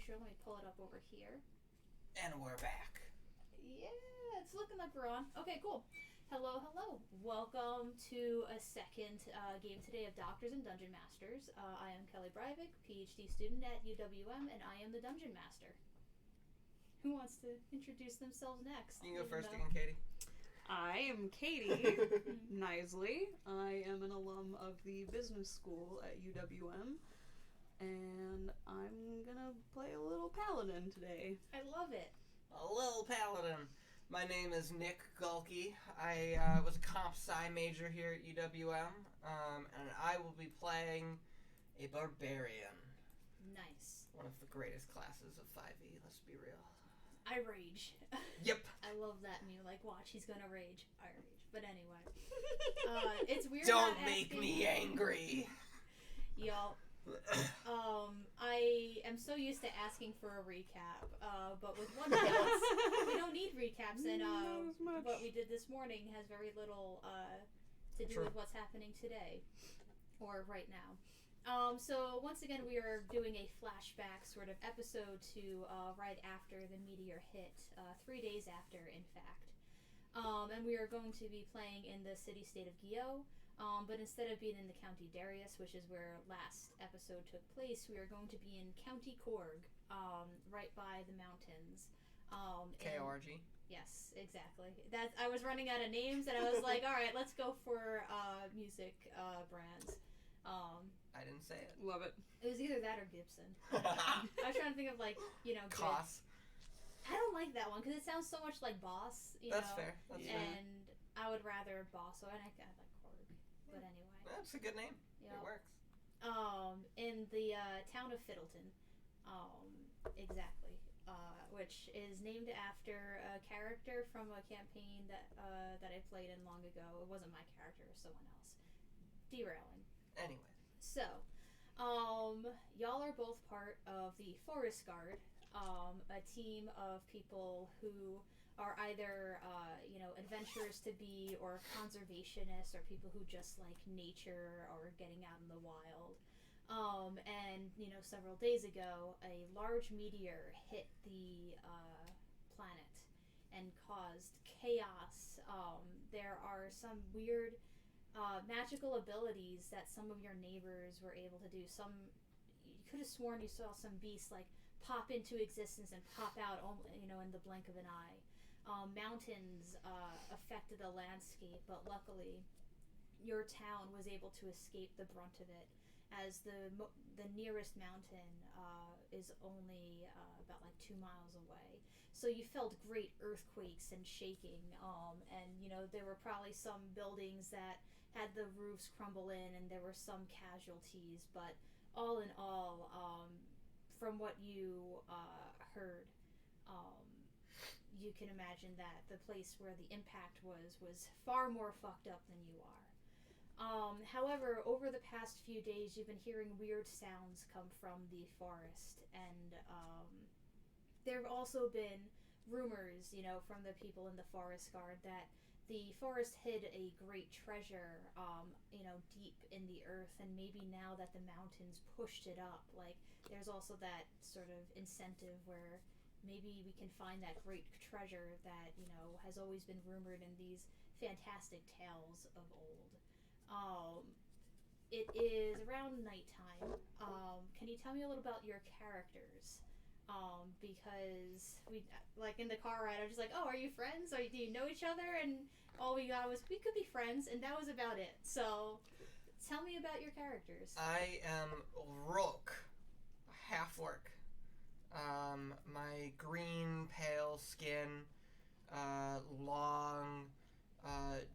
outro. Let me pull it up over here. And we're back. Yeah, it's looking like we're on. Okay, cool. Hello. Welcome to a second game today of Doctors and Dungeon Masters. I am Kelly Breivik, PhD student at UWM, and I am the Dungeon Master. Who wants to introduce themselves next? You can go first again, Katie. I am Katie Knisley. I am an alum of the business school at UWM, and I'm gonna play a little paladin today. I love it. A little paladin. My name is Nick Gulke. I was a comp sci major here at UWM, and I will be playing a barbarian. Nice. One of the greatest classes of 5e, let's be real. I rage. Yep. I love that meme. Like, watch, he's gonna rage. I rage. But anyway. It's weird. Don't make me angry. Y'all. I am so used to asking for a recap, but with one counts, we don't need recaps, and what we did this morning has very little to do with what's happening today, or right now. So once again, we are doing a flashback sort of episode to right after the meteor hit, 3 days after, in fact. And we are going to be playing in the city-state of Gyo. But instead of being in the County Darius, which is where last episode took place, we are going to be in County Korg, right by the mountains. K-O-R-G? Yes, exactly. I was running out of names, and I was like, all right, let's go for music brands. I didn't say it. Love it. It was either that or Gibson. I was trying to think of, like, Koss. I don't like that one, because it sounds so much like Boss, That's fair. That's fair. And I would rather Boss, and I like Korg. But anyway. That's a good name. Yep. It works. In the town of Fiddleton. Exactly. Which is named after a character from a campaign that I played in long ago. It wasn't my character, it was someone else. Derailing. Anyway. So, y'all are both part of the Forest Guard, a team of people who are either, adventurers to be, or conservationists, or people who just like nature or getting out in the wild. And, several days ago, a large meteor hit the planet and caused chaos. There are some weird magical abilities that some of your neighbors were able to do. You could have sworn you saw some beasts, like, pop into existence and pop out, in the blink of an eye. Mountains affected the landscape, but luckily your town was able to escape the brunt of it, as the nearest mountain is only about 2 miles away. So you felt great earthquakes and shaking, and there were probably some buildings that had the roofs crumble in, and there were some casualties, but all in all, from what you heard, you can imagine that the place where the impact was far more fucked up than you are. However, over the past few days, you've been hearing weird sounds come from the forest, and there have also been rumors, from the people in the Forest Guard that the forest hid a great treasure, deep in the earth, and maybe now that the mountains pushed it up, there's also that sort of incentive where maybe we can find that great treasure that, has always been rumored in these fantastic tales of old. It is around nighttime. Can you tell me a little about your characters? Because we, in the car ride, I was just like, oh, are you friends? Do you know each other? And all we got was, we could be friends, and that was about it. So, tell me about your characters. I am Rook, half-orc. My green, pale skin, long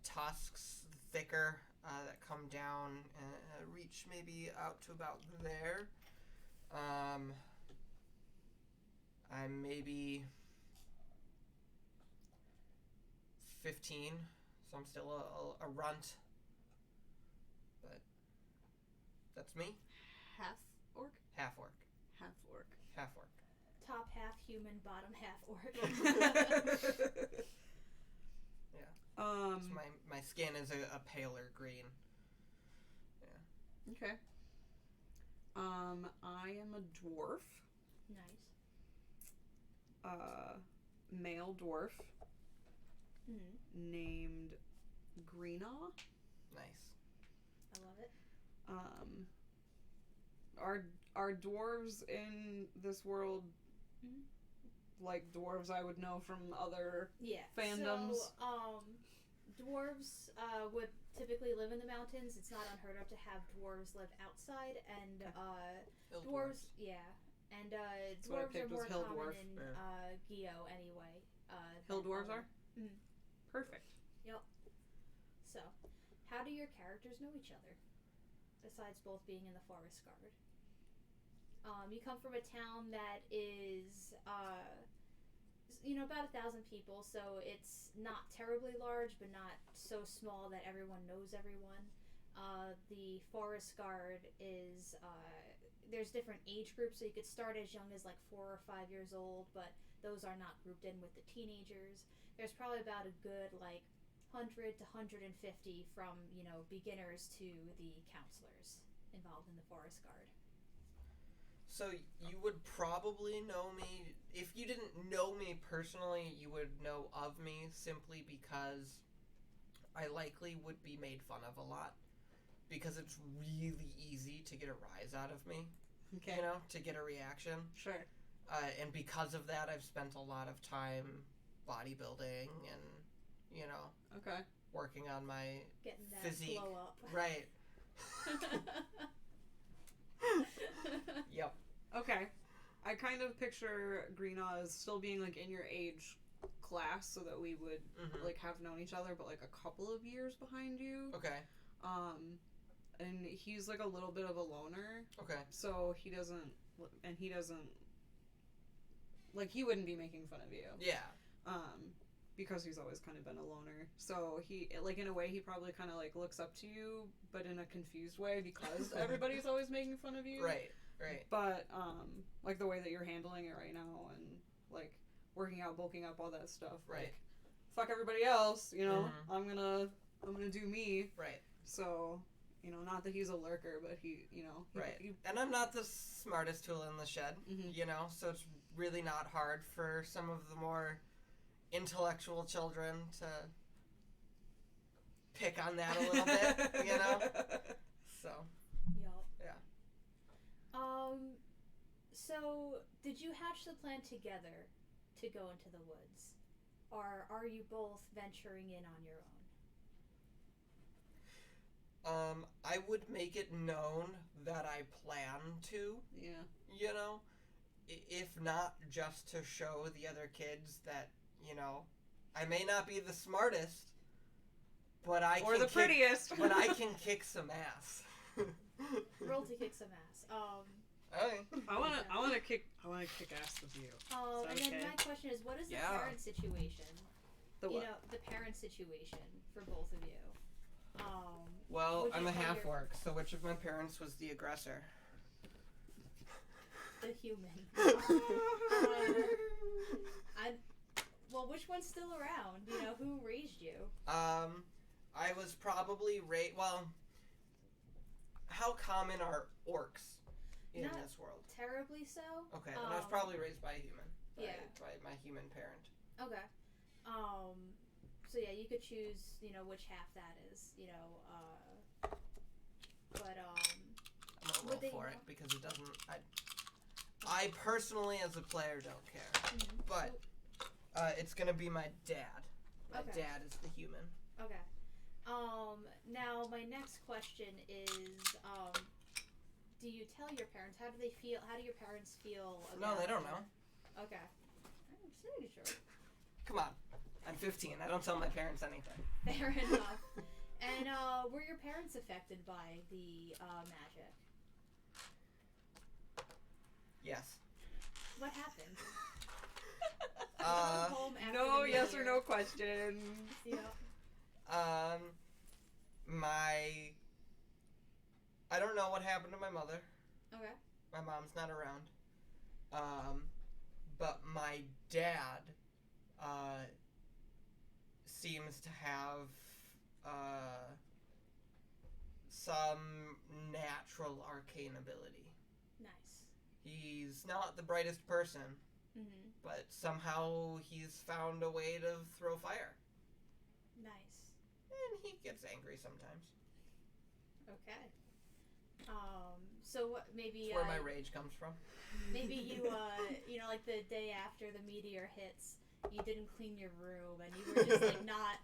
tusks, thicker, that come down and reach maybe out to about there. I'm maybe 15, so I'm still a runt. But that's me. Half-orc? Half-orc. Half-orc. Half-orc. Top half human, bottom half orc. Yeah. So my skin is a paler green. Yeah. Okay. I am a dwarf. Nice. male dwarf Mm-hmm. named Greenaw. Nice. I love it. Um, are dwarves in this world like dwarves I would know from other fandoms? So, dwarves would typically live in the mountains. It's not unheard of to have dwarves live outside, and dwarves, and dwarves are more hill common dwarf. in Geo anyway. Hill than dwarves other- are? Mhm. Perfect. So, how do your characters know each other? Besides both being in the Forest Guard. You come from a town that is, about 1,000 people, so it's not terribly large, but not so small that everyone knows everyone. The Forest Guard is, there's different age groups, so you could start as young as like 4 or 5 years old, but those are not grouped in with the teenagers. There's probably about a good, 100 to 150 from, beginners to the counselors involved in the Forest Guard. So you would probably know me, if you didn't know me personally, you would know of me simply because I likely would be made fun of a lot. Because it's really easy to get a rise out of me, Okay. to get a reaction. Sure. And because of that, I've spent a lot of time bodybuilding and, Okay. working on my Getting that physique. blow up. Right. Yep. Okay. I kind of picture Greenaw as still being in your age class, so that we would have known each other, but a couple of years behind you. Okay. And he's a little bit of a loner. Okay. So he doesn't, he wouldn't be making fun of you. Yeah. Because he's always kind of been a loner. So he, in a way, he probably kind of looks up to you, but in a confused way because everybody's always making fun of you. Right. But the way that you're handling it right now, and working out, bulking up, all that stuff. Right. Fuck everybody else. I'm gonna do me. Right. So, not that he's a lurker, but he Right. And I'm not the smartest tool in the shed. So it's really not hard for some of the more intellectual children to pick on that a little bit. So. Yup. Yeah. So, did you hatch the plan together to go into the woods? Or are you both venturing in on your own? I would make it known that I plan to. Yeah. If not just to show the other kids that, I may not be the smartest, but I or can the prettiest, but I can kick some ass. Roll to kick some ass. Okay. I wanna kick ass with you. And then okay? my question is, what is the Yeah. parent situation? The what? The parent situation for both of you. Well, would you I'm a tell half your- orc, so which of my parents was the aggressor? The human. Well, which one's still around? Who raised you? I was probably well, how common are orcs in Not this world? Terribly so. Okay, then I was probably raised by a human. Yeah. By my human parent. Okay. So yeah, you could choose, which half that is, but I'm gonna Would they roll for it know? because it doesn't. I personally, as a player, don't care. But it's gonna be my dad. My Okay. dad is the human. Okay. Now my next question is, do you tell your parents? How do they feel? How do your parents feel about No, they don't know. Okay. I'm just making sure. Come on, I'm 15. I don't tell my parents anything. Fair enough. And were your parents affected by the magic? Yes. What happened? Uh, Home after No the yes New or Year. no questions. Yeah. I don't know what happened to my mother. Okay. My mom's not around. But my dad, seems to have, some natural arcane ability. Nice. He's not the brightest person, Mm-hmm. But somehow he's found a way to throw fire. Nice. And he gets angry sometimes. Okay. So what? Maybe. That's where my rage comes from. Maybe you, like the day after the meteor hits, you didn't clean your room, and you were just like not,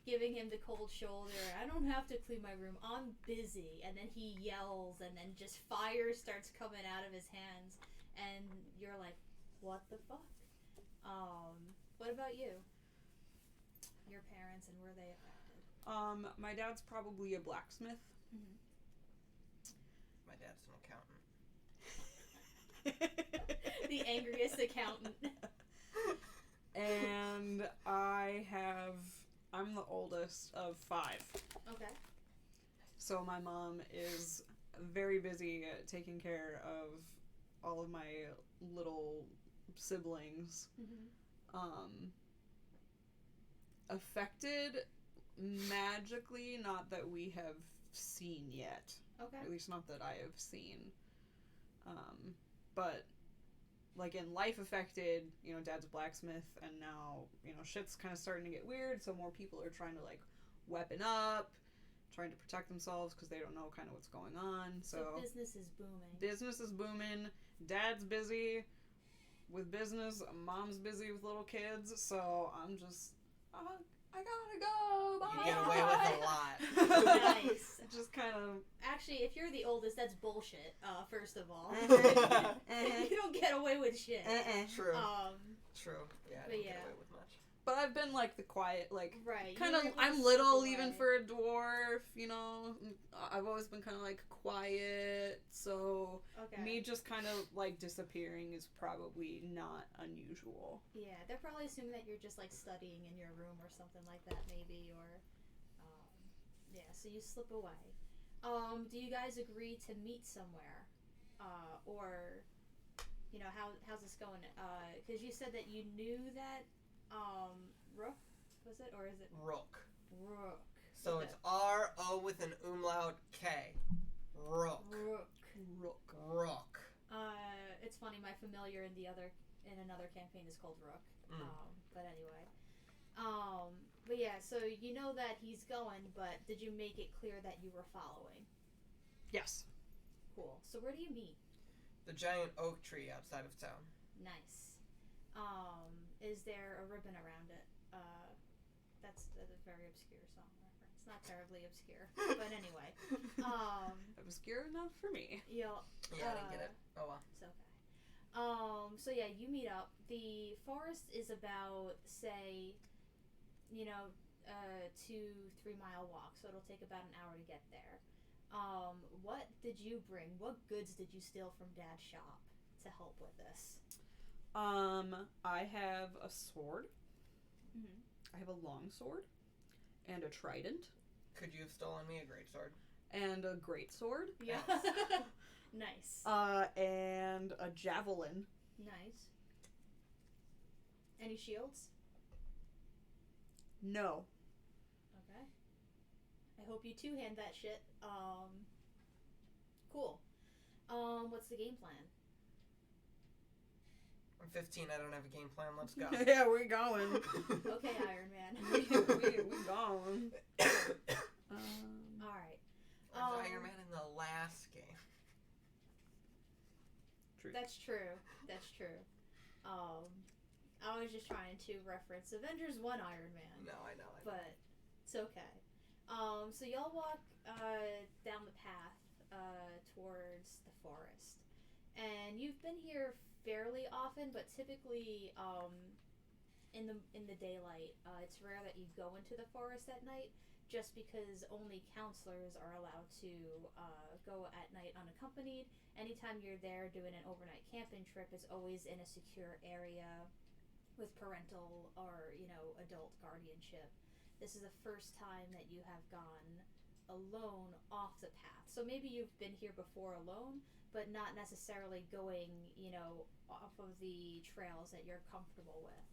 giving him the cold shoulder. I don't have to clean my room. I'm busy. And then he yells, and then just fire starts coming out of his hands, and you're like, what the fuck? What about you? Your parents, and were they affected? My dad's probably a blacksmith. Mm-hmm. My dad's an accountant. The angriest accountant. And I'm the oldest of 5. Okay. So my mom is very busy taking care of all of my little siblings. Mm-hmm. Affected magically, not that we have seen yet. Okay. At least not that I have seen. But like in life affected, dad's a blacksmith, and now, shit's kind of starting to get weird, so more people are trying to like weapon up, trying to protect themselves because they don't know kind of what's going on. So business is booming. Business is booming. Dad's busy with business. Mom's busy with little kids. So I'm just, I gotta go. Bye. You get away with a lot. Nice. Just kind of. Actually, if you're the oldest, that's bullshit. First of all, Uh-huh. you don't get away with shit. True. But True. Yeah, I don't yeah. get away with much. But I've been like the quiet, like right. kind of. I'm little even for a dwarf. I've always been kind of like quiet. So okay. me just kind of like disappearing is probably not unusual. Yeah, they're probably assuming that you're just like studying in your room or something like that, maybe, or yeah. So you slip away. Do you guys agree to meet somewhere, or how's this going? Because you said that you knew that. Rook, was it, or is it Rook? Rook. So it's R-O with an umlaut K. Rook. Rook. It's funny. My familiar in another campaign is called Rook. But anyway. But yeah. So you know that he's going, but did you make it clear that you were following? Yes. Cool. So where do you meet? The giant oak tree outside of town. Nice. Is there a ribbon around it? That's a very obscure song reference. Not terribly obscure, but anyway. Obscure enough for me. Yeah, I didn't get it. Oh well. It's okay. So yeah, you meet up. The forest is about, say, 2-3 mile walk, so it'll take about an hour to get there. What did you bring? What goods did you steal from Dad's shop to help with this? I have a sword. Mm-hmm. I have a long sword and a trident. Could you have stolen me a great sword? And a great sword. Yeah. Nice. And a javelin. Nice. Any shields? No. Okay. I hope you two-hand that shit. Cool. What's the game plan? I'm 15, I don't have a game plan, let's go. Yeah, we're going. Okay, Iron Man. we going. Alright. Iron Man in the last game. True. That's true. I was just trying to reference Avengers 1 Iron Man. No, I know. But it's okay. So y'all walk down the path towards the forest. And you've been here fairly often, but typically in the daylight. It's rare that you go into the forest at night, just because only counselors are allowed to go at night unaccompanied. Anytime you're there doing an overnight camping trip, it's always in a secure area with parental or adult guardianship. This is the first time that you have gone alone off the path. So maybe you've been here before alone, but not necessarily going, off of the trails that you're comfortable with.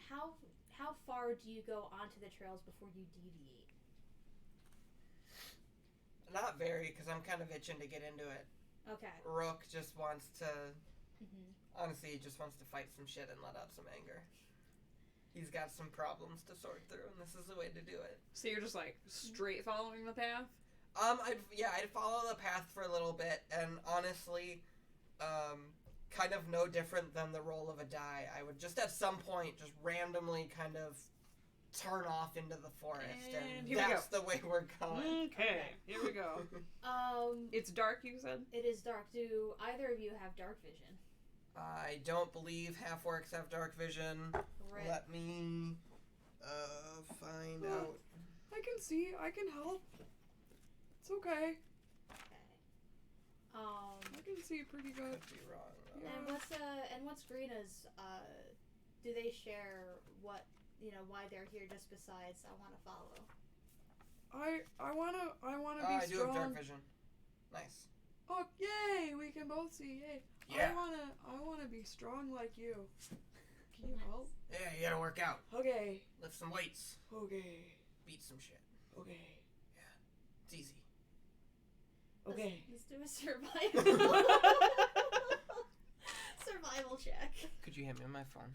How far do you go onto the trails before you deviate? Not very, because I'm kind of itching to get into it. Okay. Rook just wants to Honestly, he just wants to fight some shit and let out some anger. He's got some problems to sort through, and this is the way to do it. So you're just like straight following the path? I'd follow the path for a little bit, and honestly, kind of no different than the roll of a die. I would just at some point just randomly kind of turn off into the forest, and here that's the way we're going. Okay, here we go. It's dark, you said? It is dark. Do either of you have dark vision? I don't believe half-orcs have dark vision. Right. Let me find out. I can see. I can help. It's okay. Okay. I can see pretty good. Could be wrong, though. And what's Greena's? Do they share what why they're here? Just besides, I want to follow. I wanna be I do strong. have dark vision. Nice. Oh yay! We can both see. Yay! Yeah. I wanna be strong like you. Can you help? Yeah, you gotta work out. Okay. Lift some weights. Okay. Beat some shit. Okay. It's easy. Okay. Let's do a survival. Survival check. Could you hit me on my phone?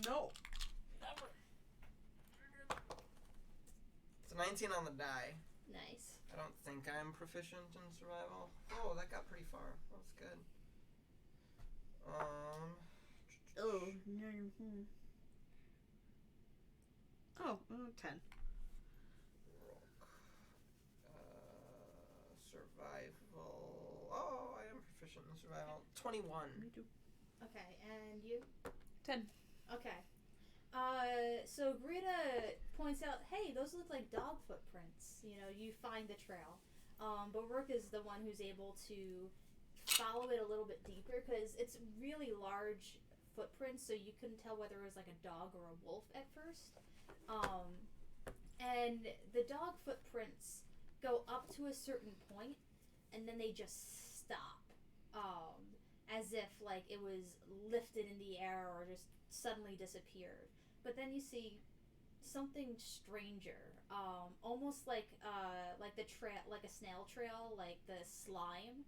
No. Never. It's a 19 on the die. Nice. I don't think I'm proficient in survival. Oh, that got pretty far. That was good. Oh. Oh, 10. Survival. Oh, I am proficient in survival. 21. Me too. Okay, and you? 10. Okay. So Greta points out, hey, those look like dog footprints. You find the trail. But Rook is the one who's able to follow it a little bit deeper because it's really large footprints, so you couldn't tell whether it was like a dog or a wolf at first. And the dog footprints go up to a certain point, and then they just stop, as if like it was lifted in the air or just suddenly disappeared. But then you see something stranger, almost like the trail, like a snail trail, like the slime,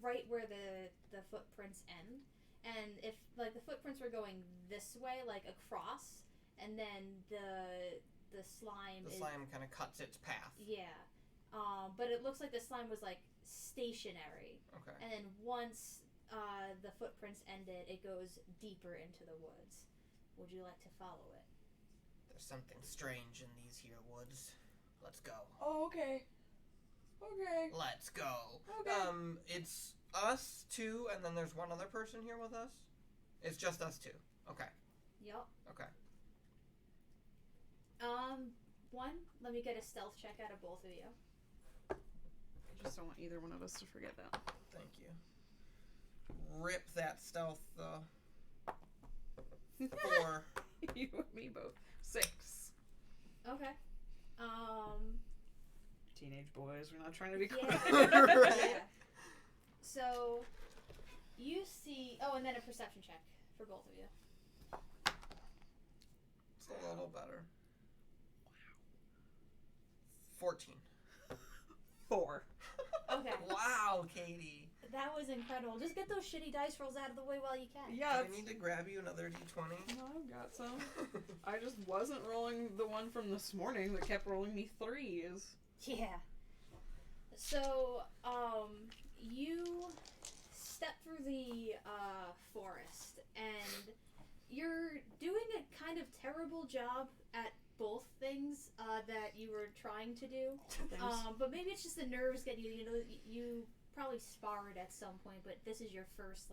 right where the footprints end. And if like the footprints were going this way, like across, and then the slime kind of cuts its path. Yeah. But it looks like the slime was like stationary. Okay. And then once the footprints ended, it goes deeper into the woods. Would you like to follow it? There's something strange in these here woods. Let's go. Oh, okay. Okay. Let's go. Okay. It's us two, and then there's one other person here with us? It's just us two. Okay. Yup. Okay. Let me get a stealth check out of both of you. I just don't want either one of us to forget that. Thank you. Rip that stealth, though. 4. You and me both. 6. Okay. Teenage boys, we're not trying to be cool. Yeah. Right. Yeah. So, you see... Oh, and then a perception check for both of you. It's a little better. 14. 4. Okay. Wow, Katie. That was incredible. Just get those shitty dice rolls out of the way while you can. Yeah. Do I need to grab you another d20? No, I've got some. I just wasn't rolling the one from this morning that kept rolling me 3s. Yeah. So, you step through the forest, and you're doing a kind of terrible job at both things that you were trying to do. But maybe it's just the nerves getting you. You probably sparred at some point, but this is your first,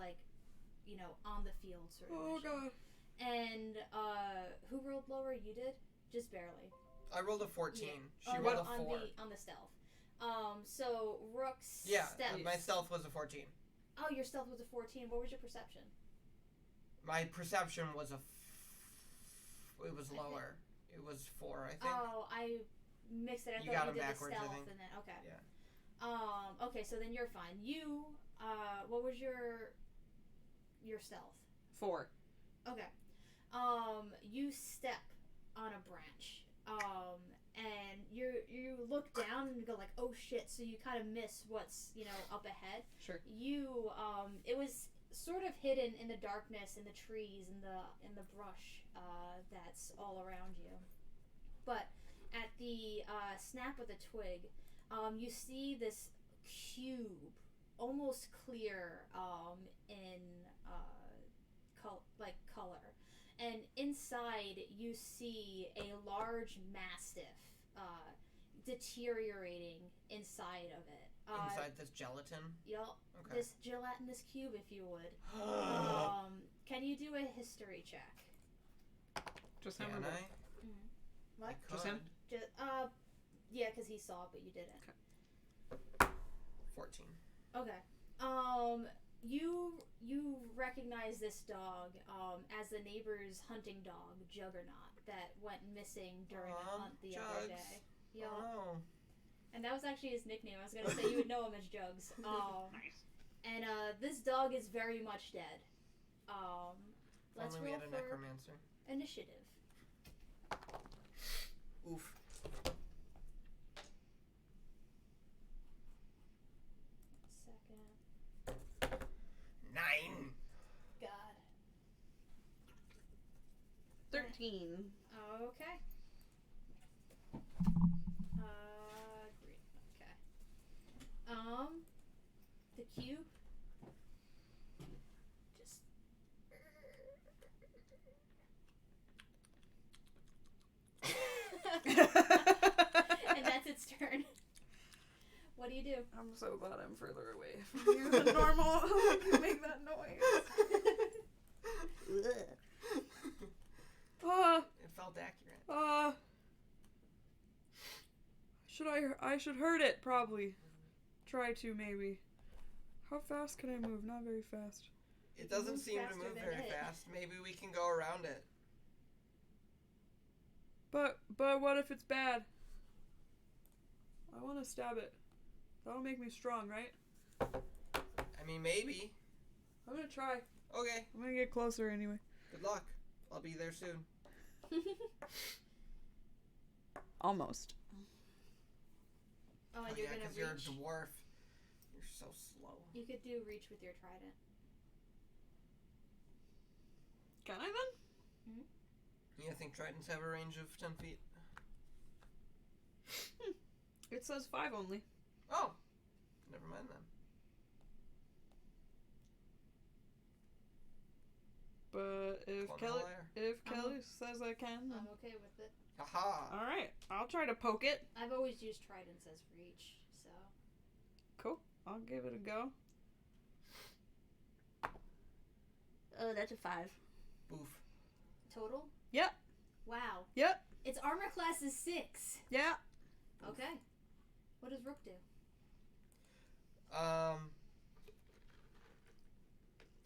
on the field sort of mission. God. And who rolled lower? You did? Just barely. I rolled a 14. Yeah. She rolled a 4. On the stealth. So Rook's Yeah, steps. my stealth was a 14. Oh, your stealth was a 14. What was your perception? My perception was it was lower. It was 4, I think. Oh, I mixed it. I You thought got you them did backwards, the I stealth think. and then okay. Yeah. Okay, so then you're fine. You, what was your stealth? 4. Okay. You step on a branch. And you look down and go like, oh shit, so you kind of miss what's, up ahead. Sure. You, it was sort of hidden in the darkness, in the trees, in the brush that's all around you. But at the snap of the twig, you see this cube, almost clear in color, and inside you see a large mastiff deteriorating inside of it. Inside this gelatin? Yup. Okay. This gelatinous cube, if you would. Can you do a history check? Just him. Can or I? What? I Just him? could. Yeah, because he saw it, but you didn't. Okay. 14. Okay. You recognize this dog as the neighbor's hunting dog, Juggernaut, that went missing during a hunt the other day. Yup. Oh. And that was actually his nickname. I was gonna say you would know him as Jugs. Nice. And this dog is very much dead. Let's Only we roll had a for necromancer. initiative. Oof. Second. 9. God. 13. Okay. Green. Okay. The cube. Just. And that's its turn. What do you do? I'm so glad I'm further away from you than normal. You make that noise. It felt accurate. I should hurt it, probably. Try to, maybe. How fast can I move? Not very fast. It doesn't moves seem to faster move than very it. fast. Maybe we can go around it. But what if it's bad? I want to stab it. That'll make me strong, right? I mean, maybe. I'm gonna try. Okay. I'm gonna get closer anyway. Good luck. I'll be there soon. Almost. Oh, and you're yeah, gonna because you're a reach. dwarf. You're so slow. You could do reach with your trident. Can I then? Yeah, I think tridents have a range of 10 feet. It says 5 only. Oh. Never mind then. But if Call Kelly, higher. Kelly says I can, then... I'm okay with it. Aha. All right, I'll try to poke it. I've always used tridents as reach, so. Cool. I'll give it a go. Oh, that's a 5. Boof. Total? Yep. Wow. Yep. Its armor class is 6. Yeah. Okay. What does Rook do?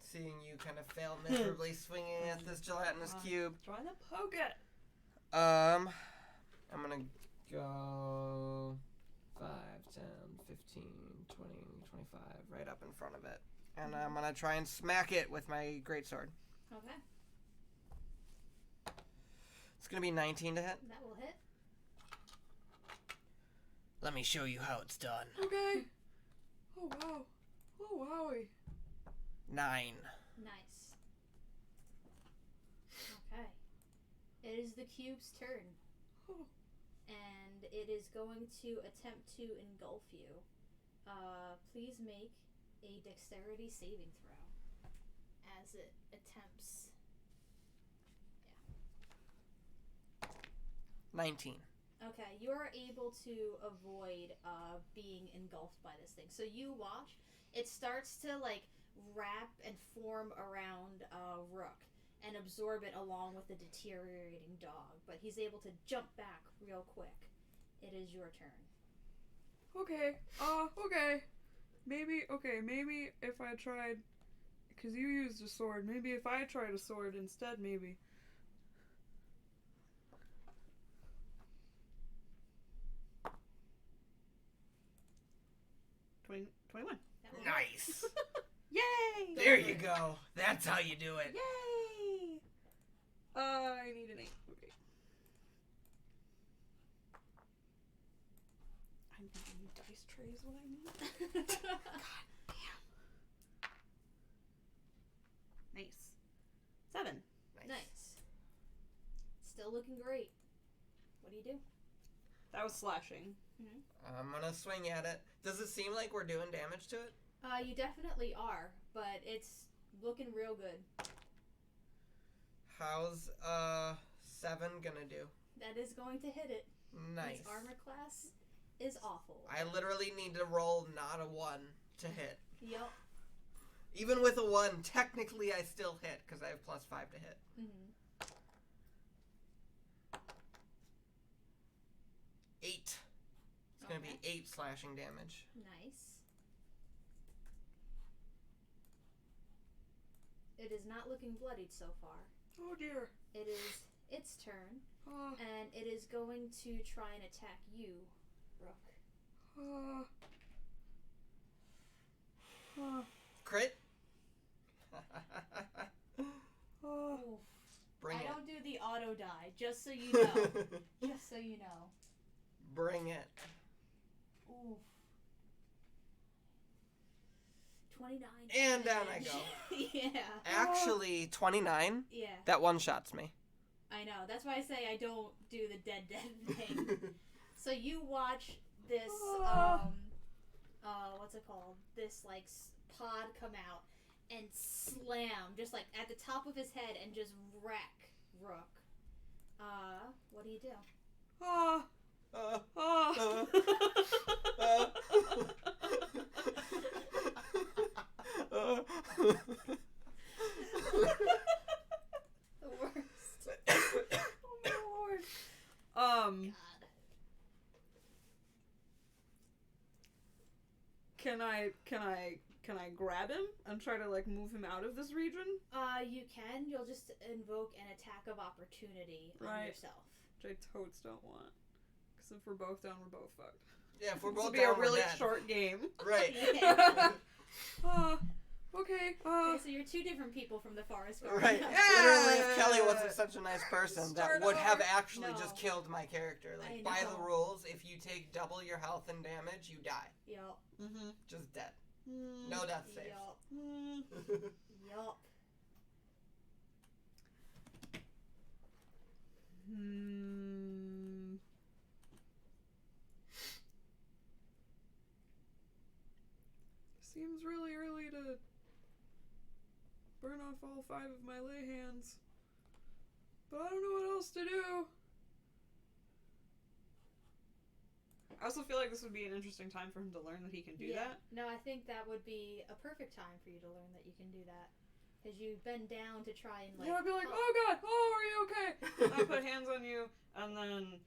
Seeing you kind of fail miserably swinging at this gelatinous cube. Trying to poke it. I'm gonna go 5, 10, 15, 20, 25, right up in front of it. And I'm gonna try and smack it with my greatsword. Okay. It's gonna be 19 to hit. That will hit. Let me show you how it's done. Okay. Oh, wow. Oh, wowie. 9. Nice. Okay. It is the cube's turn. Oh. And it is going to attempt to engulf you. Please make a dexterity saving throw as it attempts. 19. Okay, you are able to avoid being engulfed by this thing. So you watch, it starts to like wrap and form around Rook and absorb it along with the deteriorating dog. But he's able to jump back real quick. It is your turn. Okay. Okay. Maybe if I tried, because you used a sword, maybe if I tried a sword instead, maybe. $21. Nice. Yay! There you go. That's how you do it. Yay! I need an 8. Okay. I need a new dice tray is what I need. God damn. Nice. 7. Nice. Still looking great. What do you do? That was slashing. I'm gonna swing at it. Does it seem like we're doing damage to it? You definitely are, but it's looking real good. How's 7 gonna do? That is going to hit it. Nice. Its armor class is awful. I literally need to roll not a 1 to hit. Yup. Even with a 1, technically I still hit because I have +5 to hit. Mm-hmm. 8. It's gonna be 8 slashing damage. Nice. It is not looking bloodied so far. Oh dear. It is its turn, Oh. and it is going to try and attack you, Rook. Oh. Oh. Crit? Oh. Bring I it. don't do the auto die, just so you know. Just so you know. Bring it. Oof. 29. And down I go. Yeah. Actually, 29? Yeah. That one-shots me. I know. That's why I say I don't do the dead thing. So you watch this, what's it called? This, like, pod come out and slam, just, like, at the top of his head and just wreck Rook. What do you do? Oh. Oh. The worst. Oh my lord. God. Can I grab him and try to like move him out of this region? You can. You'll just invoke an attack of opportunity on yourself. Which I totes don't want. Because if we're both down, we're both fucked. Yeah, if we're This will both be down, a really we're dead. short game. Right. Yeah. Okay. Okay, so you're two different people from the forest guard. Right. Yeah. Literally, if Kelly wasn't such a nice person, that Start would have over. actually No. just killed my character. Like, I by the know. rules, if you take double your health and damage, you die. Yup. Mm-hmm. Just dead. No death saves. Yup. Mm. Yup. Hmm. Seems really early to burn off all 5 of my lay hands. But I don't know what else to do. I also feel like this would be an interesting time for him to learn that he can do that. No, I think that would be a perfect time for you to learn that you can do that. Because you've been down to try and, like... Yeah, I'd be like, oh god, oh, are you okay? I put hands on you, and then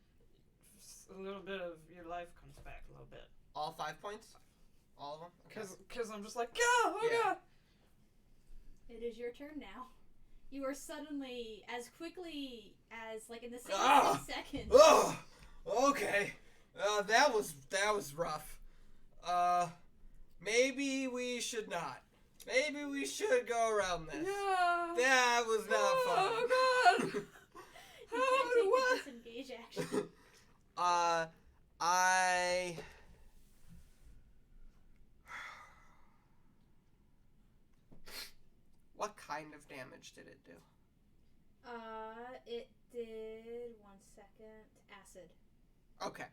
a little bit of your life comes back a little bit. All 5 points? All of them? Okay. Because I'm just like, yeah, oh Yeah. god. It is your turn now. You are suddenly, as quickly as, like, in the same Ah! 6 seconds... Oh! Okay. That was rough. Maybe we should not. Maybe we should go around this. Yeah. That was not fun. Oh god. You How? can't take What? the disengage action. What kind of damage did it do? It did... 1 second. Acid. Okay.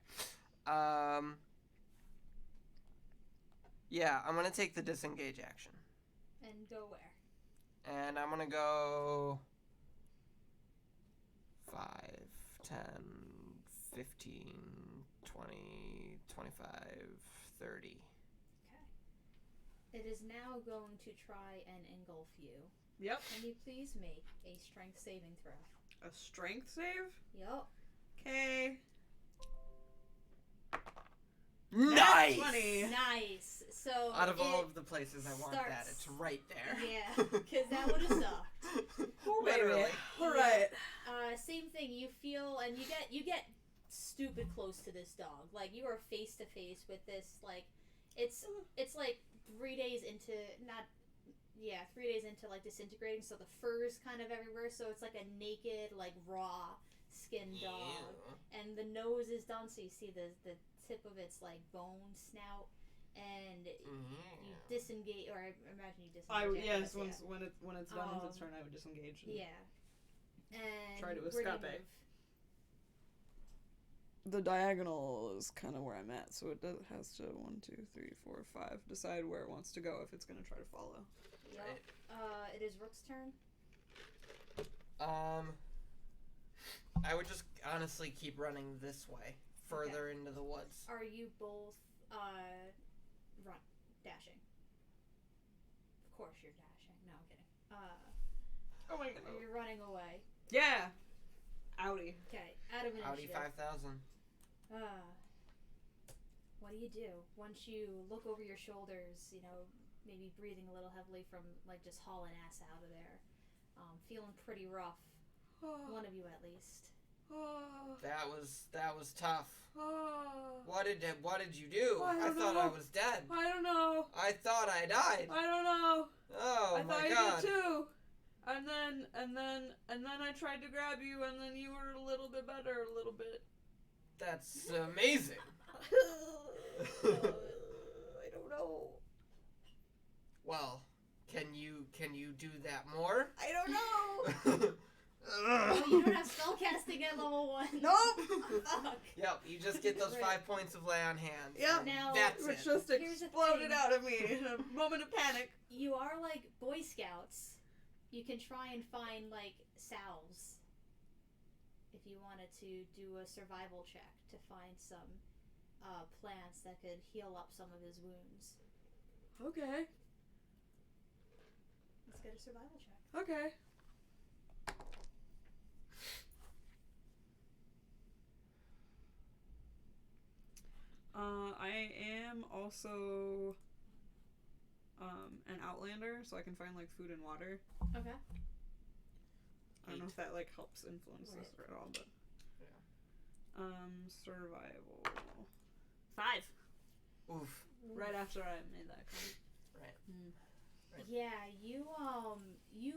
Yeah, I'm gonna take the disengage action. And go where? And I'm gonna go 5, 10, 15, 20, 25, 30. Okay. It is now going to try and engulf you. Yep. Can you please make a strength saving throw? A strength save? Yup. Okay. Nice! 20. Nice. So Out of all it- of the places I want starts- that, it's right there. Yeah, because that would have sucked. Literally. All right. Same thing. You feel, and you get stupid close to this dog. Like you are face to face with this. Like it's like 3 days into 3 days into like disintegrating. So the fur is kind of everywhere. So it's like a naked, like raw skinned dog, Ew. and the nose is done. So you see the tip of its like bone snout, and you Yeah. disengage, or I imagine you disengage. Yes, yeah. when it's done with its turn, I would disengage. And Yeah. And try to where do you escape. move? The diagonal is kind of where I'm at, so it has to 1, 2, 3, 4, 5 decide where it wants to go if it's going to try to follow. Yep. Right. It is Rook's turn. I would just honestly keep running this way, further into the woods. Are you both dashing? Of course you're dashing. No, I'm kidding. Oh my god. You're running away. Yeah. Outie. Okay, out of Audi initiative. 5000. What do you do once you look over your shoulders? Maybe breathing a little heavily from like just hauling ass out of there. Feeling pretty rough. One of you at least. That was tough. What did you do? I thought I was dead. I don't know. I thought I died. I don't know. Oh I my thought god. you did too. And then I tried to grab you, and then you were a little bit better, a little bit. That's amazing. I don't know. Well, can you do that more? I don't know. Oh, you don't have spellcasting at level 1. Nope. Fuck. Yep, you just get those Right. 5 points of lay on hands. Yep. Now, That's Which it. just Here's the exploded thing. out of me in a moment of panic. You are like Boy Scouts. You can try and find like salves. If you wanted to do a survival check to find some plants that could heal up some of his wounds. Okay. Let's get a survival check. Okay. I am also an outlander, so I can find like food and water. Okay. I don't know if that like helps influence this Right. at all, but Yeah. survival 5. Oof. Right after I made that comment. Right. Right. Yeah, you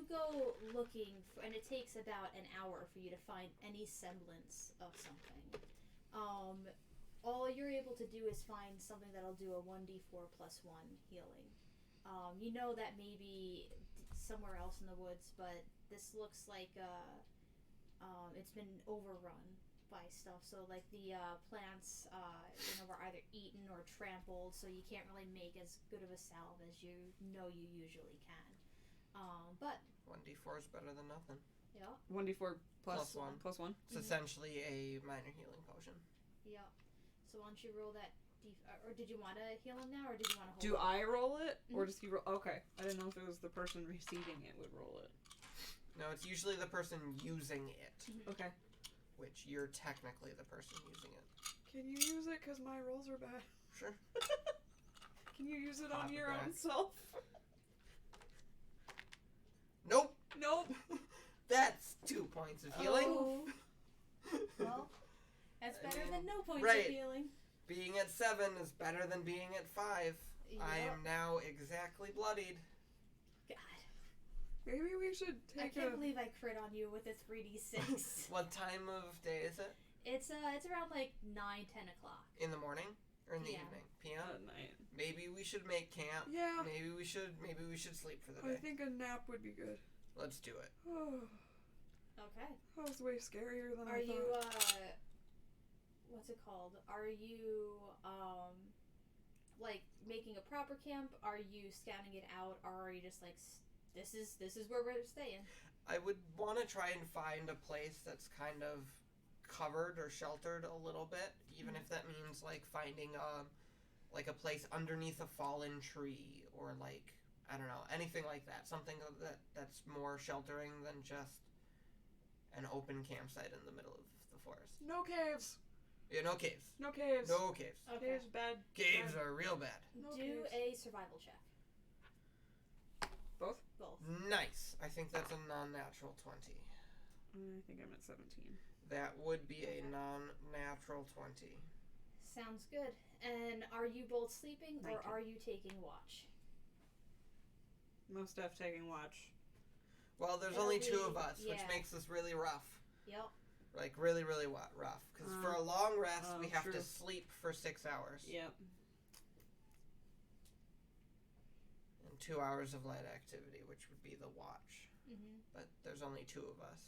go looking for, and it takes about an hour for you to find any semblance of something. All you're able to do is find something that'll do a 1d4 + 1 healing. You know that maybe somewhere else in the woods, but this looks like it's been overrun by stuff. So like the plants, were either eaten or trampled, so you can't really make as good of a salve as you know you usually can. But 1d4 is better than nothing. yeah, 1d4 Plus one. plus 1. It's essentially a minor healing potion. yeah. So why don't you roll that? Or did you want to heal him now, or did you want to hold? Do it? I roll it, or does he roll? Okay, I didn't know if it was the person receiving it would roll it. No, it's usually the person using it, Okay. which you're technically the person using it. Can you use it? Because my rolls are bad. Sure. Can you use it Pop on it your own back. self? Nope. Nope. That's 2 points of healing. Oh. Well, that's better than no points right. of healing. Being at 7 is better than being at 5. I Yep. am now exactly bloodied. God, Maybe we should I take can't believe I crit on you with a 3d6. What time of day is it? It's around like 9-10 o'clock. In the morning or in the PM. evening? PM. at night. Maybe we should make camp. Yeah. Maybe we should sleep for the I day. think a nap would be good. Let's do it. Oh, Okay. that was way scarier than Are I you thought. what's it called? Are you like making a proper camp? Are you scouting it out, or are you just like this is where we're staying? I would want to try and find a place that's kind of covered or sheltered a little bit, even if that means like finding a place underneath a fallen tree, or like, I don't know, anything like that. Something that's more sheltering than just an open campsite in the middle of the forest. No caves. Yeah, no caves. No caves. No caves. Okay. Caves bad. Caves are real bad. No Do caves. a survival check. Both? Both. Nice. I think that's a non-natural 20. I think I'm at 17. That would be a non-natural 20. Sounds good. And are you both sleeping, or 19. are you taking watch? Most def taking watch. Well, there's It'll only 2 be- of us, which yeah. makes this really rough. Yep. Like, really, really rough. Because for a long rest, we have true. to sleep for 6 hours. Yep. 2 hours of light activity, which would be the watch. Mm-hmm. But there's only 2 of us,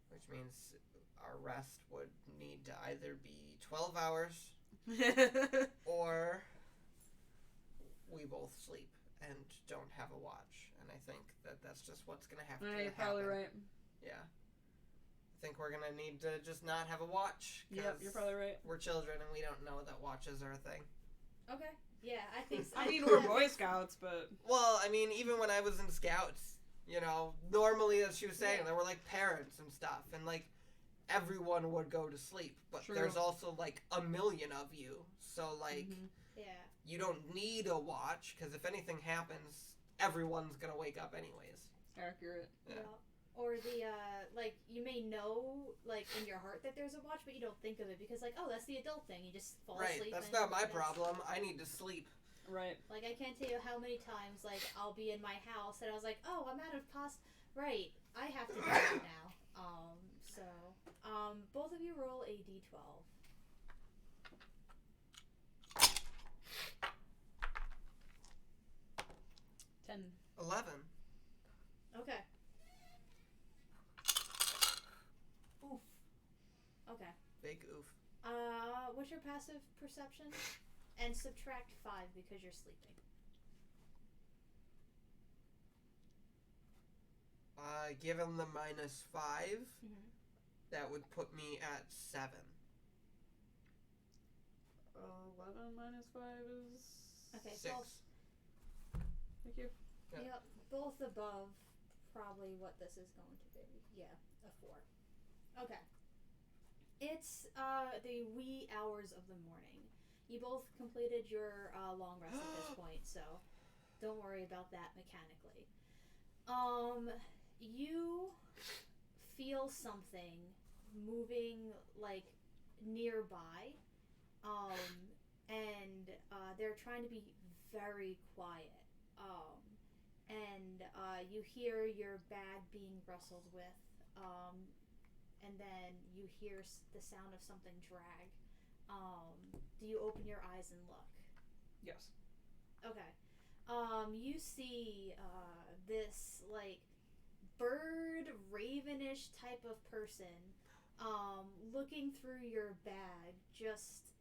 which means our rest would need to either be 12 hours or we both sleep and don't have a watch. And I think that's just what's going to have to happen. You're probably right. Yeah. I think we're going to need to just not have a watch. Yep, you're probably right. We're children and we don't know that watches are a thing. Okay. Yeah, I think so. I mean, we're Boy Scouts, but... Well, I mean, even when I was in Scouts, you know, normally, as she was saying, there were, like, parents and stuff, and, like, everyone would go to sleep, but True. There's also, like, a million of you, so, like, you don't need a watch, because if anything happens, everyone's gonna wake up anyways. Accurate. Yeah. Or the, like, you may know, like, in your heart that there's a watch, but you don't think of it because, like, oh, that's the adult thing. You just fall asleep. Right, that's not my problem. I need to sleep. Right. Like, I can't tell you how many times, like, I'll be in my house and I was like, oh, I'm out of Right, I have to do that now. Both of you roll a d12. 10. 11. Okay. Oof. Okay. Big oof. What's your passive perception? And subtract 5 because you're sleeping. Given the -5, that would put me at 7. 11 minus 5 is... Okay, 6. Thank you. Yep, both above probably what this is going to be. Yeah, a 4. Okay. It's the wee hours of the morning. You both completed your long rest at this point, so don't worry about that mechanically. You feel something moving, like, nearby, and they're trying to be very quiet. And you hear your bag being wrestled with, and then you hear the sound of something drag. Do you open your eyes and look? Yes. Okay. You see this, like, bird, ravenish type of person looking through your bag, just,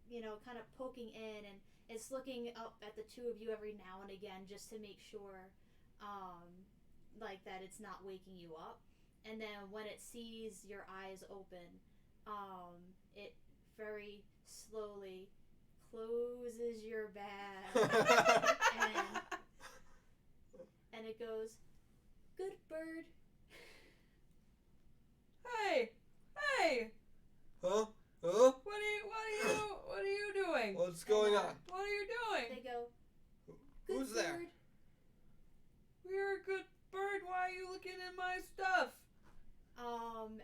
you know, kind of poking in, and it's looking up at the two of you every now and again just to make sure, like, that it's not waking you up. And then when it sees your eyes open, it very slowly closes your bag and it goes, "Good bird." Hey! Huh? What are you doing? What's going on? What are you doing? They go, Who's "Good there?" bird." We're a good bird. Why are you looking at my stuff?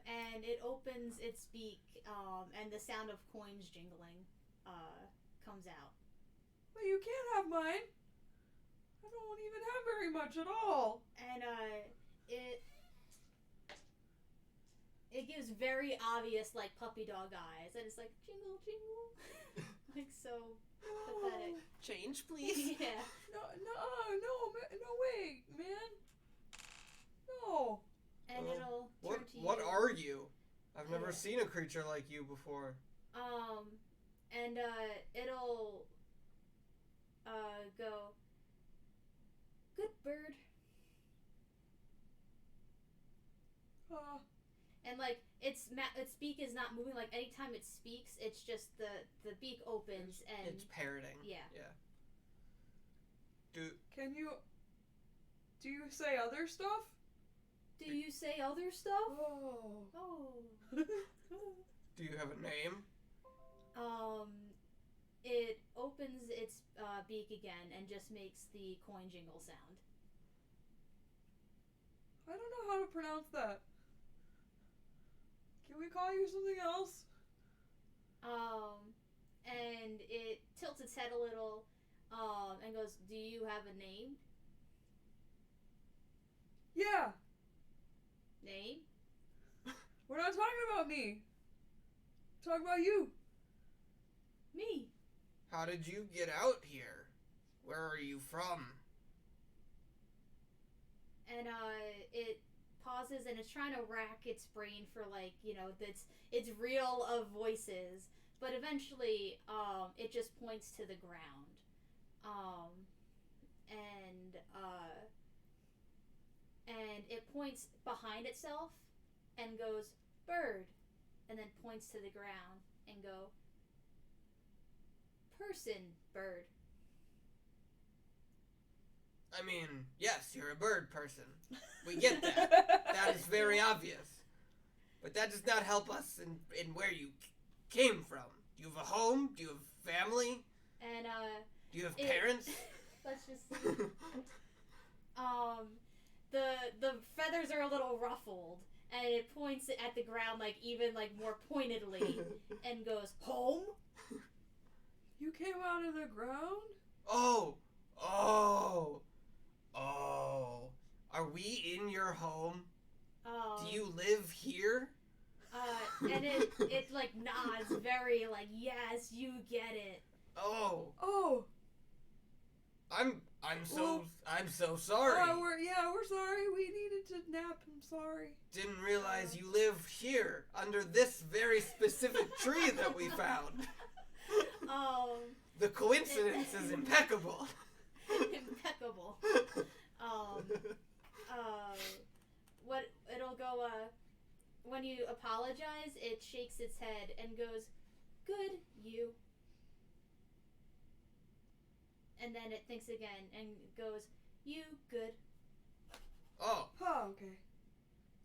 And it opens its beak, and the sound of coins jingling, comes out. Well, you can't have mine. I don't even have very much at all. And, it gives very obvious, like, puppy dog eyes, and it's like, jingle, jingle. Like, so pathetic. Change, please. Yeah. No way, man. No. And it'll turn to you. What are you? I've never seen a creature like you before. And it'll go, "Good bird." And, like, its beak is not moving. Like, anytime it speaks, it's just the beak opens and It's parroting. Yeah. Do you say other stuff? Do you say other stuff? Oh. Do you have a name? It opens its beak again and just makes the coin jingle sound. I don't know how to pronounce that. Can we call you something else? And it tilts its head a little, and goes, "Do you have a name?" Yeah. Name? We're not talking about me. We're talking about you. Me. How did you get out here? Where are you from? And it pauses and it's trying to rack its brain for like, you know, its reel of voices, but eventually it just points to the ground. And and it points behind itself and goes bird, and then points to the ground and go person bird. I mean, yes, you're a bird person. We get that. That is very obvious. But that does not help us in where you came from. Do you have a home? Do you have family? And do you have parents? Let's just see. The feathers are a little ruffled, and it points at the ground like even like more pointedly, and goes home. You came out of the ground? Oh. Are we in your home? Do you live here? And it like nods very like, yes, you get it. Oh. I'm so sorry. We're sorry. We needed to nap. I'm sorry. Didn't realize you live here under this very specific tree that we found. The coincidence is impeccable. Impeccable. What it'll go when you apologize, it shakes its head and goes, "Good, you." And then it thinks again and goes, "You good." Oh, okay.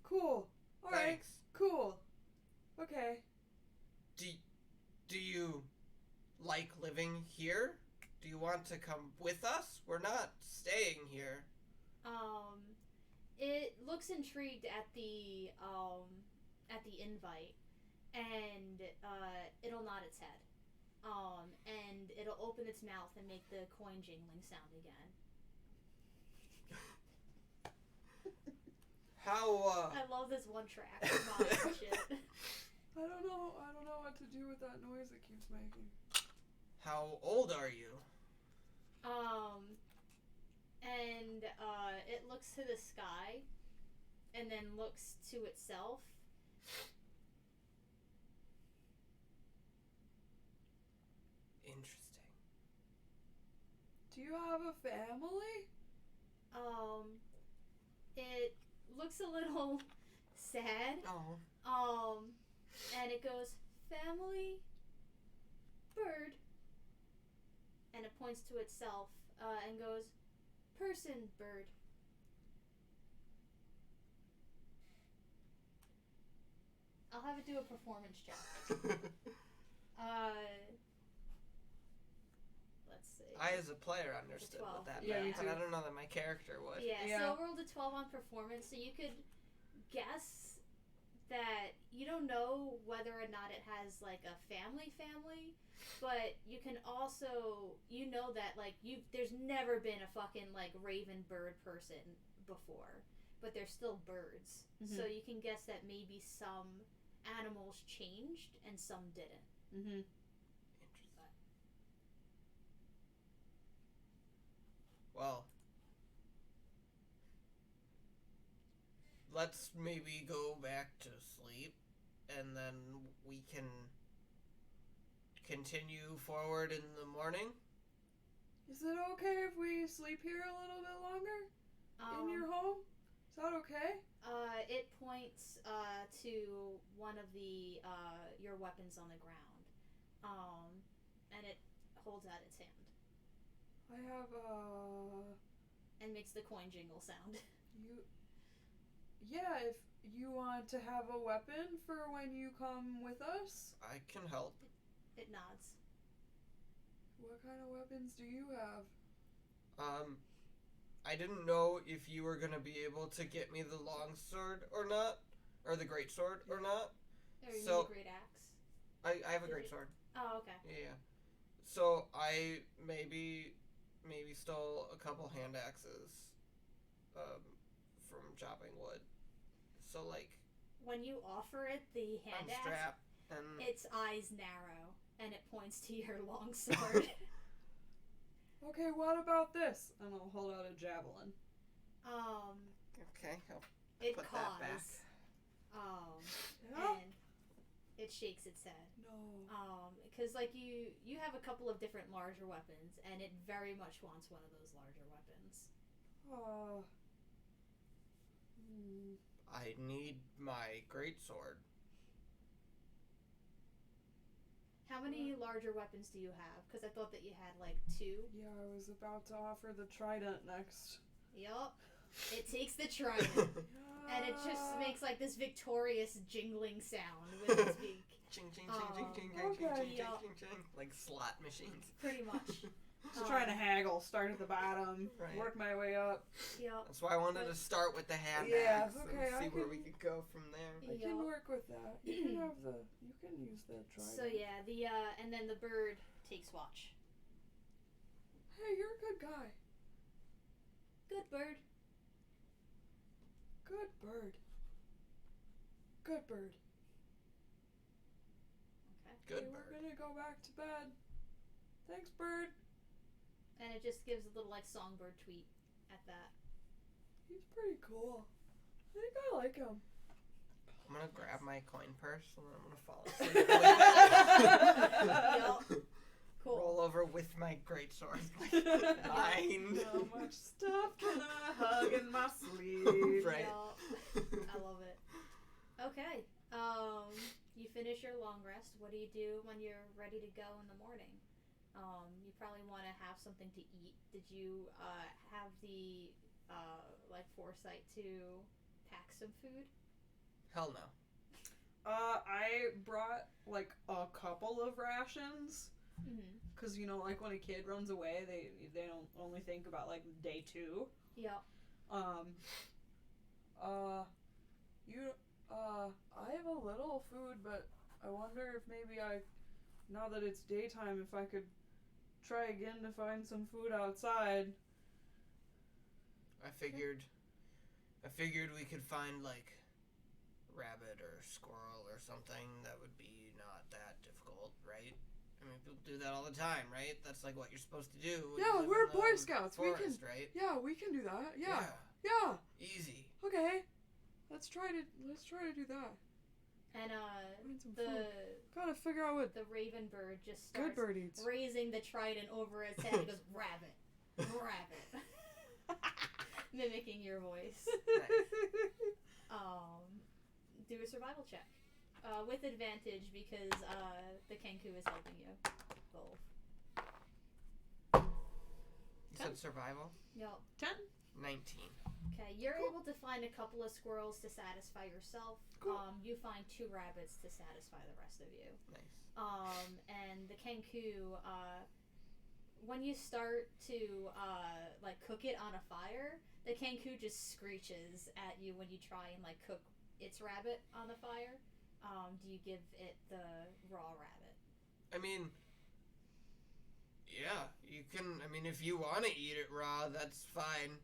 Cool. All right. Thanks. Cool. Okay. Do you like living here? Do you want to come with us? We're not staying here. It looks intrigued at the invite, and it'll nod its head. And it'll open its mouth and make the coin jingling sound again. How I love this one track. Shit. I don't know what to do with that noise it keeps making. How old are you? And it looks to the sky, and then looks to itself. Interesting. Do you have a family? It looks a little sad. Oh. And it goes, family, bird, and it points to itself, and goes, person, bird. I'll have it do a performance check. Let's see. I, as a player, understood what that Yeah, meant, me but I don't know that my character would. Yeah, so I rolled a 12 on performance, so you could guess that you don't know whether or not it has like a family, but you can also, you know that like there's never been a fucking like raven bird person before, but they're still birds. Mm-hmm. So you can guess that maybe some animals changed and some didn't. Mm-hmm. Interesting. Well, let's maybe go back to sleep, and then we can continue forward in the morning. Is it okay if we sleep here a little bit longer? In your home? Is that okay? It points to one of the your weapons on the ground, and it holds out its hand. I have and makes the coin jingle sound. Yeah, if you want to have a weapon for when you come with us, I can help. It nods. What kind of weapons do you have? I didn't know if you were gonna be able to get me the long sword or not, or the great sword or not. Or you need a great axe. I have a great sword. Oh, okay. Yeah. So I maybe stole a couple hand axes, from chopping wood. So like. When you offer it the hand axe, and its eyes narrow, and it points to your long sword. Okay, what about this? And I'll hold out a javelin. Okay, I'll It put that back. caws. Yeah? And it shakes its head. No. Because like you have a couple of different larger weapons, and it very much wants one of those larger weapons. Oh. I need my greatsword. How many larger weapons do you have? Because I thought that you had like 2. Yeah, I was about to offer the trident next. Yup. It takes the trident, and it just makes like this victorious jingling sound with its beak. Ching, ching, ching, ching, ching, ching, okay. ching, ching, Yup. ching, ching. Like slot machines. Pretty much. Just trying to haggle, start at the bottom, Right. work my way up. Yup. That's why I wanted to start with the hand Yeah, axe okay, and I see where can- we could go from there. I Yeah. can work with that. You can have the. You can use the trident. So yeah, and then the bird takes watch. Hey, you're a good guy. Good bird. Good bird. Good bird. Okay. Good Hey, bird. We're gonna go back to bed. Thanks, bird. And it just gives a little like songbird tweet at that. He's pretty cool. I think I like him. I'm gonna grab my coin purse and then I'm gonna fall asleep with it. Yup. Cool. Roll over with my greatsword. Mine. How much stuff can I hug in my sleep? Right. Yup. I love it. Okay. You finish your long rest. What do you do when you're ready to go in the morning? You probably want to have something to eat. Did you have the like foresight to pack some food? Hell no. I brought like a couple of rations. Mm-hmm. Cause you know, like when a kid runs away, they don't only think about like day 2. Yep. I have a little food, but I wonder if maybe now that it's daytime, if I could try again to find some food outside. I figured we could find like rabbit or squirrel or something that would be not that difficult, right? I mean, people do that all the time, right? That's like what you're supposed to do. When Yeah, you live we're in the Boy Scouts. Forest, right? Yeah, we can do that. Yeah. Easy. Okay. Let's try to do that. And Find some the food. Gotta figure out what the raven bird just good starts bird eats. raising the trident over its head. It goes rabbit, rabbit, mimicking your voice. Do a survival check with advantage because the Kenku is helping you. Both. You said survival? Yep. 10. 19. Okay, you're Cool. able to find a couple of squirrels to satisfy yourself. Cool. You find 2 rabbits to satisfy the rest of you. Nice. And the Kenku, when you start to like cook it on a fire, the Kenku just screeches at you when you try and like cook its rabbit on the fire. Do you give it the raw rabbit? I mean, yeah, you can. I mean, if you want to eat it raw, that's fine.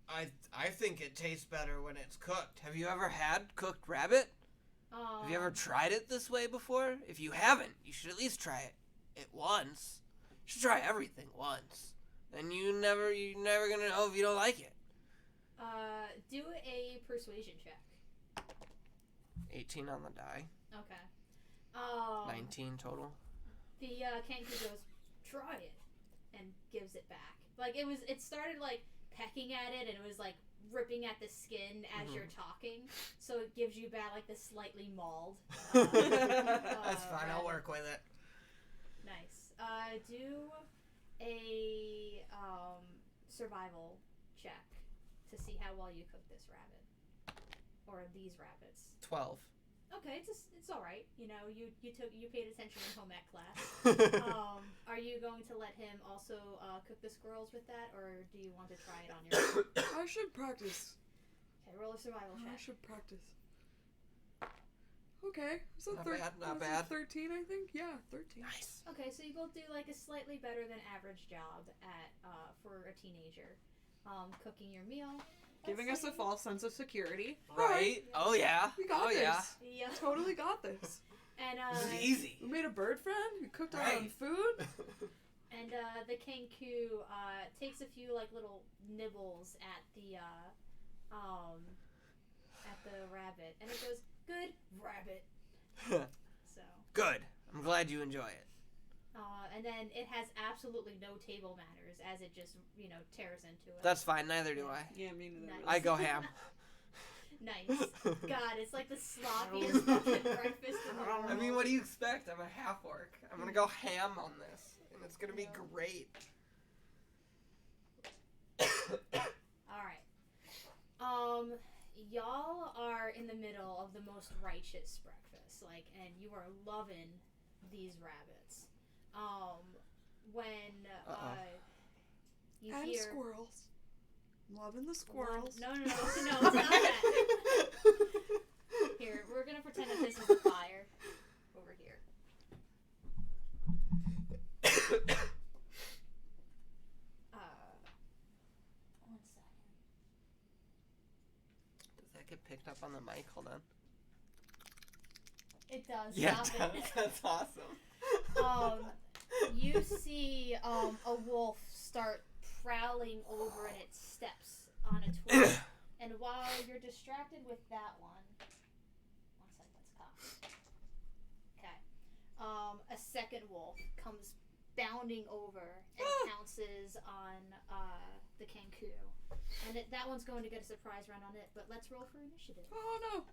I think it tastes better when it's cooked. Have you ever had cooked rabbit? Have you ever tried it this way before? If you haven't, you should at least try it once. You should try everything once. Then you're never gonna know if you don't like it. Do a persuasion check. 18 on the die. Okay. 19 total. The Kenku goes, try it, and gives it back. Like it started like pecking at it, and it was like ripping at the skin as you're talking. So it gives you back like the slightly mauled. That's fine. I'll work with it. Nice. Do a survival check to see how well you cook this rabbit or these rabbits. 12. Okay, it's all right. You know, you paid attention in home ec class. Are you going to let him also cook the squirrels with that, or do you want to try it on your own? I should practice. Okay, roll a survival I check. should practice. Okay. Is that Not bad. 13, I think? Yeah, 13. Nice. Okay, so you both do like a slightly better than average job at for a teenager, cooking your meal. Giving us a false sense of security. Right? Oh yeah. We got oh this. yeah. Yeah. Totally got this. And This is easy. We made a bird friend. We cooked our own Right. food. And the Kenku takes a few like little nibbles at the rabbit, and it goes, "Good rabbit." So. Good. I'm glad you enjoy it. And then it has absolutely no table manners as it just tears into it. That's fine. Neither do I. Yeah, me neither. Nice. I go ham. Nice. God, it's like the sloppiest fucking breakfast in the world. I mean, what do you expect? I'm a half orc. I'm gonna go ham on this, and it's gonna be great. Alright. Y'all are in the middle of the most righteous breakfast, and you are loving these rabbits. When you and hear squirrels. Loving the squirrels. No, it's not that. Here, we're gonna pretend that this is the fire over here. One second. Does that get picked up on the mic? Hold on. It does. Yeah, Stop it. that's awesome. You see a wolf start prowling over and it steps on a twig. And while you're distracted with that one second, let's cock. Okay. A second wolf comes bounding over and pounces on the Kenku. And that one's going to get a surprise round on it, but let's roll for initiative. Oh no.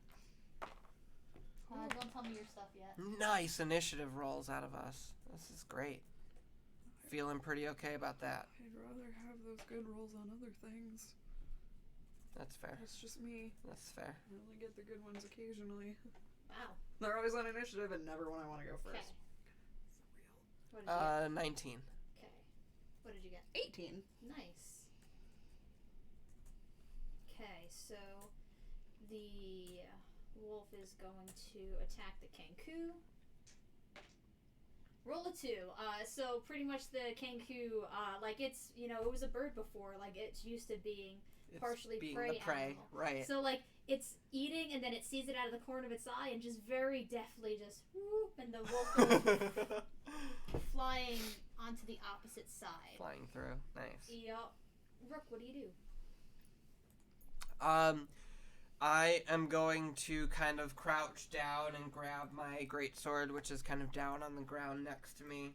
Don't tell me your stuff yet. Nice initiative rolls out of us. This is great. Feeling pretty okay about that. I'd rather have those good rolls on other things. That's fair. That's just me. That's fair. I only get the good ones occasionally. Wow. They're always on initiative and never when I want to go Okay. first. What did you 19. get? Okay. What did you get? 18. Nice. Okay, so the wolf is going to attack the Kenku. Roll a 2. So pretty much the Kenku, it's, it was a bird before, it's used to being It's partially being prey the prey, animal. right? So it's eating and then it sees it out of the corner of its eye and just very deftly just whoop, and the wolf goes flying onto the opposite side. Flying through, nice. Yup. Rook, what do you do? I am going to kind of crouch down and grab my greatsword, which is kind of down on the ground next to me.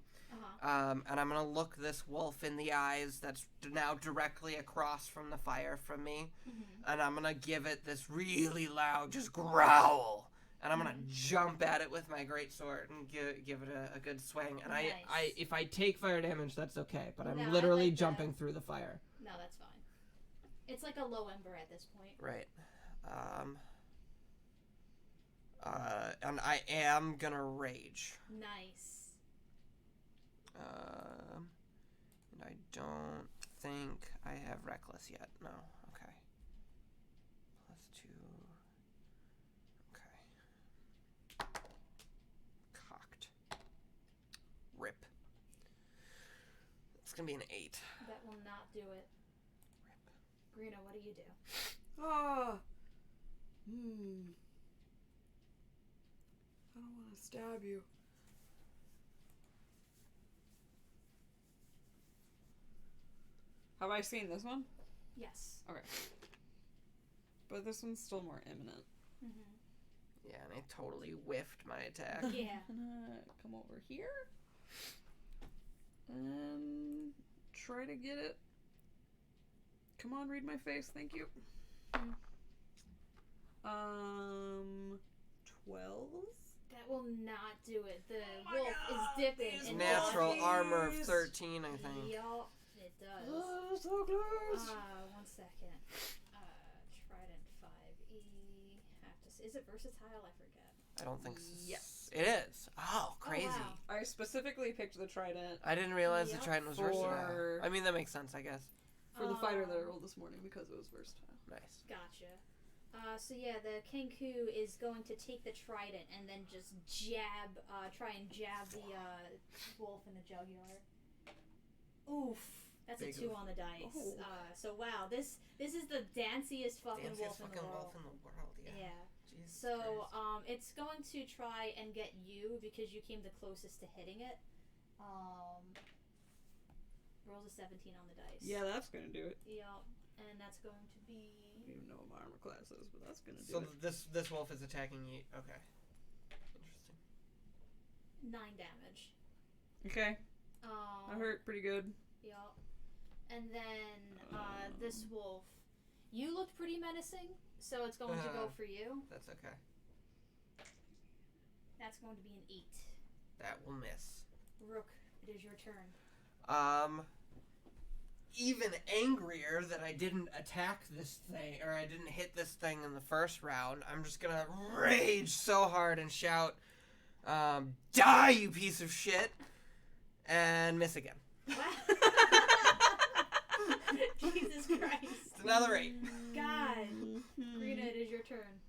And I'm going to look this wolf in the eyes that's now directly across from the fire from me. Mm-hmm. And I'm going to give it this really loud, just growl. And I'm going to jump at it with my greatsword and give it a good swing. And Nice. if I take fire damage, that's okay. But I'm No, I literally like that. jumping through the fire. No, that's fine. It's like a low ember at this point. Right. And I am gonna rage. Nice. And I don't think I have reckless yet. No. Okay. +2. Okay. Cocked. Rip. It's gonna be an 8. That will not do it. Rip. Greeno, what do you do? Ah. I don't want to stab you. Have I seen this one? Yes. Okay. But this one's still more imminent. Mm-hmm. Yeah, and I totally whiffed my attack. Yeah. I'm gonna come over here and try to get it. Come on, read my face. Thank you. 12. That will not do it. The wolf is dipping. these in Natural wolfies. armor of 13, I think. Yup, it does. Oh, so close. 1 second. Trident 5e. Have to. Is it versatile? I forget. I don't think so. Yes. It is. Oh, crazy. wow. I specifically picked the trident I didn't realize Yep. the trident was For- versatile. I mean, that makes sense, I guess. for the fighter that I rolled this morning because it was versatile. Nice. Gotcha. So yeah, the Kenku is going to take the trident and then just try and jab the wolf in the jugular. Oof. That's Big a 2 oof. on the dice. Oh. So wow, this is the danciest fucking wolf in the world. Yeah. Yeah. Jesus So Christ. it's going to try and get you because you came the closest to hitting it. rolls a 17 on the dice. Yeah, that's gonna do it. Yep. And that's going to be... I don't even know what my armor class is, but that's gonna do So it. this wolf is attacking you. Okay. Interesting. 9 damage. Okay. That hurt pretty good. Yep. And then this wolf, you looked pretty menacing, so it's going to go for you. That's okay. That's going to be an 8. That will miss. Rook, it is your turn. Even angrier that I didn't attack this thing, or I didn't hit this thing in the first round, I'm just gonna rage so hard and shout, die, you piece of shit, and miss again. Wow. Jesus Christ. It's another 8. God. Green, it is your turn.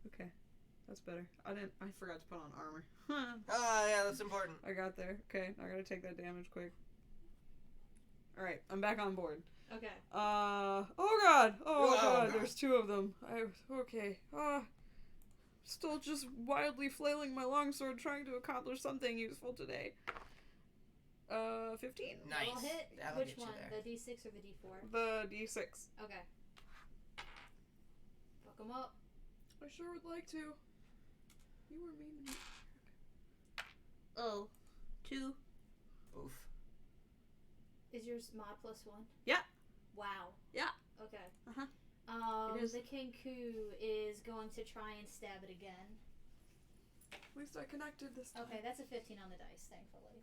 Okay. That's better. I forgot to put on armor. Yeah, that's important. I got there. Okay, I gotta take that damage quick. Alright, I'm back on board. Okay. Oh god! Oh god, God. there's 2 of them. Okay. Still just wildly flailing my longsword trying to accomplish something useful today. 15? Nice. That'll hit. That'll Which get you one? there. The D6 or the D4? The D6. Okay. Fuck them up. I sure would like to. You were mean to me. Oh. 2. Oof. Is yours mod +1? Yeah. Wow. Yeah. Okay. Uh-huh. It is. The Kenku is going to try and stab it again. At least I connected this time. Okay, that's a 15 on the dice, thankfully.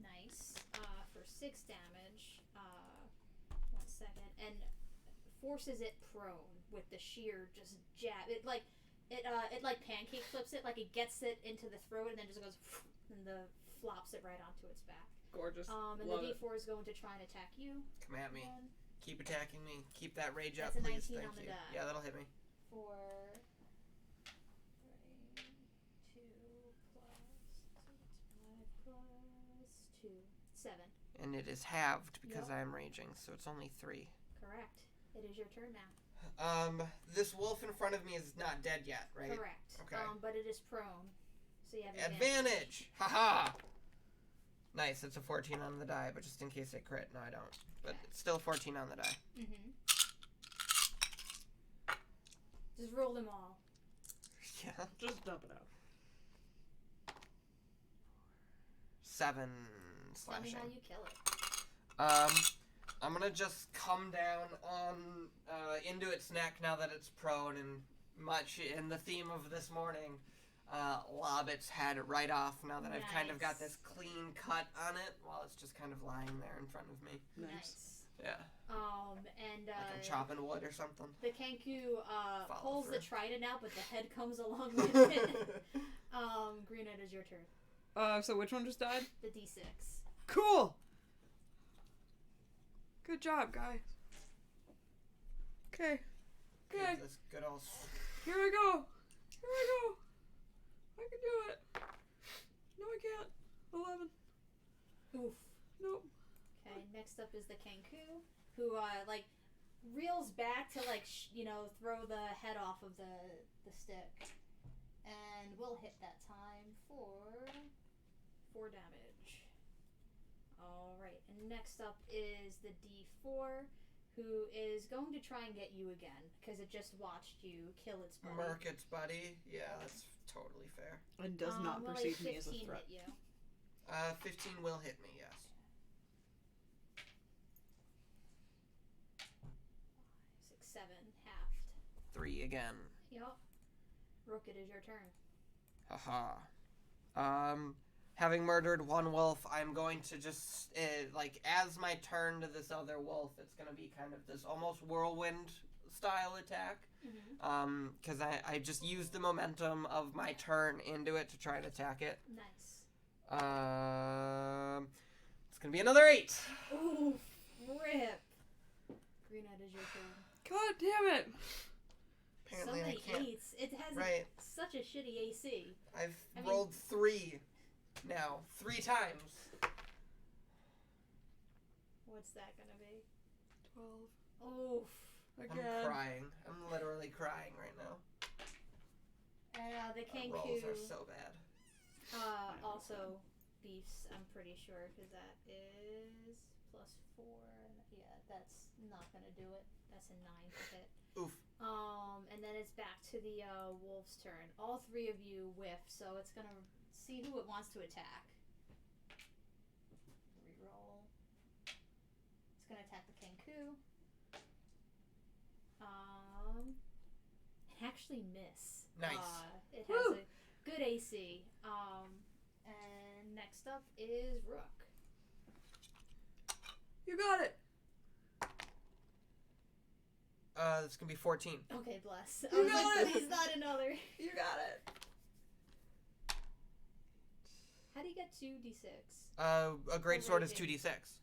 Nice. For 6 damage. 1 second. And forces it prone with the sheer just jab. It like pancake flips it, like it gets it into the throat and then just goes and flops it right onto its back. Gorgeous. And Love the it. D4 is going to try and attack you. Come at me. Again. Keep attacking me. Keep that rage That's up, a please. 19 Thank on the you. die. Yeah, that'll hit me. For 3, 2 plus 2, 7. And it is halved because Yep. I am raging, so it's only 3. Correct. It is your turn now. This wolf in front of me is not dead yet, right? Correct. Okay. But it is prone, so you have Advantage! Haha! Nice, it's a 14 on the die, but just in case I crit, no I don't. But it's still 14 on the die. Mm-hmm. Just roll them all. Yeah. Just dump it out. 7 Tell me slashing. how you kill it. I'm gonna just come down on into its neck now that it's prone, and much in the theme of this morning, lob its head right off now that I've kind of got this clean cut on it while it's just kind of lying there in front of me. Nice. Yeah. And Like I'm chopping wood or something. the Kenku Follow pulls the through. trident out, but the head comes along with it. Green, it is your turn. So which one just died? The D6. Cool! Good job, guys. Okay. Okay. Give this good old... Here I go. Here I go. I can do it. No, I can't. 11. Oof. Nope. Okay, next up is the Kenku, who reels back to throw the head off of the stick, and will hit that time for 4 damage. All right, and next up is the D4, who is going to try and get you again because it just watched you kill its buddy. Murk its buddy. Yeah, that's totally fair. And does not will perceive a me as a 15 threat. hit you? 15 will hit me, yes. 6, 7, halved. 3 again. Yup. Rook, it is your turn. Haha. Having murdered one wolf, I'm going to just, as my turn to this other wolf, it's going to be kind of this almost whirlwind style attack. Mm-hmm. Because I just used the momentum of my turn into it to try and attack it. Nice. It's going to be another 8. Ooh, rip. Green, it is your turn. God damn it! Apparently so many I can't. 8s. It has Right. such a shitty AC. I mean- rolled 3 now. 3 times. What's that gonna be? 12. Oof. I'm Again. crying. I'm literally crying right now. And The rolls are Kenku so bad. also beefs, I'm pretty sure, because that is +4. Yeah, that's not gonna do it. That's a 9 to hit. Oof. And then it's back to the wolf's turn. All 3 of you whiff, so it's gonna see who it wants to attack. Reroll. It's gonna attack the Kenku. Actually miss. Nice. It has a good AC. And next up is Rook. You got it. It's gonna be 14. Okay, bless. You got it. Please not another. You got it. How do you get 2d6? A great sword is 2d6.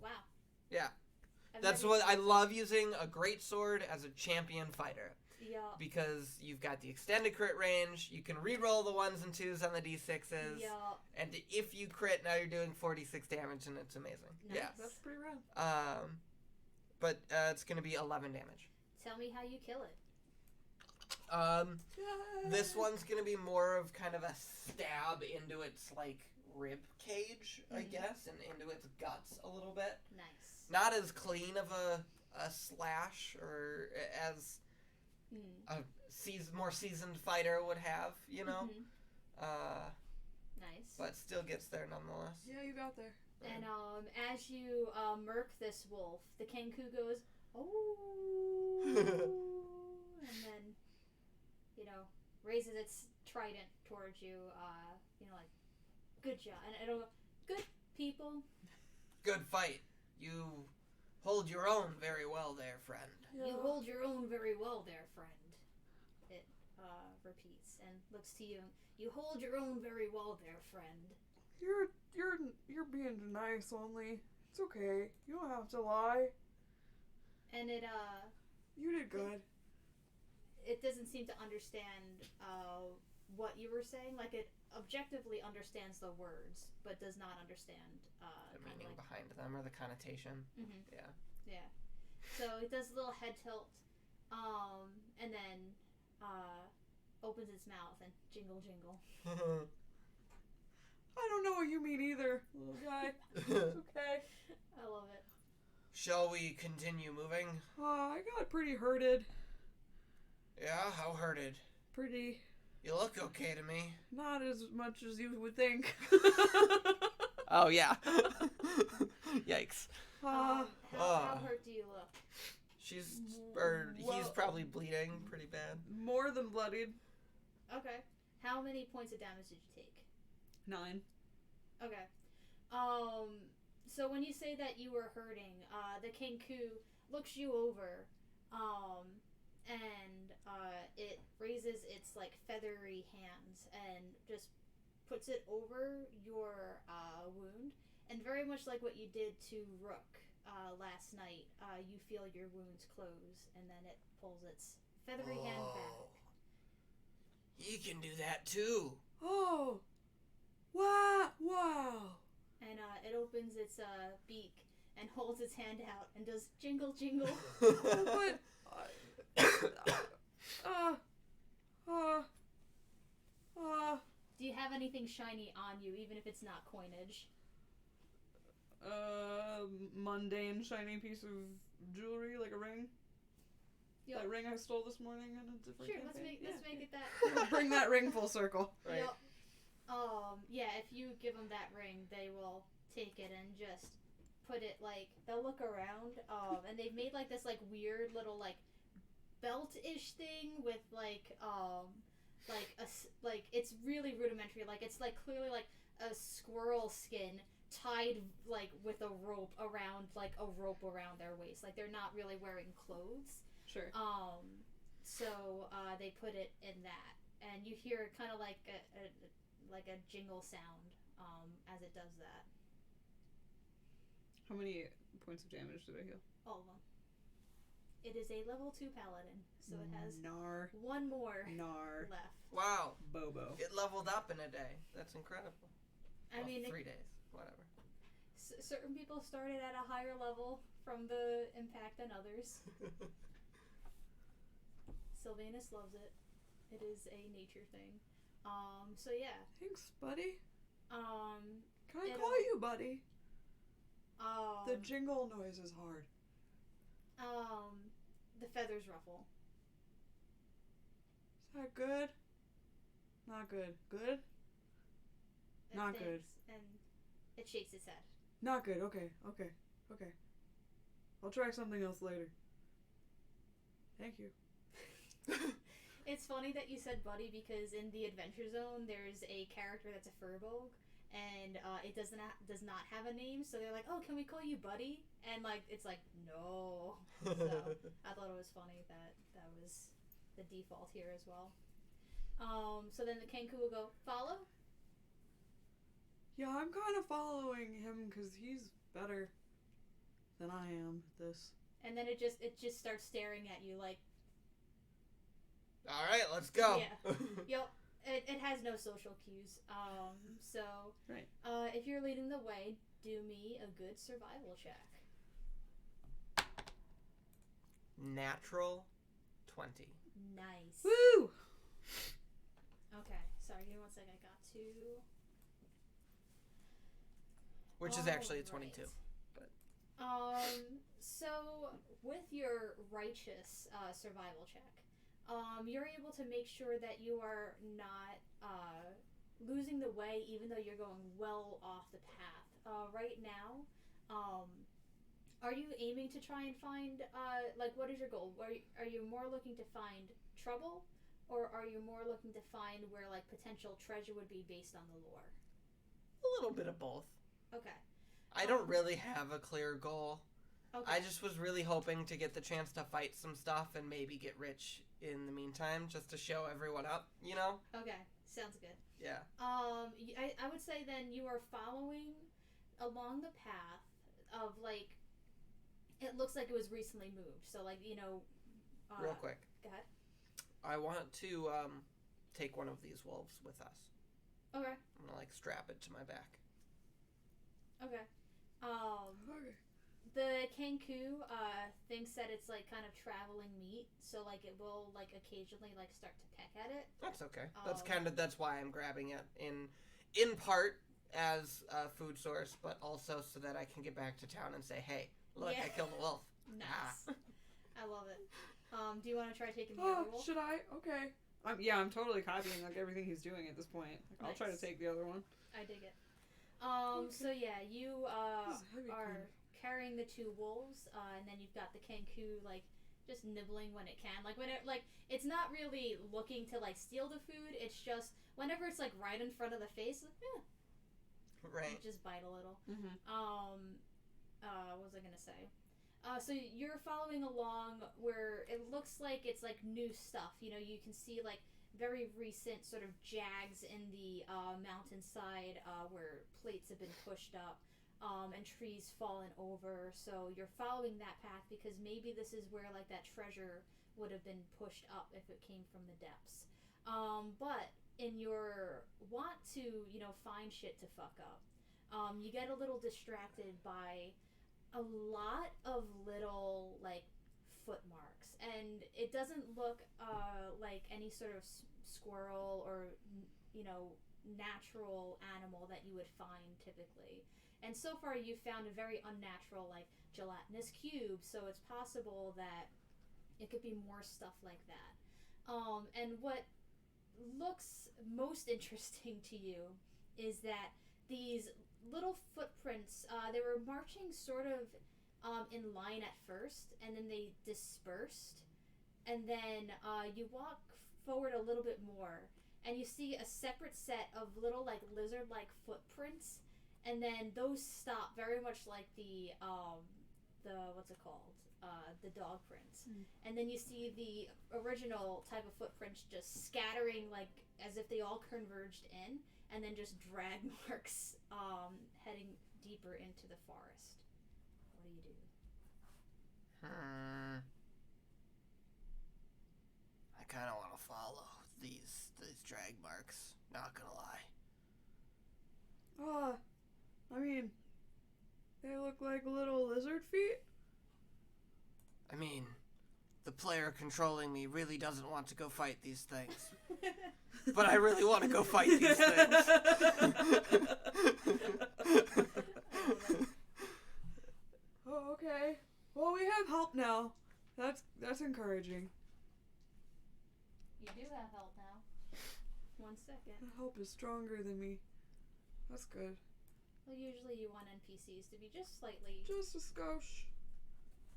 Wow. Yeah. I've That's never what I used love using a great sword as a champion fighter. it. Yeah. Because you've got the extended crit range, you can re-roll the 1s and 2s on the d6s, Yeah. and if you crit, now you're doing 46 damage, and it's amazing. Nice. Yeah. That's pretty rad. But it's going to be 11 damage. Tell me how you kill it. This one's going to be more of kind of a stab into its, like, rib cage, I guess, and into its guts a little bit. Nice. Not as clean of a slash or as a more seasoned fighter would have, you know? Nice. But still gets there nonetheless. Yeah, you got there. And as you murk this wolf, the Kenku goes, oh, and then, raises its trident towards you, like, good job. And it'll go, good people. Good fight. You hold your own very well there, friend. Yeah. You hold your own very well there, friend. It repeats and looks to you. You hold your own very well there, friend. You're being nice only. It's okay. You don't have to lie. And it You did good. it doesn't seem to understand what you were saying. Like, it objectively understands the words, but does not understand The meaning behind them or the connotation. Yeah. Yeah. So it does a little head tilt, and then opens its mouth and jingle jingle. I don't know what you mean either, little guy. It's okay. I love it. Shall we continue moving? I got pretty hurted. Yeah, how hurted? Pretty. You look okay to me. Not as much as you would think. Oh, yeah. Yikes. How hurt do you look? He's Well- probably bleeding pretty bad. More than bloodied. Okay. How many points of damage did you take? 9. Okay. So when you say that you were hurting, the Kenku looks you over, and it raises its like feathery hands and just puts it over your wound, and very much like what you did to Rook last night, you feel your wounds close, and then it pulls its feathery hand back. He can do that too. Oh! Wow! And it opens its beak and holds its hand out and does jingle jingle. But Do you have anything shiny on you, even if it's not coinage? Mundane shiny piece of jewelry, like a ring. Yep. That ring I stole this morning in a different Sure, campaign. let's make it that. We'll bring that ring full circle. Right. Yep. Yeah, if you give them that ring, they will take it and just put it, like, they'll look around, and they've made, like, this, like, weird little, like, belt-ish thing with, like, it's really rudimentary. Like, it's, like, clearly, like, a squirrel skin tied, like, with a rope around their waist. Like, they're not really wearing clothes. Sure. So they put it in that, and you hear kind of like a jingle sound as it does that. How many points of damage did I heal? All of them. It is a level 2 paladin, so it has Nar. one more Nar. left. Wow. Bobo. It leveled up in a day. That's incredible. I mean, 3 days. Whatever. certain people started at a higher level from the impact than others. Sylvanus loves it. It is a nature thing. So yeah. Thanks, buddy. Um, Can I call you buddy? The um, jingle noise is hard. the feathers ruffle. Is that good? Not good. Good? It Not thinks, good. And it shakes its head. Not good. Okay. I'll try something else later. Thank you. It's funny that you said buddy because in the Adventure Zone there's a character that's a furbolg and it does not have a name, so they're like, oh, can we call you buddy? And like it's like no. So I thought it was funny that was the default here as well. So then the Kenku will go follow. Yeah, I'm kind of following him because he's better than I am at this. And then it just starts staring at you like. All right, let's go. Yeah. Yep. It has no social cues. So. Right. If you're leading the way, do me a good survival check. Natural 20. Nice. Woo! Okay. Sorry, give me one sec. I got to. Which is actually a 22. But So with your righteous survival check, you're able to make sure that you are not losing the way, even though you're going well off the path. Right now, are you aiming to try and find like what is your goal? Are you more looking to find trouble, or are you more looking to find where like potential treasure would be based on the lore? a little bit of both. Okay. I don't really have a clear goal. Okay. I just was really hoping to get the chance to fight some stuff and maybe get rich in the meantime, just to show everyone up, you know? Okay. Sounds good. Yeah. I would say then you are following along the path of like it looks like it was recently moved. So like, you know, Real quick. Go ahead. I want to take one of these wolves with us. Okay. I'm gonna like strap it to my back. Okay. Okay. The Kenku thinks that it's like kind of traveling meat, so like it will like occasionally like start to peck at it. That's okay. That's why I'm grabbing it in part as a food source, but also so that I can get back to town and say, hey, look, Yeah. I killed a wolf. Nice. I love it. Do you want to try taking the Oh, other wolf? should I? Okay. I'm totally copying like everything he's doing at this point. Like, I'll try to Nice. take the other one. I dig it. So yeah, you This is heavy are carrying the two wolves, and then you've got the Kenku like just nibbling when it can. Like when it like it's not really looking to like steal the food. It's just whenever it's like right in front of the face, like, Right. just bite a little. Mm-hmm. What was I gonna say? So you're following along where it looks like it's like new stuff. You know, you can see like very recent sort of jags in the mountainside where plates have been pushed up and trees fallen over. So you're following that path because maybe this is where like that treasure would have been pushed up if it came from the depths. But in your want to, you know, find shit to fuck up, you get a little distracted by a lot of little like foot marks, and it doesn't look like any sort of squirrel or you know natural animal that you would find typically. And so far you found a very unnatural like gelatinous cube, so it's possible that it could be more stuff like that. And what looks most interesting to you is that these little footprints, they were marching sort of in line at first, and then they dispersed, and then you walk forward a little bit more, and you see a separate set of little like lizard-like footprints, and then those stop very much like the what's it called? The dog prints. And then you see the original type of footprints just scattering like as if they all converged in, and then just drag marks heading deeper into the forest. What do you do? I kind of want to follow these drag marks. Not gonna lie. I mean, they look like little lizard feet. I mean, the the player controlling me really doesn't want to go fight these things. But I really want to go fight these things. Oh, okay. Well, we have help now. That's encouraging. You do have help now. 1 second. The help is stronger than me. That's good. Well, usually you want NPCs to be just slightly... Just a skosh.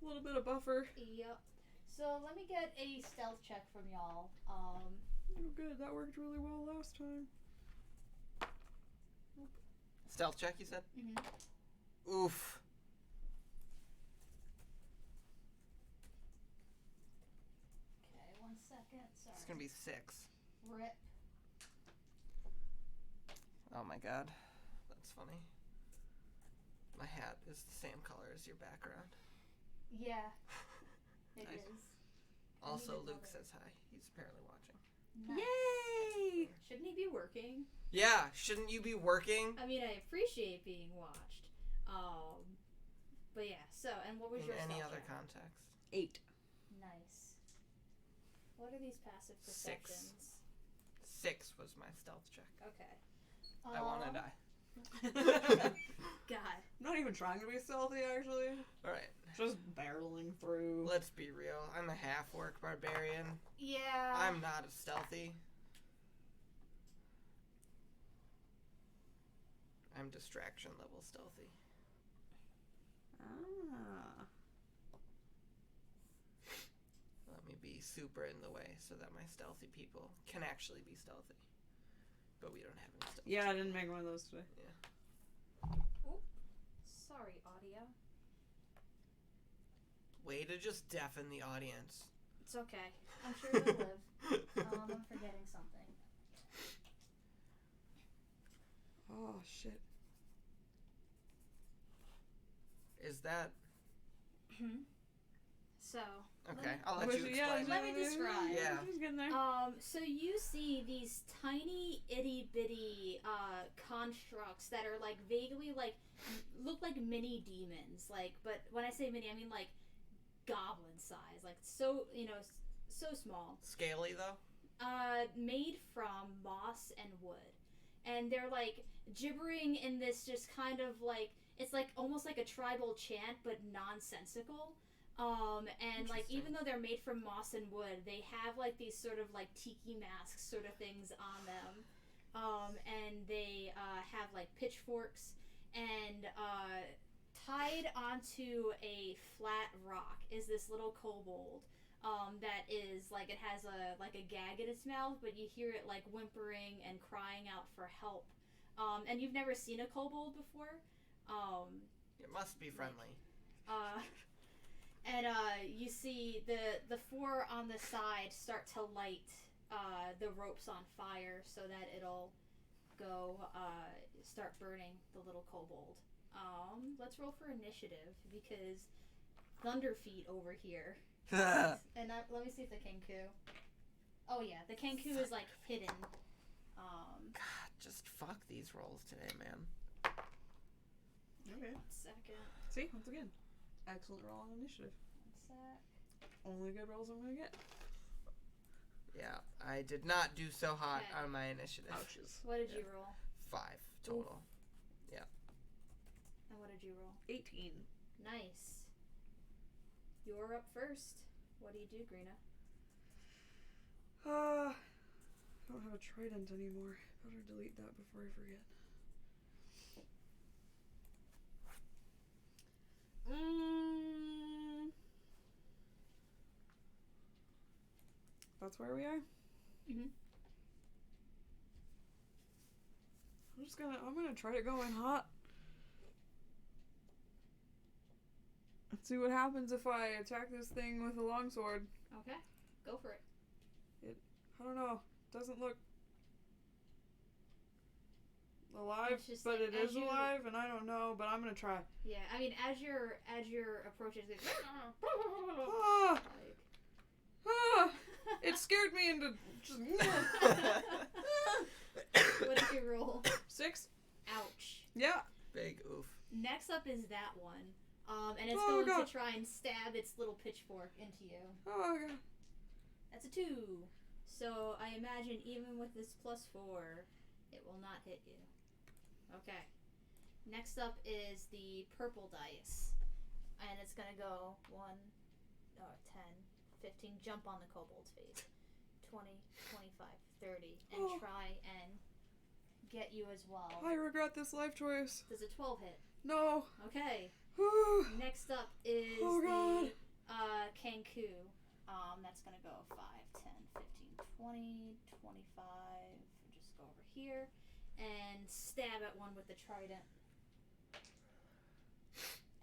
A little bit of buffer. Yep. So let me get a stealth check from y'all. Oh, good. That worked really well last time. Stealth check, you said? Mm-hmm. Oof. Okay, 1 second. Sorry. It's gonna be 6. Rip. Oh my god. That's funny. My hat is the same color as your background. Yeah. It Nice. is. Also, even Luke love it. says hi. He's apparently watching. Nice. Yay! Shouldn't he be working? Yeah, shouldn't you be working? I mean, I appreciate being watched. But yeah, so, and what was In your any stealth other check? context. 8. Nice. What are these passive 6. perceptions? 6 was my stealth check. Okay. I want to die. God. I'm not even trying to be stealthy, actually. Alright, Just barreling through. let's be real. I'm a half-orc barbarian. Yeah. I'm not as stealthy. I'm distraction level stealthy. Ah. Let me be super in the way so that my stealthy people can actually be stealthy. But we don't have any stealthy. Yeah, I didn't make one of those today. Sorry, audio. Way to just deafen the audience. It's okay. I'm sure they'll live. I'm forgetting something. Oh, shit. Is that... So. Okay, I'll let you explain. Let me describe. Yeah. She's getting there. So you see these tiny itty bitty constructs that are like vaguely like look like mini demons, like, but when I say mini I mean like goblin size, like so, you know, so small. Scaly though? Made from moss and wood. And they're like gibbering in this just kind of like, it's like almost like a tribal chant but nonsensical. And like even though they're made from moss and wood, they have like these sort of like tiki masks sort of things on them. And they have like pitchforks, and tied onto a flat rock is this little kobold. That is like, it has a like a gag in its mouth, but you hear it like whimpering and crying out for help. And you've never seen a kobold before. It must be friendly. And you see the 4 on the side start to light the ropes on fire so that it'll go start burning the little kobold. Let's roll for initiative because Thunderfeet over here. And let me see if the Kenku. Oh yeah, the Kenku is like hidden. God, just fuck these rolls today, man. Okay. 1 second. See, once again, excellent roll on initiative. 1 sec. Only good rolls I'm gonna get. Yeah, I did not do so hot Okay. on my initiative. Ouches. What did you roll? 5 total. And what did you roll? 18. Nice. You're up first. What do you do, Greena? I don't have a trident anymore. Better delete that before I forget. That's where we are? Mhm. I'm gonna try to go in hot. Let's see what happens if I attack this thing with a longsword. Okay. Go for it. I don't know. Doesn't look alive, It's just but like, it as is you- alive, and I don't know, but I'm gonna try. Yeah, I mean, as your approach is like, Ah! Ah! It scared me into just what did you roll? 6. Ouch. Yeah. Big oof. Next up is that one. And it's Oh, going God. to try and stab its little pitchfork into you. Oh, God. That's a 2. So I imagine even with this +4, it will not hit you. Okay. Next up is the purple dice. And it's going to go 10, 15. Jump on the kobold's face. 20, 25, 30. And Oh. try and get you as well. I regret this life choice. Does a 12 hit? No. Okay. Oh, Next up is God. the Kanku. That's going to go 5, 10, 15, 20, 25. Just go over here and stab at one with the trident.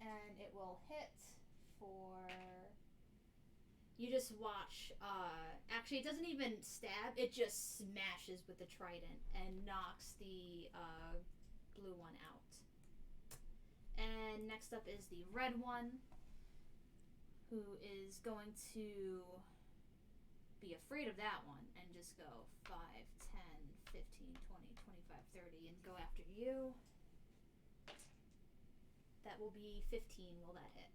And it will hit for... You just watch, actually it doesn't even stab, it just smashes with the trident and knocks the blue one out. And next up is the red one, who is going to be afraid of that one and just go 5, 10, 15, 20, 25, 30 and go after you. That will be 15. Will that hit?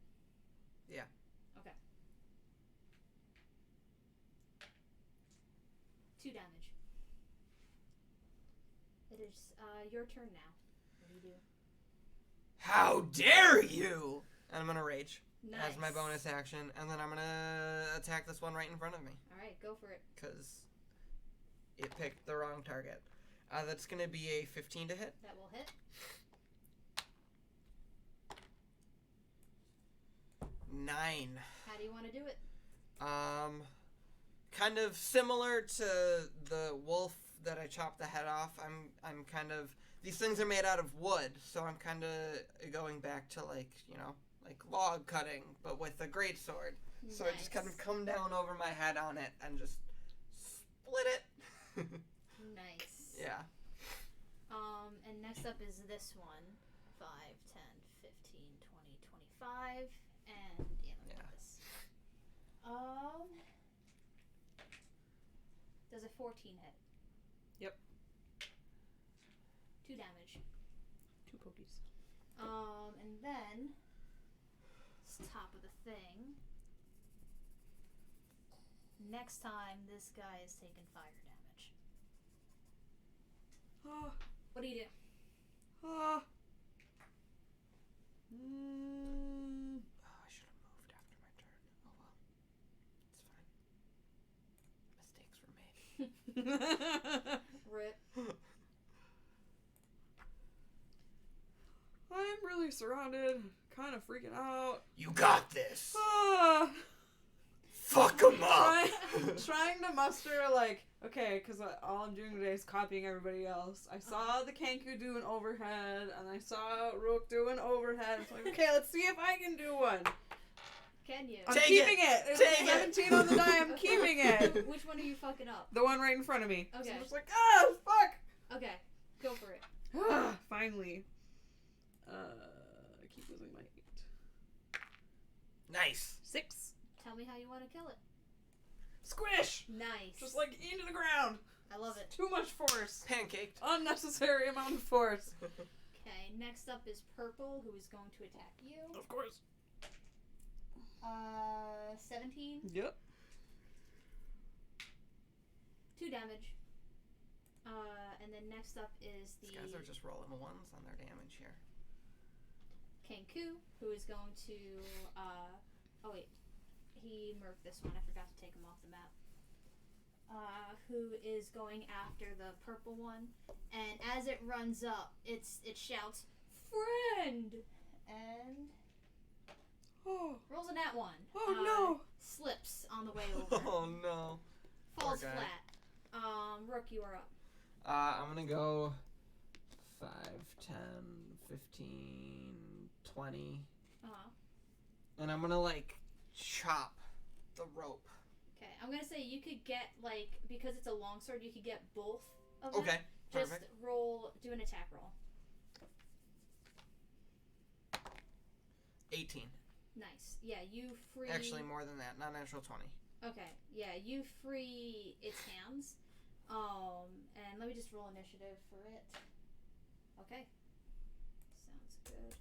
Yeah. Okay. 2 damage. It is your turn now. What do you do? How dare you! And I'm gonna rage Nice. as my bonus action, and then I'm gonna attack this one right in front of me Alright, go for it. because it picked the wrong target. That's gonna be a 15 to hit. That will hit. 9. How do you want to do it? Kind of similar to the wolf that I chopped the head off. I'm kind of, these things are made out of wood, so I'm kind of going back to like log cutting, but with a greatsword. So I just kind of come down over my head on it and just split it. Nice. Yeah. And next up is this one. 5, 10, 15, 20, 25. And yeah, let me get this. Does a 14 hit? Yep. 2 damage. 2 pokies. And then it's top of the thing. Next time this guy is taking fire damage. Ah. What do you do? Ah. Oh, I should have moved after my turn. Oh well. It's fine. Mistakes were made. Rip. I'm really surrounded, kind of freaking out. You got this. Ah. Fuck 'em up. Trying to muster, like, okay, because all I'm doing today is copying everybody else. I saw the Kanku do an overhead, and I saw Rook do an overhead. It's like, okay, let's see if I can do one. Can you? I'm Take keeping it. it. Take It's it. 17 on the die. I'm keeping it. Which one are you fucking up? The one right in front of me. So Okay. I'm just like, ah, fuck. Okay, go for it. Ah, finally. I keep losing my 8. Nice. 6. Tell me how you want to kill it. Squish. Nice. Just like into the ground. I love it. Too much force. Pancaked. Unnecessary amount of force. Okay, next up is Purple, who is going to attack you. Of course. 17. Yep. 2 damage. And then next up is the These guys are just rolling ones on their damage here. Kanku, who is going to, oh wait, he murked this one, I forgot to take him off the map. Who is going after the purple one, and as it runs up, it shouts, "Friend!" and rolls a nat 1. Oh no! Slips on the way over. Oh no. Falls Poor guy. flat. Rook, you are up. I'm gonna go 5, 10, 15, 20. And I'm gonna like chop the rope. Okay, I'm gonna say you could get, like, because it's a longsword, you could get both of them. Okay, Just perfect. do an attack roll. 18. Nice. Yeah, you free. Actually, more than that. Not natural 20. Okay. Yeah, you free its hands. And let me just roll initiative for it. Okay. Sounds good.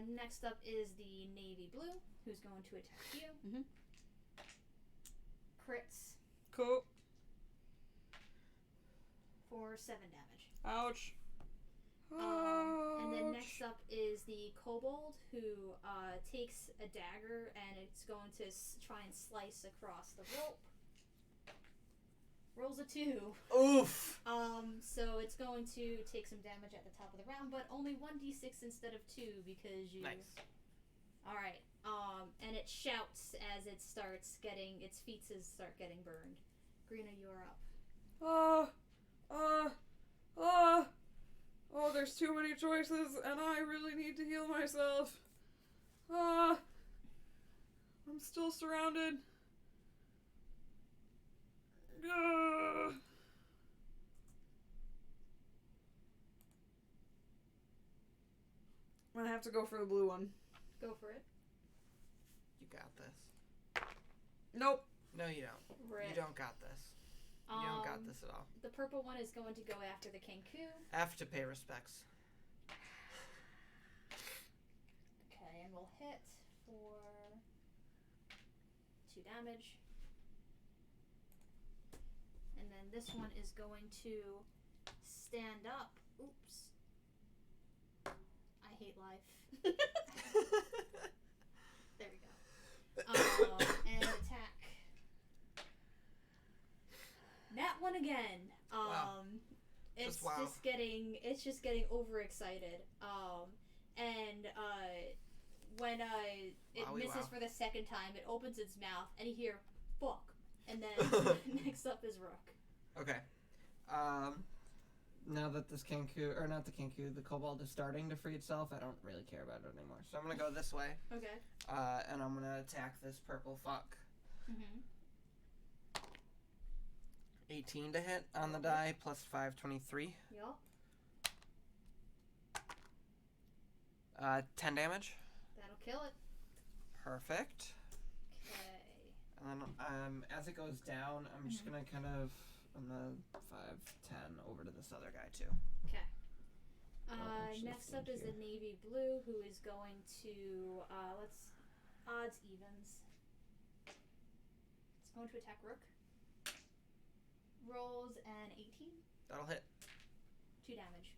Next up is the navy blue, who's going to attack you. Mhm. Crits Cool. for 7 damage. Ouch. And then next up is the kobold, who takes a dagger and it's going to try and slice across the rope. Rolls a 2. Oof. So it's going to take some damage at the top of the round, but only 1d6 instead of 2 because you. Nice. All right. And it shouts as it starts getting its feet start getting burned. Greena, you're up. Oh, there's too many choices, and I really need to heal myself. I'm still surrounded. I'm gonna have to go for the blue one. Go for it. You got this. Nope. No, you don't. Rip. You don't got this. You don't got this at all. The purple one is going to go after the Kenku. Have to pay respects. Okay, and we'll hit for 2 damage. And then this one is going to stand up. Oops. I hate life. There we go. And attack. That one again. Wow. It's wow. it's just getting overexcited. And when it Wowie misses wow. for the second time, it opens its mouth and you hear fuck. And then next up is Rook. Okay. Now that this Kenku, or not the Kenku, the kobold is starting to free itself, I don't really care about it anymore. So I'm gonna go this way. Okay. And I'm gonna attack this purple fuck. Mm-hmm. 18 to hit on the die, plus 5, 23. Yup. 10 damage. That'll kill it. Perfect. Okay. And then as it goes down, I'm just gonna kind of, on the 5, 10 over to this other guy too. Okay. I'll Next up is the navy blue, who is going to let's odds evens. It's going to attack Rook. Rolls an 18. That'll hit. 2 damage.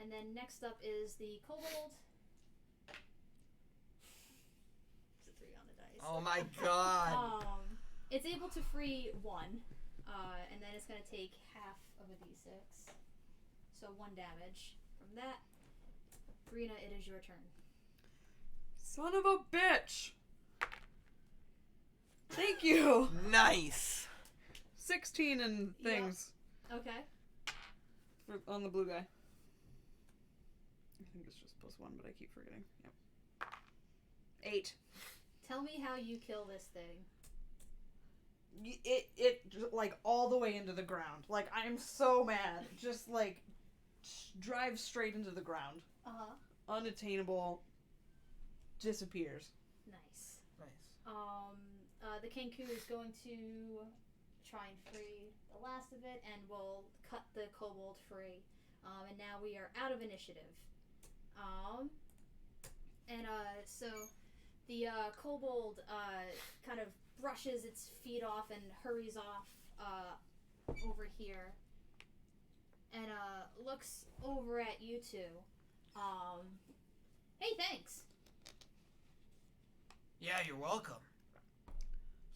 And then next up is the kobold. It's a 3 on the dice. Oh my god! It's able to free 1, and then it's going to take half of a d6. So 1 damage from that. Greena, it is your turn. Son of a bitch! Thank you! Nice! 16 and things. Yep. Okay. On the blue guy. I think it's just +1, but I keep forgetting. Yep. 8. Tell me how you kill this thing. It like all the way into the ground. Like, I'm so mad. Just like drive straight into the ground. Uh-huh. Unattainable. Disappears. Nice. Nice. The Kenku is going to try and free the last of it, and we'll cut the kobold free. And now we are out of initiative. So the kobold kind of brushes its feet off and hurries off over here, and looks over at you two. Hey, thanks. Yeah, you're welcome.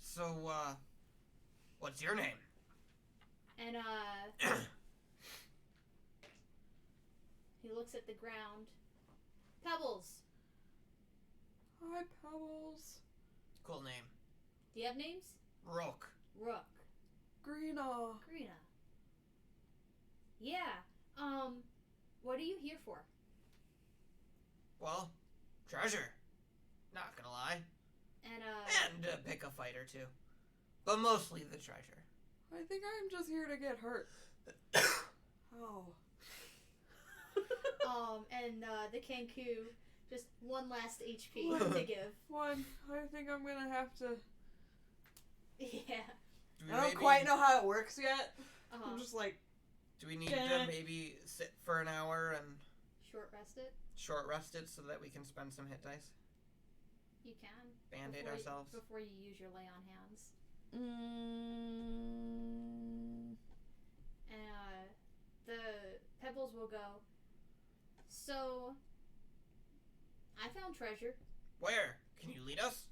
So, what's your name? And he looks at the ground. Pebbles. Hi, Pebbles. Cool name. Do you have names? Rook. Rook. Greena. Greena. Yeah. What are you here for? Well, treasure. Not gonna lie. And And pick a fight or two. But mostly the treasure. I think I'm just here to get hurt. Oh. And the Kenku, just 1 last HP to give. 1. I think I'm gonna have to. Yeah. I don't quite know how it works yet. I'm just like. Do we need to maybe sit for an hour and short rest it? short rest it so that we can spend some hit dice? You can. Band-aid before ourselves? before you use your lay on hands. And the pebbles will go. So, I found treasure. Where? Can you lead us?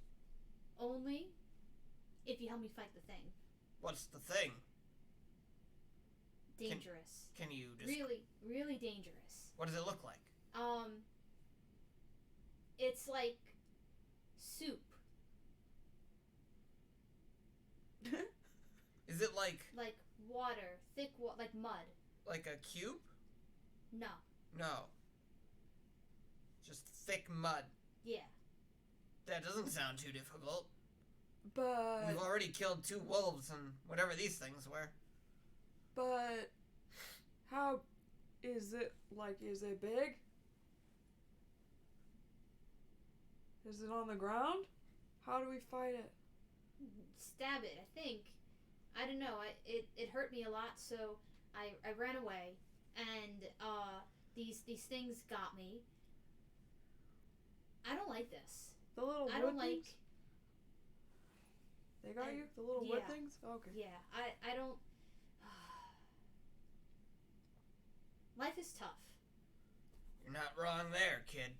Only if you help me fight the thing. What's the thing? Dangerous. Can you just... Really, really dangerous. What does it look like? It's like soup. Is it like water, thick like mud. Like a cube? No. No. Just thick mud. Yeah. That doesn't sound too difficult. But We've already killed 2 wolves and whatever these things were. But how is it is it big? Is it on the ground? How do we fight it? Stab it, I think. I don't know. It hurt me a lot, so I ran away, and these things got me. I don't like this. The little I wood don't like. things? They got you? The little wood yeah. things? Okay. Yeah, I don't. Life is tough. You're not wrong there, kid.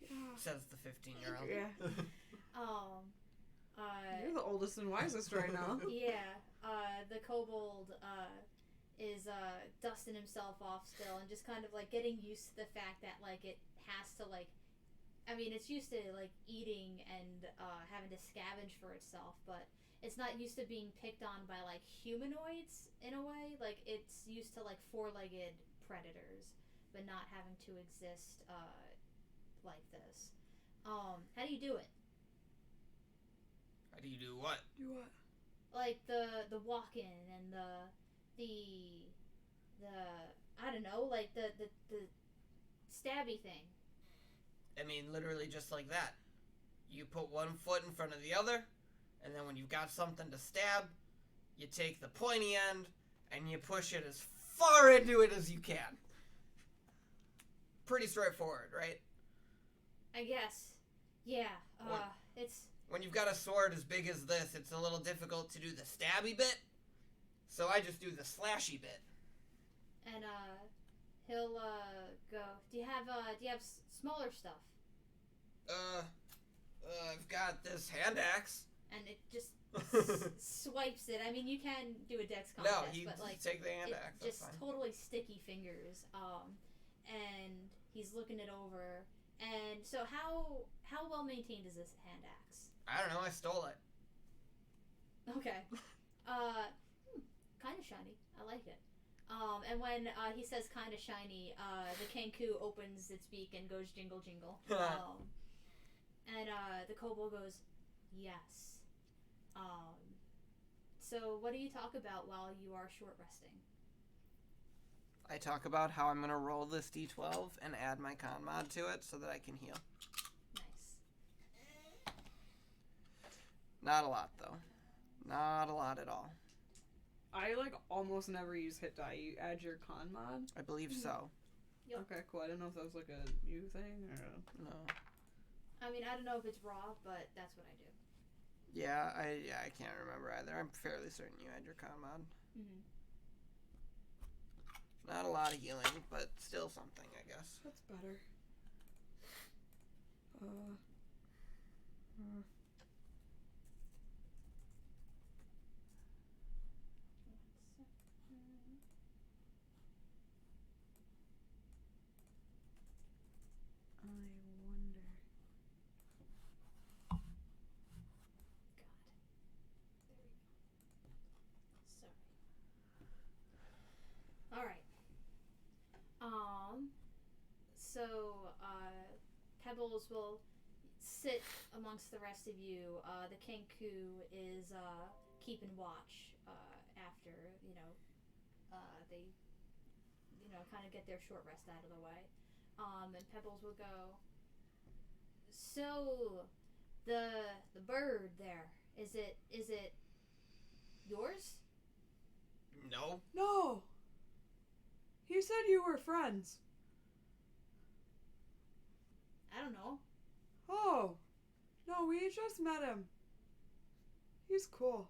Yeah. Says the 15-year-old. Yeah. You're the oldest and wisest right now. Yeah. The kobold is dusting himself off still and just kind of like getting used to the fact that like it has to like. I mean, it's used to like eating and having to scavenge for itself, but it's not used to being picked on by like humanoids in a way. Like it's used to like 4-legged predators, but not having to exist like this. How do you do it? How do you do what? Do what? Like the walk-in and the I don't know, like the stabby thing. I mean, literally just like that. You put one foot in front of the other, and then when you've got something to stab, you take the pointy end and you push it as far into it as you can. Pretty straightforward, right? I guess. Yeah. It's. When you've got a sword as big as this, it's a little difficult to do the stabby bit, so I just do the slashy bit. And he'll go. Do you have smaller stuff? I've got this hand axe. And it just swipes it. I mean, you can do a dex No, contest, but like take the hand axe. That's just fine. totally sticky fingers. And he's looking it over. And so, how well maintained is this hand axe? I don't know. I stole it. Okay. Kind of shiny. I like it. And when he says kind of shiny, the Kenku opens its beak and goes jingle jingle. And the kobold goes, yes. So what do you talk about while you are short resting? I talk about how I'm going to roll this d12 and add my con mod to it so that I can heal. Nice. Not a lot, though. Not a lot at all. I almost never use hit die. You add your con mod? I believe so. Yep. Okay, cool. I didn't know if that was a new thing or... No. I mean, I don't know if it's raw, but that's what I do. Yeah, I can't remember either. I'm fairly certain you had your con mod. Mm-hmm. Not a lot of healing, but still something, I guess. That's better. So, Pebbles will sit amongst the rest of you. The Kenku is keeping watch after, they, kind of get their short rest out of the way. And Pebbles will go, so, the bird there, is it yours? No. No! He said you were friends. I don't know. Oh, no, we just met him. He's cool.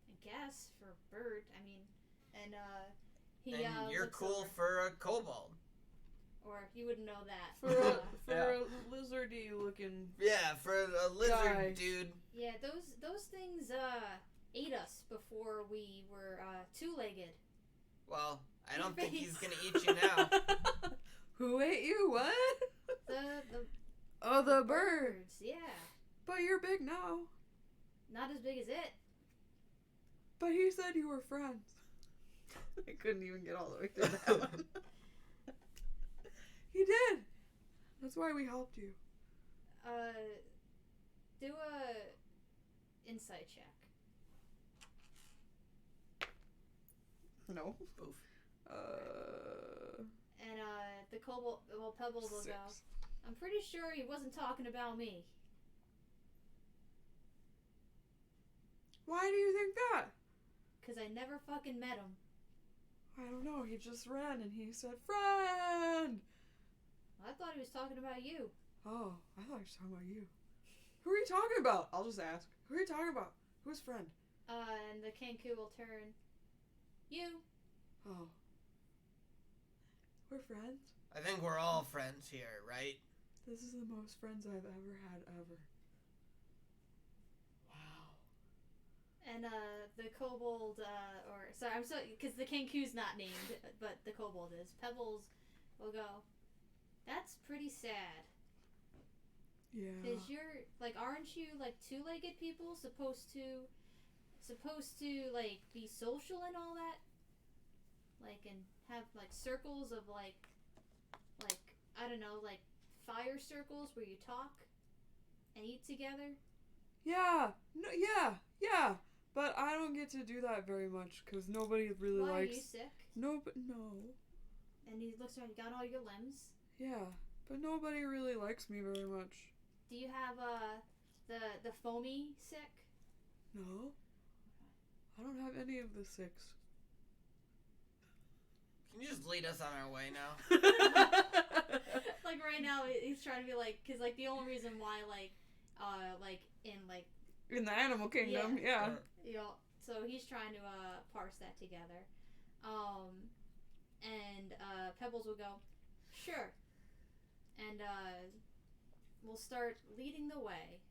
I guess for Bird. I mean, and he And you're looks cool over. for a kobold. Or you wouldn't know that. For Yeah. a lizardy looking. Yeah, for a lizard Guy. dude. Yeah, those things ate us before we were two-legged. Well, I don't Your think he's face. gonna eat you now. Who ate you? What? The Oh, the bird. birds, yeah. But you're big now. Not as big as it. But he said you were friends. I couldn't even get all the way through that one. He did. That's why we helped you. Do a insight check. No. Oof. And the kobold, well, Pebbles will 6. go. I'm pretty sure he wasn't talking about me. Why do you think that? Cause I never fucking met him. I don't know. He just ran and he said, "Friend." I thought he was talking about you. Oh, I thought he was talking about you. Who are you talking about? I'll just ask. Who are you talking about? Who's friend? And the Kenku will turn. You. Oh. We're friends? I think we're all friends here, right? This is the most friends I've ever had, ever. Wow. And the kobold, because the Kenku's not named, but the kobold is. Pebbles will go. That's pretty sad. Yeah. Cause you're like, aren't you like two-legged people supposed to like be social and all that? Like, and have like circles of like I don't know, like fire circles where you talk and eat together. Yeah. No. Yeah. But I don't get to do that very much because nobody really Why, likes. are you sick? No. And he looks around. You got all your limbs. Yeah. But nobody really likes me very much. Do you have the foamy sick? No. I don't have any of the 6. Can you just lead us on our way now? Like right now, he's trying to be like, cause like the only reason why like In the animal kingdom, yeah. you know, so he's trying to parse that together, and Pebbles will go, sure, and we'll start leading the way.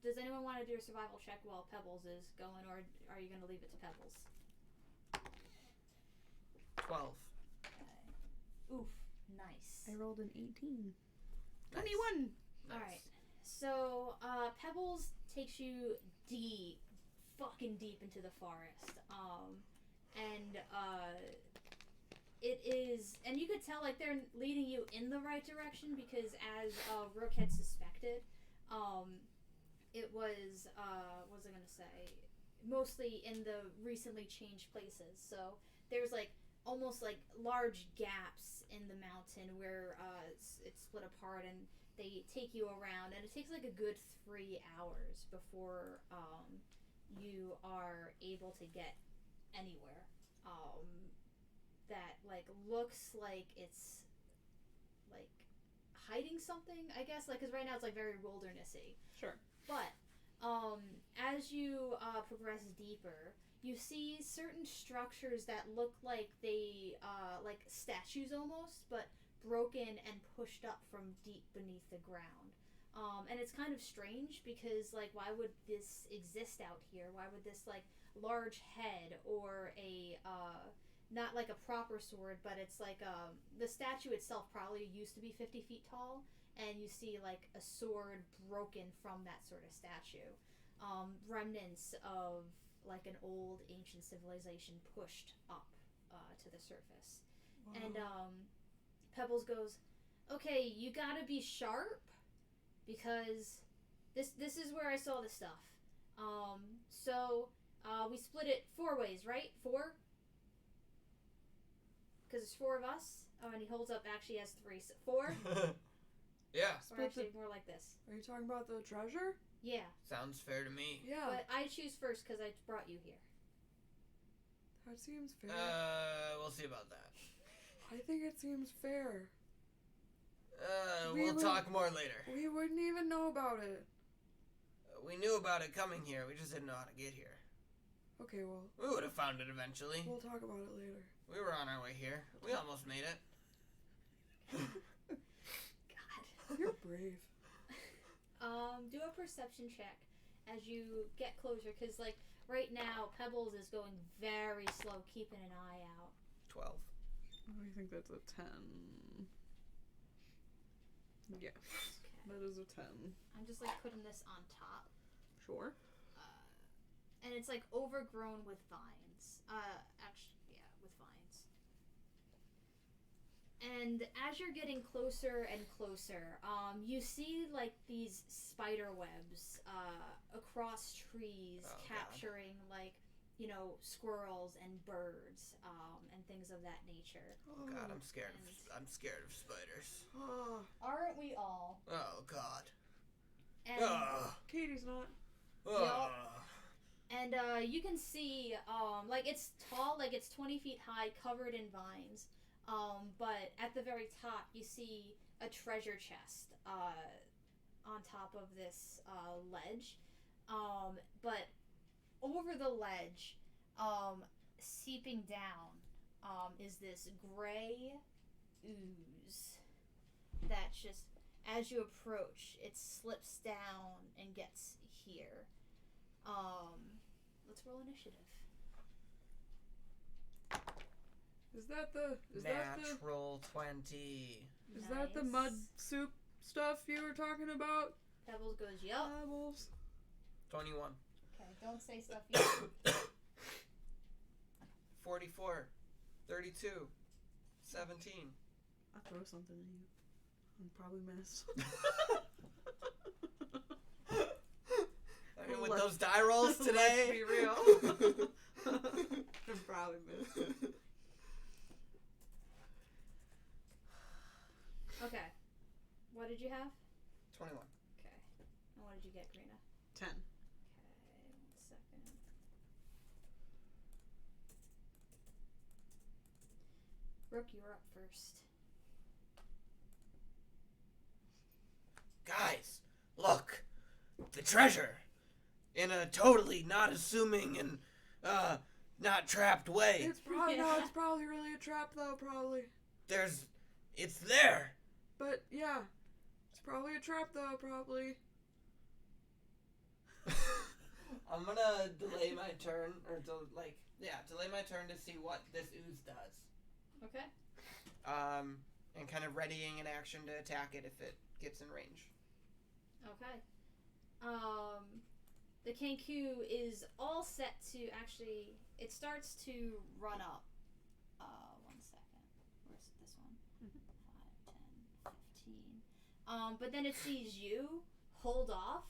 Does anyone want to do a survival check while Pebbles is going, or are you gonna leave it to Pebbles? 12. Oof, nice. I rolled an 18. Nice. 21. Nice. Alright. So, Pebbles takes you fucking deep into the forest. And it is, and you could tell, like, they're leading you in the right direction because as, Rook had suspected, it was, what was I gonna say? Mostly in the recently changed places. So, there's, like, almost, like, large gaps in the mountain where, it's split apart and they take you around, and it takes like a good 3 hours before you are able to get anywhere that like looks like it's like hiding something, I guess, like, because right now it's like very wildernessy. Sure. But as you progress deeper, you see certain structures that look like they like statues almost, but broken and pushed up from deep beneath the ground. And it's kind of strange because, like, why would this exist out here? Why would this, like, large head or a, not like a proper sword, but it's like, the statue itself probably used to be 50 feet tall, and you see, like, a sword broken from that sort of statue. Remnants of, like, an old ancient civilization pushed up, to the surface. Wow. And, Pebbles goes, okay, you gotta be sharp because this is where I saw the stuff. So we split it 4 ways, right? 4? Because there's 4 of us. Oh, and he holds up actually has 3. So 4? Yeah. Or actually more like this. Are you talking about the treasure? Yeah. Sounds fair to me. Yeah. But I choose first because I brought you here. That seems fair. We'll see about that. I think it seems fair. We'll talk more later. We wouldn't even know about it. We knew about it coming here. We just didn't know how to get here. Okay, well. We would have found it eventually. We'll talk about it later. We were on our way here. We almost made it. God. You're brave. Do a perception check as you get closer, because, like, right now, Pebbles is going very slow, keeping an eye out. 12. I think that's a 10. Yes, Okay. that is a 10. I'm just, like, putting this on top. Sure. And it's, like, overgrown with vines. Actually, yeah, with vines. And as you're getting closer and closer, you see, like, these spider webs across trees, capturing, like, you know, squirrels and birds, and things of that nature. Oh God, I'm scared. I'm scared of spiders. Aren't we all? Oh God. And, Katie's not. and you can see, like, it's tall, like, it's 20 feet high, covered in vines. But at the very top, you see a treasure chest on top of this ledge. But over the ledge, seeping down, is this gray ooze that just, as you approach, it slips down and gets here. Let's roll initiative. Is that the Natural 20. Is that the mud soup stuff you were talking about? Pebbles goes, yup. Pebbles. 21. Okay, don't say stuff you 44. 32. 17. I'll throw something at you. And probably miss. I mean, with those die rolls today. Let's be real. I'll probably miss. Okay. What did you have? 21. Okay. And what did you get, Grina? 10. Okay, 1 second. Brooke, you're up first. Guys, look. The treasure. In a totally not assuming and, not trapped way. It's probably it's probably really a trap though, probably. It's there. But yeah, it's probably a trap though, probably. I'm gonna delay my turn, or delay my turn to see what this ooze does. Okay. And kind of readying an action to attack it if it gets in range. Okay. The Kenku is all set to actually, it starts to run up. 1 second. Where's this one? 5, 10, 15. But then it sees you hold off,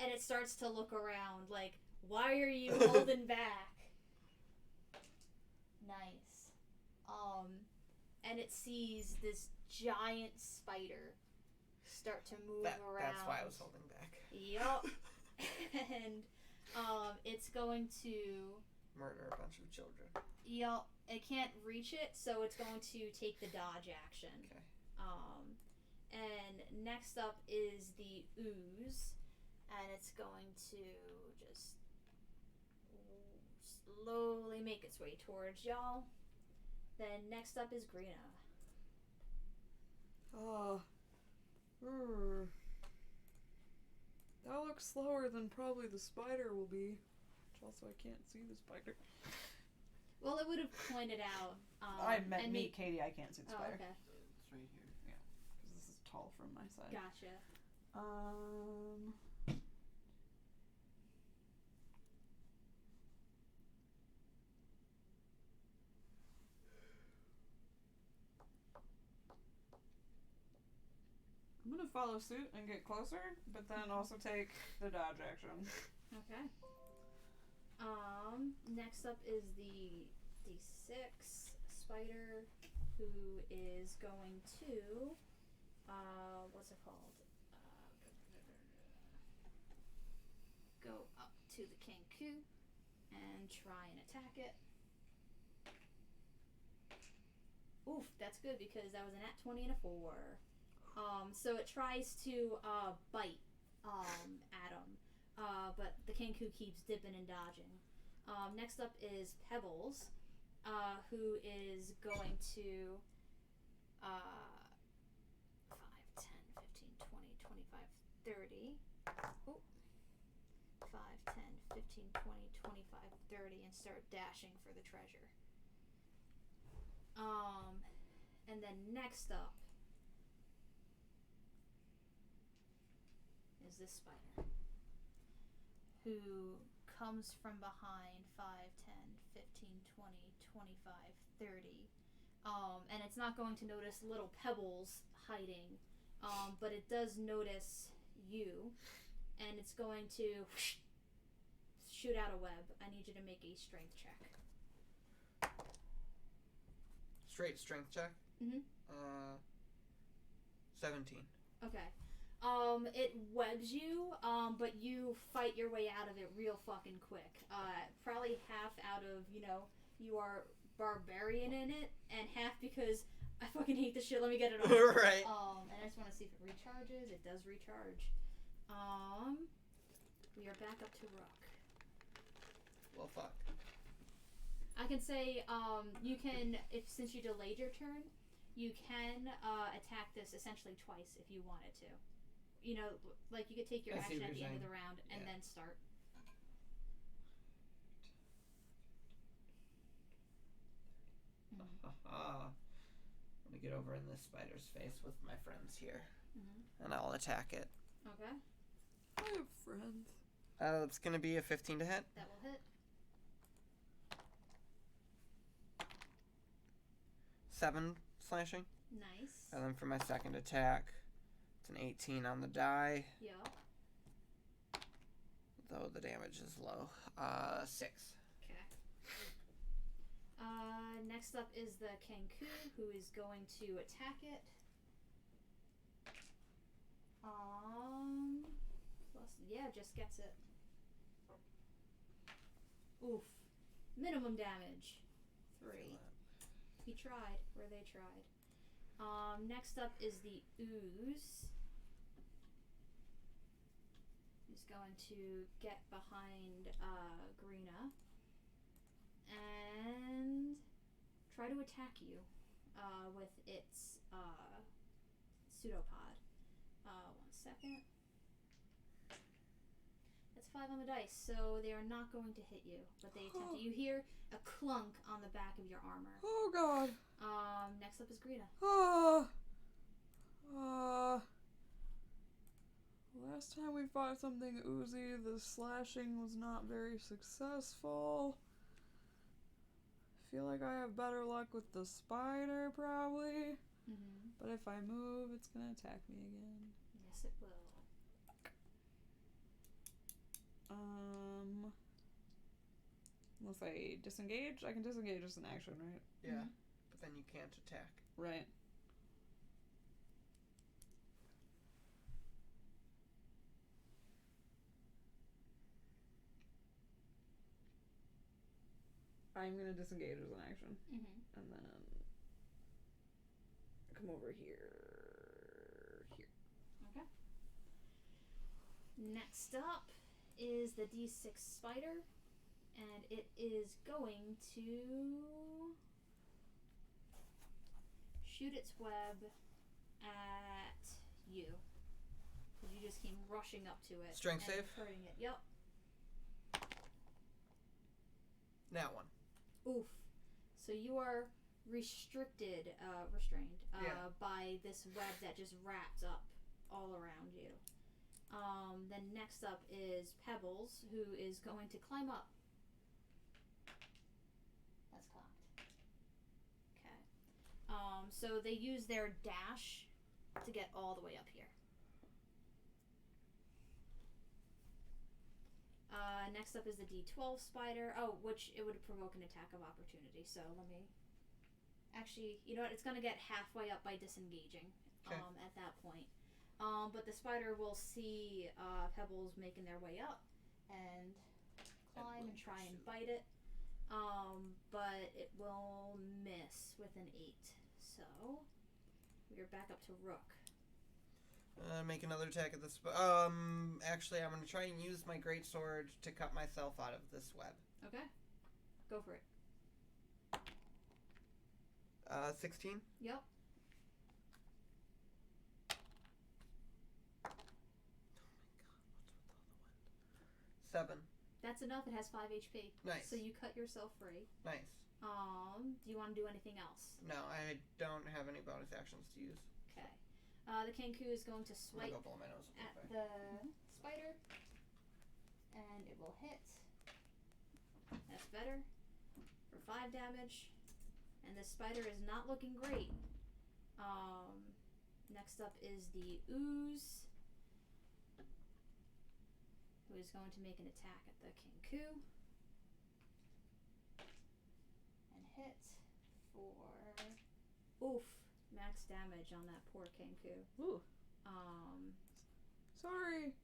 and it starts to look around like, why are you holding back? Nice. And it sees this giant spider start to move around. That's why I was holding back. Yup. And it's going to Murder a bunch of children. Yup. It can't reach it, so it's going to take the dodge action. Okay. And next up is the ooze, and it's going to just slowly make its way towards y'all. Then next up is Grina. That looks slower than probably the spider will be. Which also I can't see the spider. Well, it would have pointed out. I meant me, Katie. I can't see the spider. Oh, okay. It's right here. Yeah, because this is tall from my side. Gotcha. I'm gonna follow suit and get closer, but then also take the dodge action. Okay. Next up is the D6 spider, who is going to, what's it called? Go up to the Kenku and try and attack it. Oof, that's good because that was a nat 20 and a 4. So it tries to bite Adam, but the Kenku keeps dipping and dodging. Next up is Pebbles, who is going to 5, 10, 15, 20, 25, 30. Oh, 5, 10, 15, 20, 25, 30, and start dashing for the treasure. And then next up is this spider, who comes from behind 5, 10, 15, 20, 25, 30. And it's not going to notice little pebbles hiding, but it does notice you, and it's going to shoot out a web. I need you to make a strength check. Straight strength check? Mm-hmm. 17. Okay. It webs you, but you fight your way out of it real fucking quick. Probably half out of, you are barbarian in it, and half because I fucking hate this shit, let me get it off. Right. And I just want to see if it recharges. It does recharge. We are back up to Rook. Well, fuck. I can say, you can, since you delayed your turn, you can attack this essentially twice if you wanted to. You could take your action at the end of the round and then start. I'm gonna get over in this spider's face with my friends here, and I'll attack it. Okay. I have friends. It's gonna be a 15 to hit. That will hit. 7 slashing. Nice. And then for my second attack, it's an 18 on the die. Yup. Though the damage is low. 6. Okay. Next up is the Kenku, who is going to attack it. Just gets it. Oof. Minimum damage. 3. He tried, or they tried. Next up is the Ooze. He's going to get behind Greena and try to attack you with its pseudopod. 1 second. That's 5 on the dice, so they are not going to hit you, but they attempt it. You hear a clunk on the back of your armor. Oh god. Next up is Greena. Last time we fought something oozy, the slashing was not very successful. I feel like I have better luck with the spider, probably. Mm-hmm. But if I move, it's gonna attack me again. Yes, it will. Unless I disengage? I can disengage as an action, right? Yeah, Mm-hmm. but then you can't attack. Right. I'm gonna disengage as an action. Mm-hmm. And then come over here. Okay. Next up is the D6 spider, and it is going to shoot its web at you. Because you just came rushing up to it. Strength and save? hurting it. Yep. That one. Oof. So you are restrained by this web that just wraps up all around you. Then next up is Pebbles, who is going to climb up. That's cocked. Okay. So they use their dash to get all the way up here. Next up is the D12 spider. Oh, which it would provoke an attack of opportunity. So let me... Actually, you know what? It's going to get halfway up by disengaging at that point. But the spider will see Pebbles making their way up and climb and try and bite it. But it will miss with an 8. So we are back up to Rook. Make another attack at this. Actually, I'm gonna try and use my greatsword to cut myself out of this web. Okay. Go for it. 16. Yep. Seven. That's enough. It has 5 HP. Nice. So you cut yourself free. Nice. Do you want to do anything else? No, I don't have any bonus actions to use. Okay. The Kenku is going to I'm swipe gonna go blow my nose. at the spider, and it will hit. That's better for 5 damage, and the spider is not looking great. Next up is the ooze, who is going to make an attack at the Kenku and hit for max damage on that poor Kenku. Ooh. Sorry.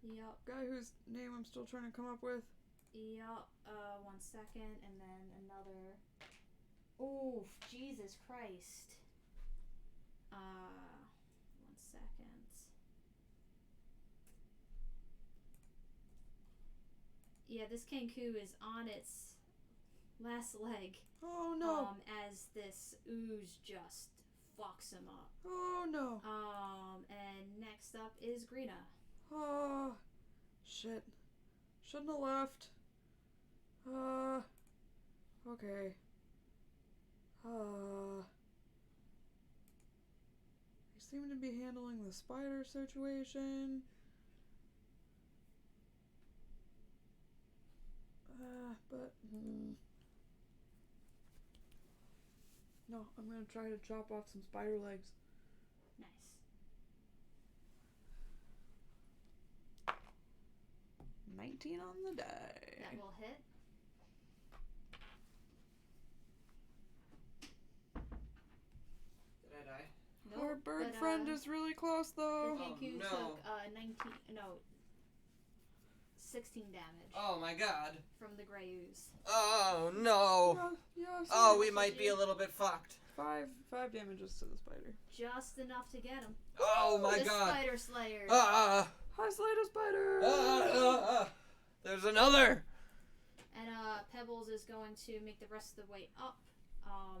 Yep. Guy whose name I'm still trying to come up with. Yep. 1 second, and then another. Oof! Jesus Christ. 1 second. Yeah, this Kenku is on its last leg. Oh no. As this ooze just fucks him up. Oh no. And next up is Greena. Oh, shit. Shouldn't have left. Okay. I seem to be handling the spider situation. But... No, I'm gonna try to chop off some spider legs. Nice. 19 on the die. That will hit. Did I die? Nope, Our bird but, friend is really close The though. Kenku no. took 16 damage Oh my god. from the gray ooze. Oh no. Yeah, Oh, we might be a little bit fucked. five damages to the spider. Just enough to get him. Oh my the god. Spider Slayer. Hi, Slater Spider! There's another. And Pebbles is going to make the rest of the way up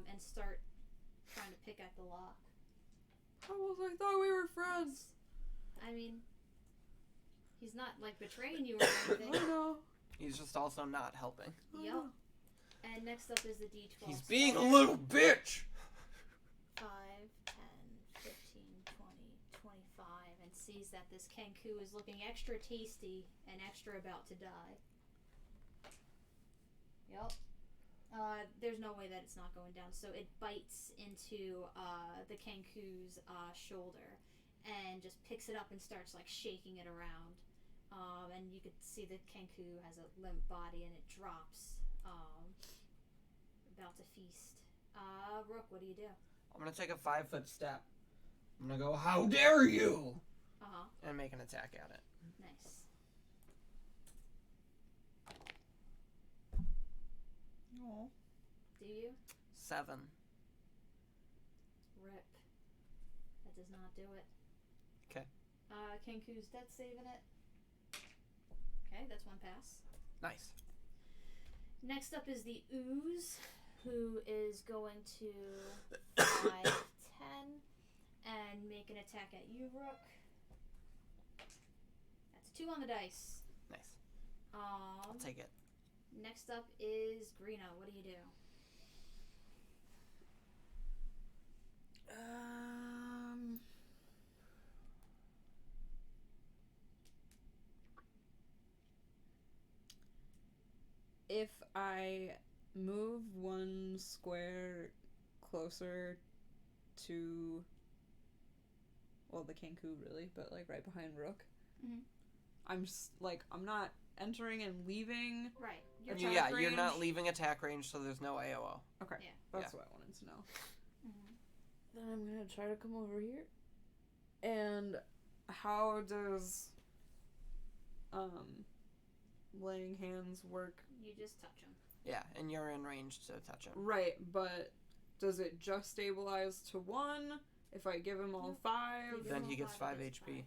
and start trying to pick at the lock. Pebbles, I thought we were friends. I mean, he's not like betraying you or anything. I know. He's just also not helping. Yep. And next up is the D12. He's being a little bitch. 5, 10, 15, 20, 25, and sees that this Kenku is looking extra tasty and extra about to die. Yep. There's no way that it's not going down. So it bites into the Kenku's shoulder and just picks it up and starts like shaking it around. And you could see the Kenku has a limp body and it drops. About to feast. Rook, what do you do? I'm gonna take a 5-foot step. I'm gonna go, how dare you? And make an attack at it. Nice. Aw. Do you? 7. Rip. That does not do it. Okay. Kenku's death saving it. Okay, that's 1 pass. Nice. Next up is the ooze, who is going to 5, 10, and make an attack at you, Rook. That's a 2 on the dice. Nice. I'll take it. Next up is Greena. What do you do? If I move 1 square closer to, well, the Kenku really, but like right behind Rook, I'm just like, I'm not entering and leaving. Right. You're not leaving attack range, so there's no AOO. Okay. Yeah. That's what I wanted to know. Then I'm gonna try to come over here. And how does laying hands work? You just touch him. Yeah, and you're in range to touch him. Right, but does it just stabilize to 1? If I give him all Nope. 5, You Then him he all gets 5 it HP.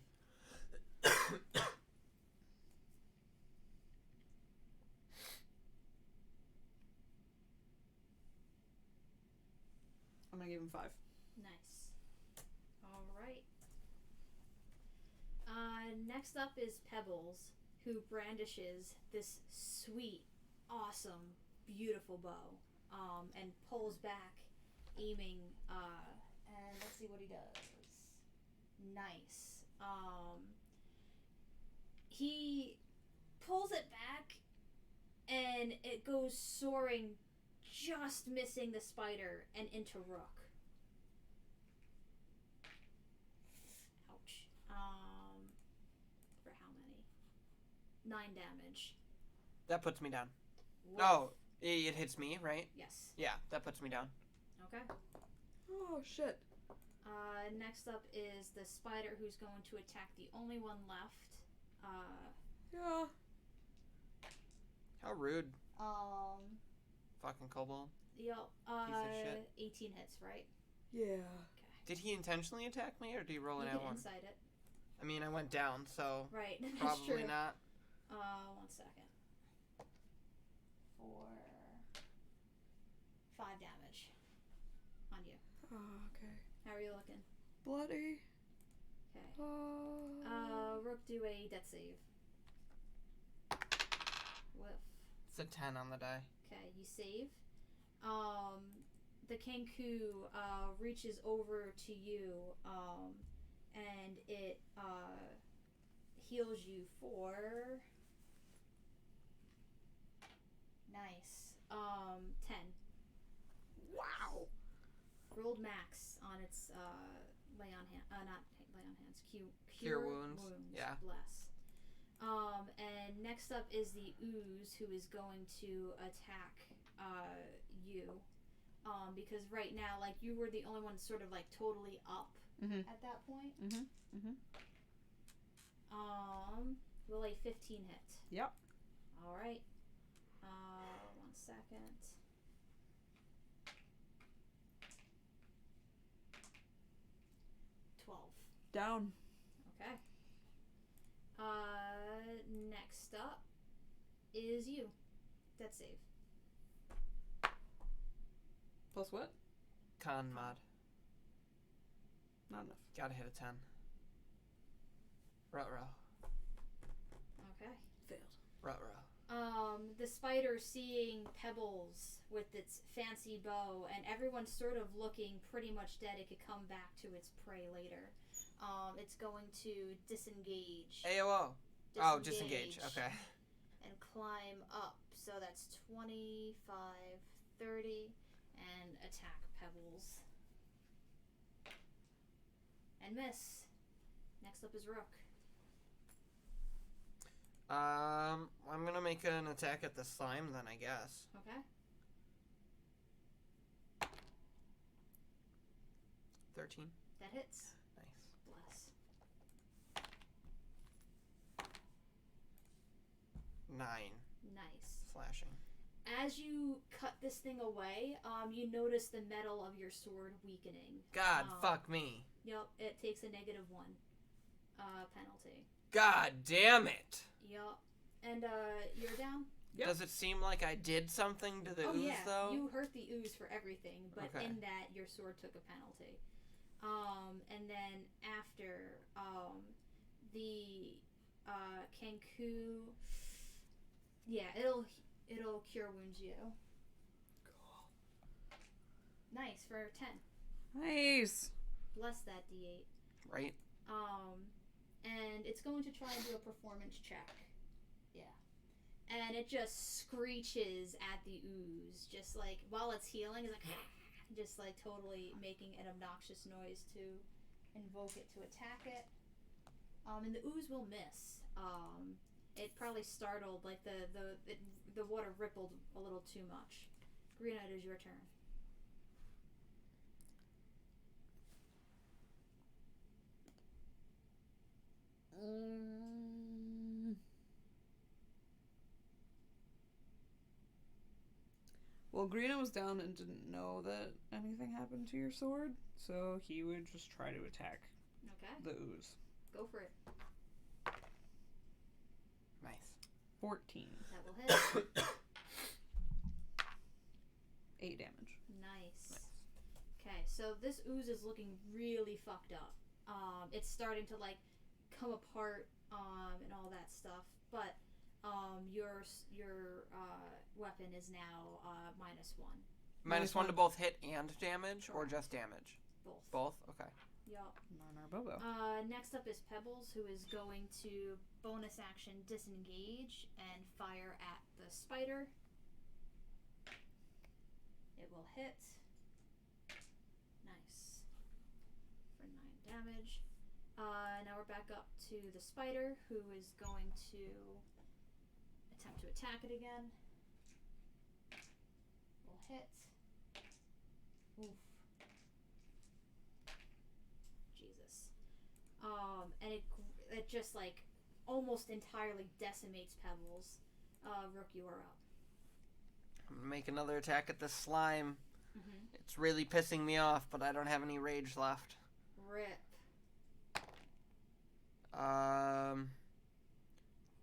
I'm gonna give him 5. Nice. All right. Next up is Pebbles, who brandishes this sweet, awesome, beautiful bow, and pulls back, aiming. And let's see what he does. Nice. He pulls it back, and it goes soaring, just missing the spider and into Rook. Ouch. For how many? 9 damage. That puts me down. Woof. No, it hits me, right? Yes. Yeah, that puts me down. Okay. Oh, shit. Next up is the spider, who's going to attack the only one left. Yeah. How rude. Um. Fucking kobold. Yep. Piece of shit. 18 hits, right? Yeah. Okay. Did he intentionally attack me, or did he roll an You can L1? inside it. I mean, I went down, so Right. That's probably true. not. 1 second. 4, 5 damage on you. Oh, okay. How are you looking? Bloody. Okay. Oh. Rook, do a death save. Whiff. It's a 10 on the die. Okay, you save. The Kenku reaches over to you, and it heals you for nice 10. Wow. Rolled max on its lay on hand, not lay on hands. Cure wounds. Yeah. Bless. And next up is the ooze, who is going to attack you. Because right now, like, you were the only one sort of like totally up at that point. Will a 15 hit? Yep. All right. 1 second. 12. Down. Okay. Next up is you. Death save. Plus what? Con mod. Not enough. Gotta hit a 10. Ruh-roh. Okay. Failed. Ruh-roh. The spider, seeing Pebbles with its fancy bow, and everyone's sort of looking pretty much dead, it could come back to its prey later. It's going to disengage. AOO. Oh, disengage. Okay. And climb up. So that's 25, 30, and attack Pebbles. And miss. Next up is Rook. I'm gonna make an attack at the slime then, I guess. Okay. 13. That hits. Nice. Bless. 9. Nice. Slashing. As you cut this thing away, you notice the metal of your sword weakening. God, fuck me. Yep, it takes a -1 penalty. God damn it. Yep. And you're down? Yep. Does it seem like I did something to the ooze, yeah. though? You hurt the ooze for everything, but Okay. in that, your sword took a penalty. And then after, the Kenku, yeah, it'll cure wounds you. Cool. Nice for 10. Nice. Bless that D8. Right? And it's going to try and do a performance check. Yeah. And it just screeches at the ooze, just like, while it's healing, it's like, just like totally making an obnoxious noise to invoke it to attack it. And the ooze will miss. It probably startled, like the water rippled a little too much. Green, it is your turn. Well, Well, Greeno was down and didn't know that anything happened to your sword, so he would just try to attack Okay. the ooze. Go for it. Nice. 14. That will hit. 8 damage. Nice. Okay, so this ooze is looking really fucked up. It's starting to like come apart and all that stuff, but your weapon is now -1. -1 to both hit and damage, or Correct. just damage? Both. Both? Okay. Yup. Narbobo. Next up is Pebbles, who is going to bonus action disengage and fire at the spider. It will hit. Nice. For 9 damage. Now we're back up to the spider, who is going to attempt to attack it again. Will hit. Oof. Jesus. And it just like almost entirely decimates Pebbles. Rook, you are up. I'm gonna make another attack at this slime. Mm-hmm. It's really pissing me off, but I don't have any rage left. Rip.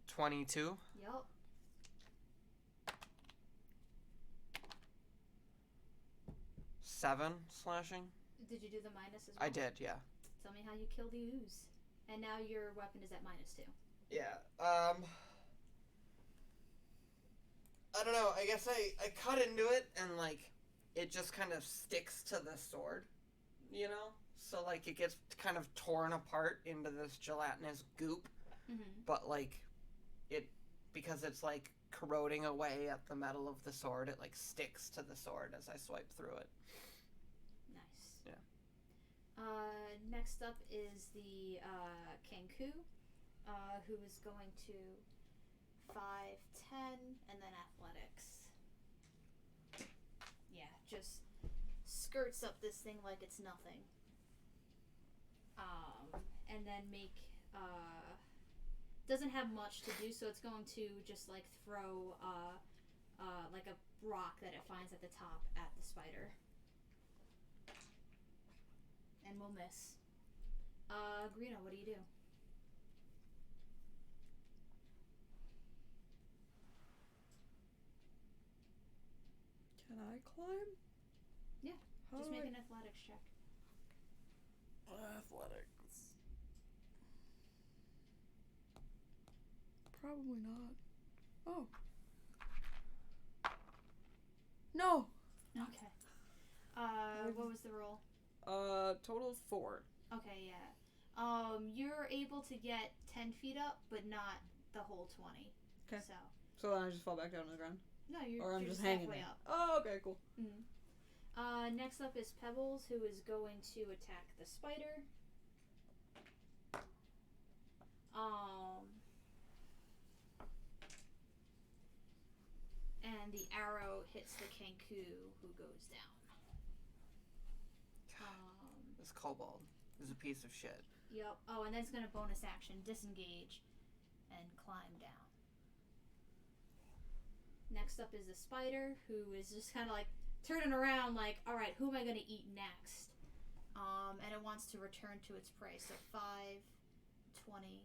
22. Yup. Seven slashing. Did you do the minus as well? I did, yeah. Tell me how you kill the ooze. And now your weapon is at -2. Yeah. I don't know. I guess I cut into it and like it just kind of sticks to the sword, you know? So like it gets kind of torn apart into this gelatinous goop, Mm-hmm. but like it, because it's like corroding away at the metal of the sword, it like sticks to the sword as I swipe through it. Nice. Yeah. Next up is the Kenku, who is going to 5, 10, and then athletics. Yeah, just skirts up this thing like it's nothing. And then make doesn't have much to do, so it's going to just like throw like a rock that it finds at the top at the spider. And we'll miss. Greeno, what do you do? Can I climb? Yeah, How Just do make I- an athletics check. Athletics. Probably not. Oh. No. Okay. What was the roll? Total 4. Okay, yeah. You're able to get 10 feet up, but not the whole 20. 'Kay. So, So then I just fall back down to the ground? no, you're, Or I'm you're just hanging halfway there? up. Oh, okay, cool. Mm-hmm. Next up is Pebbles, who is going to attack the spider. And the arrow hits the Kenku, who goes down. This kobold is a piece of shit. Yep. Oh, and then it's going to bonus action, disengage, and climb down. Next up is the spider, who is just kind of like turning around like, alright, who am I going to eat next? And it wants to return to its prey. So 5, 20,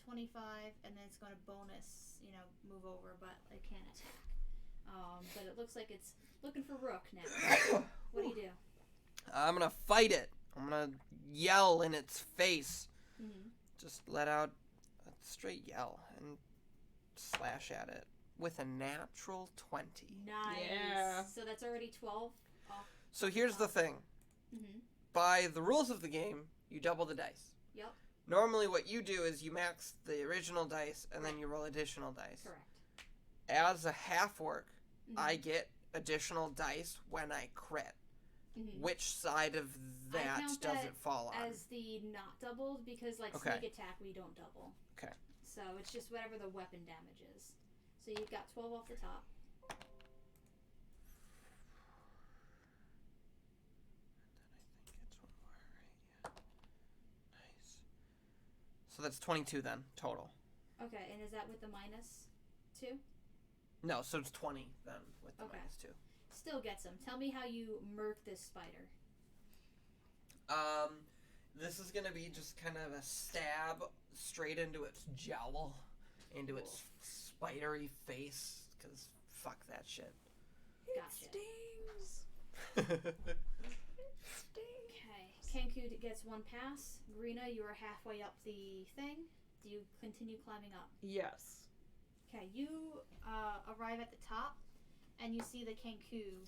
25, and then it's going to bonus, move over, but it can't attack. But it looks like it's looking for Rook now. What do you do? I'm gonna fight it. I'm gonna yell in its face. Mm-hmm. Just let out a straight yell and slash at it with a natural 20. Nice. Yeah. So that's already 12 off. So here's the thing. Mm-hmm. By the rules of the game, you double the dice. Yep. Normally what you do is you max the original dice and then you roll additional dice. Correct. As a half-orc, Mm-hmm. I get additional dice when I crit. Mm-hmm. Which side of that count does that it fall on? as the not doubled, because like Okay. sneak attack we don't double. Okay. So it's just whatever the weapon damage is. So you've got 12 off the top. And then I think it's one more, right? Yeah. Nice. So that's 22 then, total. Okay, and is that with the -2? No, so it's 20 then with the Okay. -2. Still gets him. Tell me how you murk this spider. This is gonna be just kind of a stab straight into its jowl, into its spidery face, because fuck that shit. Gotcha. Stings. Okay. Kenku gets one pass. Grina, you are halfway up the thing. Do you continue climbing up? Yes. Okay, you arrive at the top, and you see the Kenku,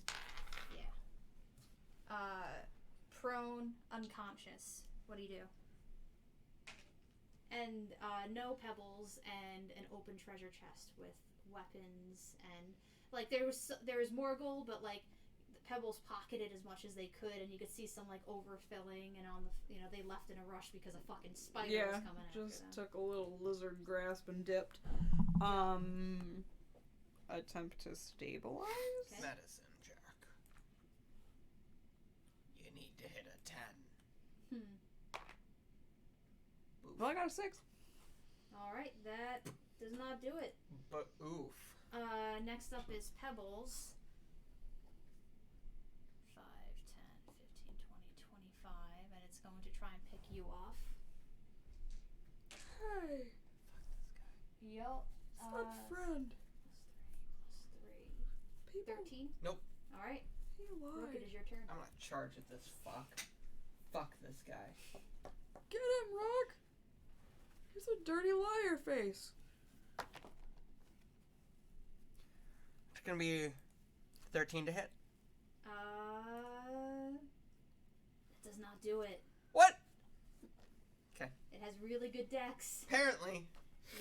prone, unconscious. What do you do? And no pebbles and an open treasure chest with weapons and like there was more gold, but like the pebbles pocketed as much as they could, and you could see some like overfilling, and on the they left in a rush because a fucking spider was coming after them. Just took a little lizard grasp and dipped. Attempt to stabilize. Okay. Medicine check. You need to hit a 10. Oof. Well, I got a 6. Alright, that does not do it. But oof. Next up is Pebbles. 5, 10, 15, 20, 25, and it's going to try and pick you off. Hey, Yup. it's my friend. +3. People. 13? Nope. Alright. He Rook, lied. it is your turn. I'm gonna charge at this fuck. Fuck this guy. Get him, Rock. He's a dirty liar face. It's gonna be 13 to hit. It does not do it. What? It has really good dex. Apparently.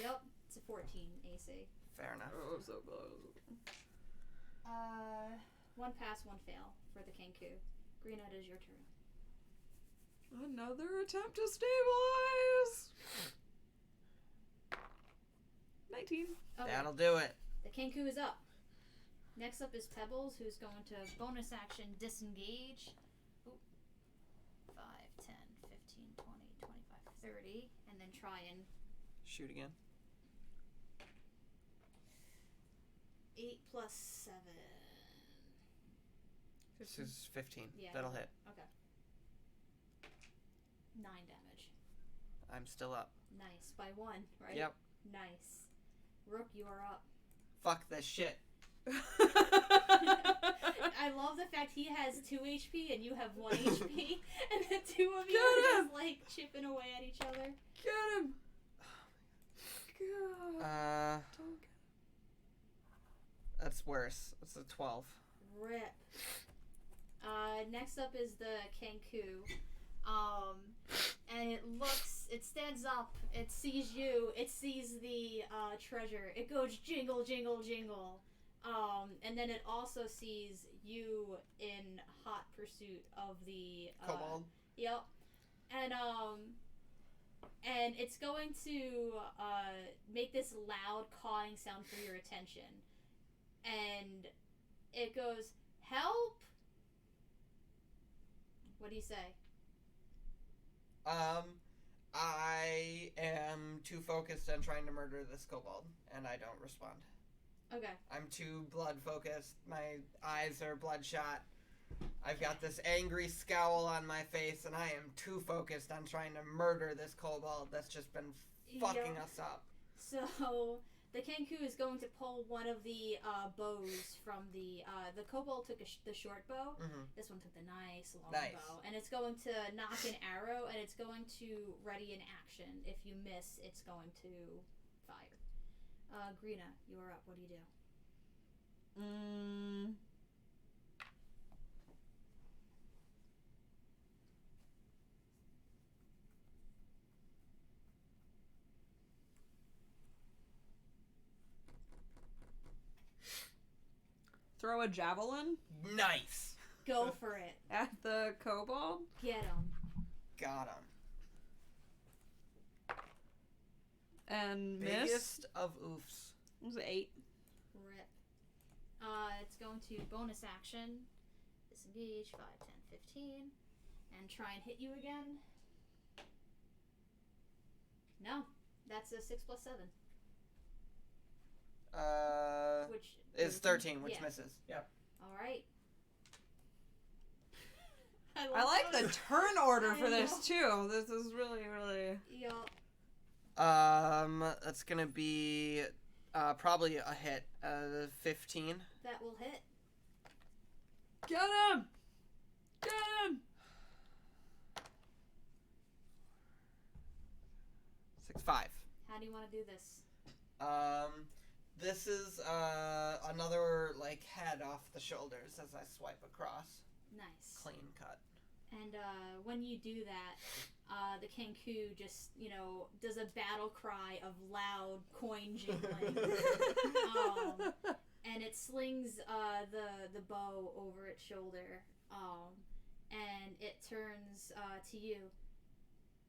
Yep. It's a 14 AC. Fair enough. Oh, so close. One pass, one fail for the Kenku. Green, it is your turn. Another attempt to stabilize. 19. Okay. That'll do it. The Kenku is up. Next up is Pebbles, who's going to bonus action disengage. Ooh. 5, 10, 15, 20, 25, 30. And then try and... Shoot again. 8 plus 7. This is 15. Yeah. That'll hit. Okay. 9 damage. I'm still up. Nice. By 1, right? Yep. Nice. Rook, you are up. Fuck this shit. I love the fact he has 2 HP and you have 1 HP, and the two of you are just like chipping away at each other. Get him. God. Don't get That's worse. That's a 12. Rip. Next up is the Kenku. And it stands up, it sees you, it sees the treasure. It goes jingle, jingle, jingle. And then it also sees you in hot pursuit of the Kobold. Yep. And it's going to make this loud cawing sound for your attention. And it goes, help! What do you say? I am too focused on trying to murder this kobold, and I don't respond. Okay. I'm too blood focused. My eyes are bloodshot. I've got this angry scowl on my face, and I am too focused on trying to murder this kobold that's just been fucking us up. So the Kenku is going to pull one of the bows from the kobold took the short bow. Mm-hmm. This one took the nice long Nice. bow, and it's going to knock an arrow, and it's going to ready an action. If you miss, it's going to fire. Grina, you are up. What do you do? Throw a javelin Nice. Go for it. at the kobold. Get him. Got him. And miss. Biggest of oofs. It was 8. Rip. It's going to bonus action, disengage, 5, 10, 15, and try and hit you again. No, that's a 6 plus 7. Which Which is 13, which yeah. misses. Yep. All right. I like the turn order for I this know. too. This is really, really. Yup. That's gonna be probably a hit. 15. That will hit. Get him! Get him! 6-5. How do you want to do this? This is another like head off the shoulders as I swipe across. Nice. Clean cut. And when you do that, the Kenku just, does a battle cry of loud coin jingling. And it slings the bow over its shoulder. And it turns to you.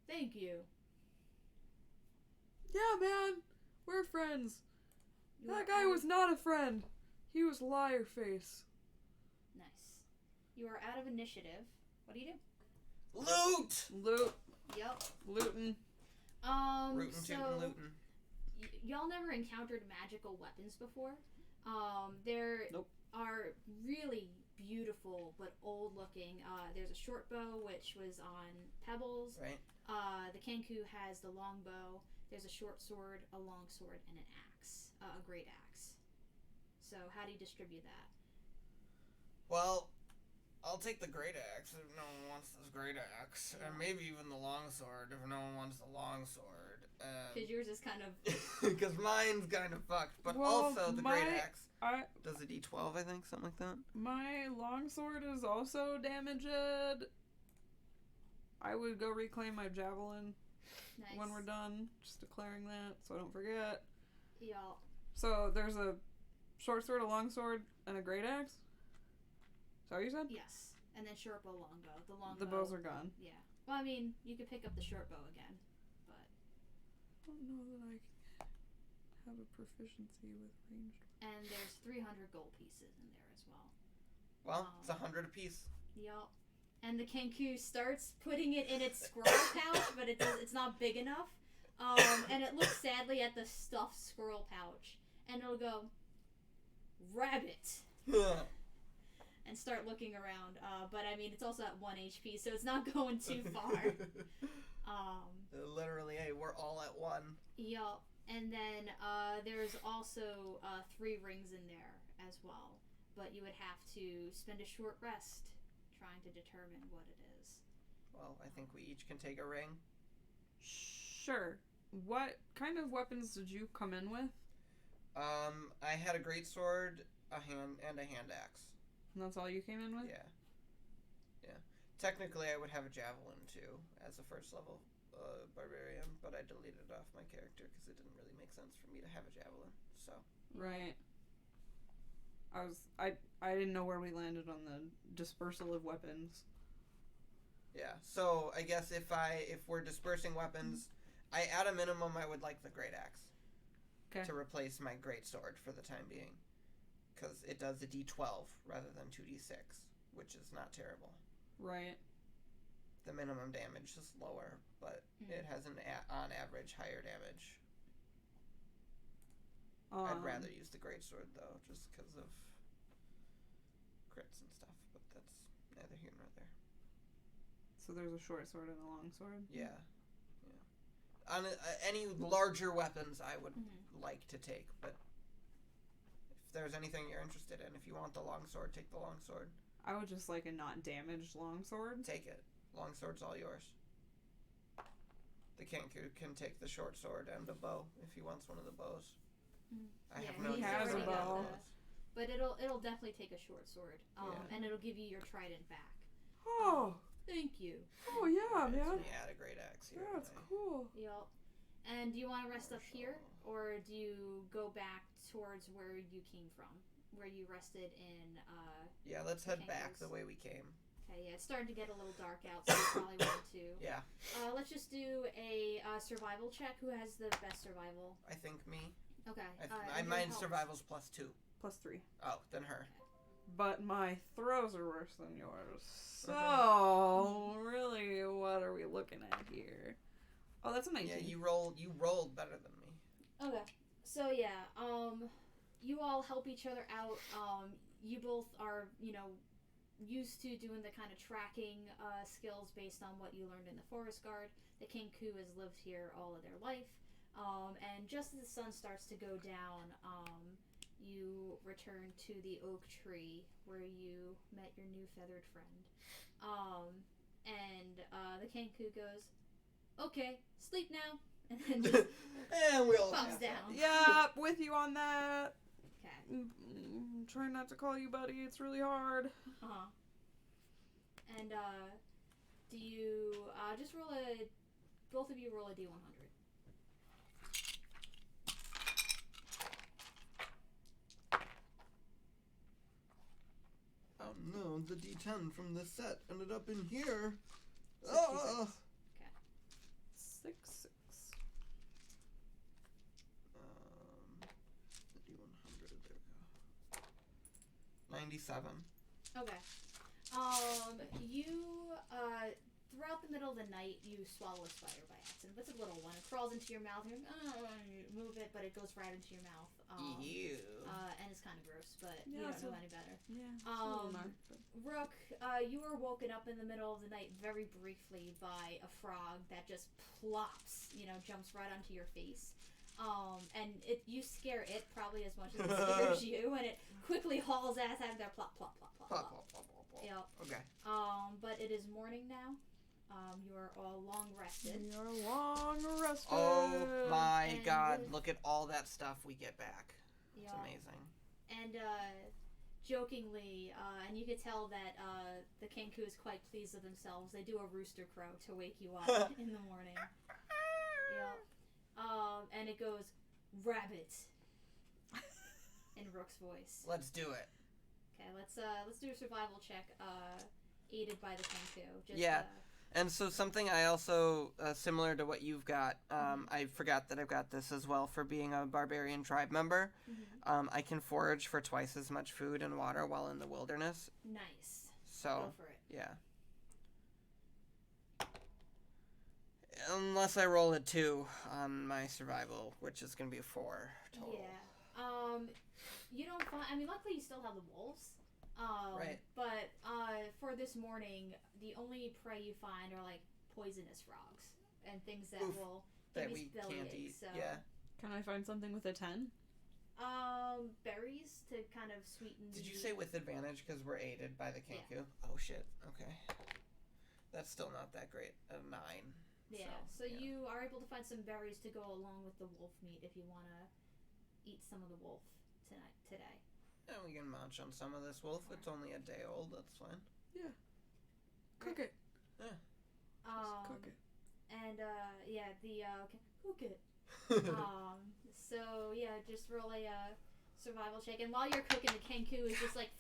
Thank you. Yeah, man. We're friends. You That are guy out- was not a friend. He was liar face. Nice. You are out of initiative. What do you do? Loot! Loot. Yep. Lootin'. Rootin' So tootin' lootin'. y'all never encountered magical weapons before. There Nope. are really beautiful but old looking. There's a short bow which was on pebbles. Right? The Kenku has the long bow. There's a short sword, a long sword, and an axe, a great axe. So how do you distribute that? Well, I'll take the great axe if no one wants this great axe. And maybe even the long sword if no one wants the long sword. Because yours is kind of... Because mine's kind of fucked. But Well, also the great axe I does a d12, I think, something like that. my longsword is also damaged. I would go reclaim my javelin Nice. when we're done. Just declaring that so I don't forget. Y'all. So there's a short sword, a long sword, and a great axe? Is that what you said? Yes. And then short bow, long bow. The long The bow. bows are gone. Yeah. Well, I mean, you could pick up the short bow again, but... I don't know that I have a proficiency with ranged. And there's 300 gold pieces in there as well. Well, it's 100 apiece. Yup. And the Kenku starts putting it in its squirrel pouch, but it's not big enough. And it looks sadly at the stuffed squirrel pouch. And it'll go, rabbit, and start looking around. But I mean, it's also at 1 HP, so it's not going too far. Literally, hey, we're all at 1. Yup. And then there's also 3 rings in there as well. But you would have to spend a short rest trying to determine what it is. Well, I think we each can take a ring. Sure. What kind of weapons did you come in with? I had a great sword, a hand axe. And that's all you came in with? Yeah. Technically, I would have a javelin too as a first level barbarian, but I deleted it off my character because it didn't really make sense for me to have a javelin. So. Right. I didn't know where we landed on the dispersal of weapons. Yeah. So I guess if we're dispersing weapons, at a minimum I would like the great axe. Okay. To replace my great sword for the time being, because it does a d12 rather than 2d6, which is not terrible. Right. The minimum damage is lower, but it has on average higher damage. I'd rather use the greatsword though, just because of crits and stuff. But that's neither here nor there. So there's a short sword and a long sword. Yeah. On any larger weapons, I would like to take, but if there's anything you're interested in, if you want the longsword, take the longsword. I would just like a not damaged longsword. Take it. Longsword's all yours. The Kenku can take the short sword and a bow if he wants one of the bows. I have no he use has for a any bow. of those. But it'll definitely take a short sword, and it'll give you your trident back. Oh. Thank you. Oh yeah, man. Let me add a great axe here. That's cool. Yup. And do you want to rest up here, or do you go back towards where you came from, where you rested in? Yeah, let's head back Kenku's? the way we came. Okay, yeah, it's starting to get a little dark out, so you probably want to. Yeah. Let's just do a survival check. Who has the best survival? I think me. Okay. Mine's survival's +2. +3. Oh, then her. But my throws are worse than yours. So really, what are we looking at here? Oh, that's a 19. Yeah, you rolled better than me. Okay. So yeah, you all help each other out. You both are, used to doing the kind of tracking skills based on what you learned in the Forest Guard. The Kenku has lived here all of their life. And just as the sun starts to go down, you return to the oak tree where you met your new feathered friend. And the Kenku goes, "Okay, sleep now," and then just and we all bumps pass down. out. Yeah, with you on that. Okay. Trying not to call you buddy. It's really hard. Uh-huh. And do you just roll a? Both of you roll a d100. Oh no, the D10 from this set ended up in here. 66. Oh. 6. The D100. There we go. 97. Okay. You throughout the middle of the night, you swallow a spider by accident. It's a little one. It crawls into your mouth. You move it, but it goes right into your mouth. Ew. And it's kind of gross, but Yeah, you don't so- know any better. Yeah. Rook, you were woken up in the middle of the night very briefly by a frog that just plops, jumps right onto your face. And you scare it probably as much as it scares you, and it quickly hauls ass out of there, plop, plop, plop, plop, Plop, plop. plop, plop, plop, plop. Yep. Okay. But it is morning now. You are all long rested. We are long rested. Oh my And god, with- look at all that stuff we get back. It's Yep. amazing. And jokingly, and you could tell that the Kenku is quite pleased with themselves. They do a rooster crow to wake you up in the morning. Yep. And it goes, "Rabbit," in Rook's voice. Let's do it. Okay, let's do a survival check, aided by the Kenku. Just, Yeah. And so something I also, similar to what you've got, I forgot that I've got this as well for being a barbarian tribe member. I can forage for twice as much food and water while in the wilderness. Nice. So, Go for it. yeah. Unless I roll a 2 on my survival, which is going to be a 4 total. Yeah. You don't find. I mean, luckily you still have the wolves. Right. But for this morning, the only prey you find are like poisonous frogs and things that Oof. will That give we you belly can't aches. eat. So, Yeah. Can I find something with a 10? berries to kind of sweeten. Did you the- say with advantage because we're aided by the Kenku? Oh shit. Okay. That's still not that great. A 9. Yeah. So you are able to find some berries to go along with the wolf meat if you want to eat some of the wolf today. And we can munch on some of this wolf. It's only a day old. That's fine. Yeah. Cook it. Cook it. And yeah, okay, cook it. So yeah, just roll a survival check, and while you're cooking, the Kenku is just like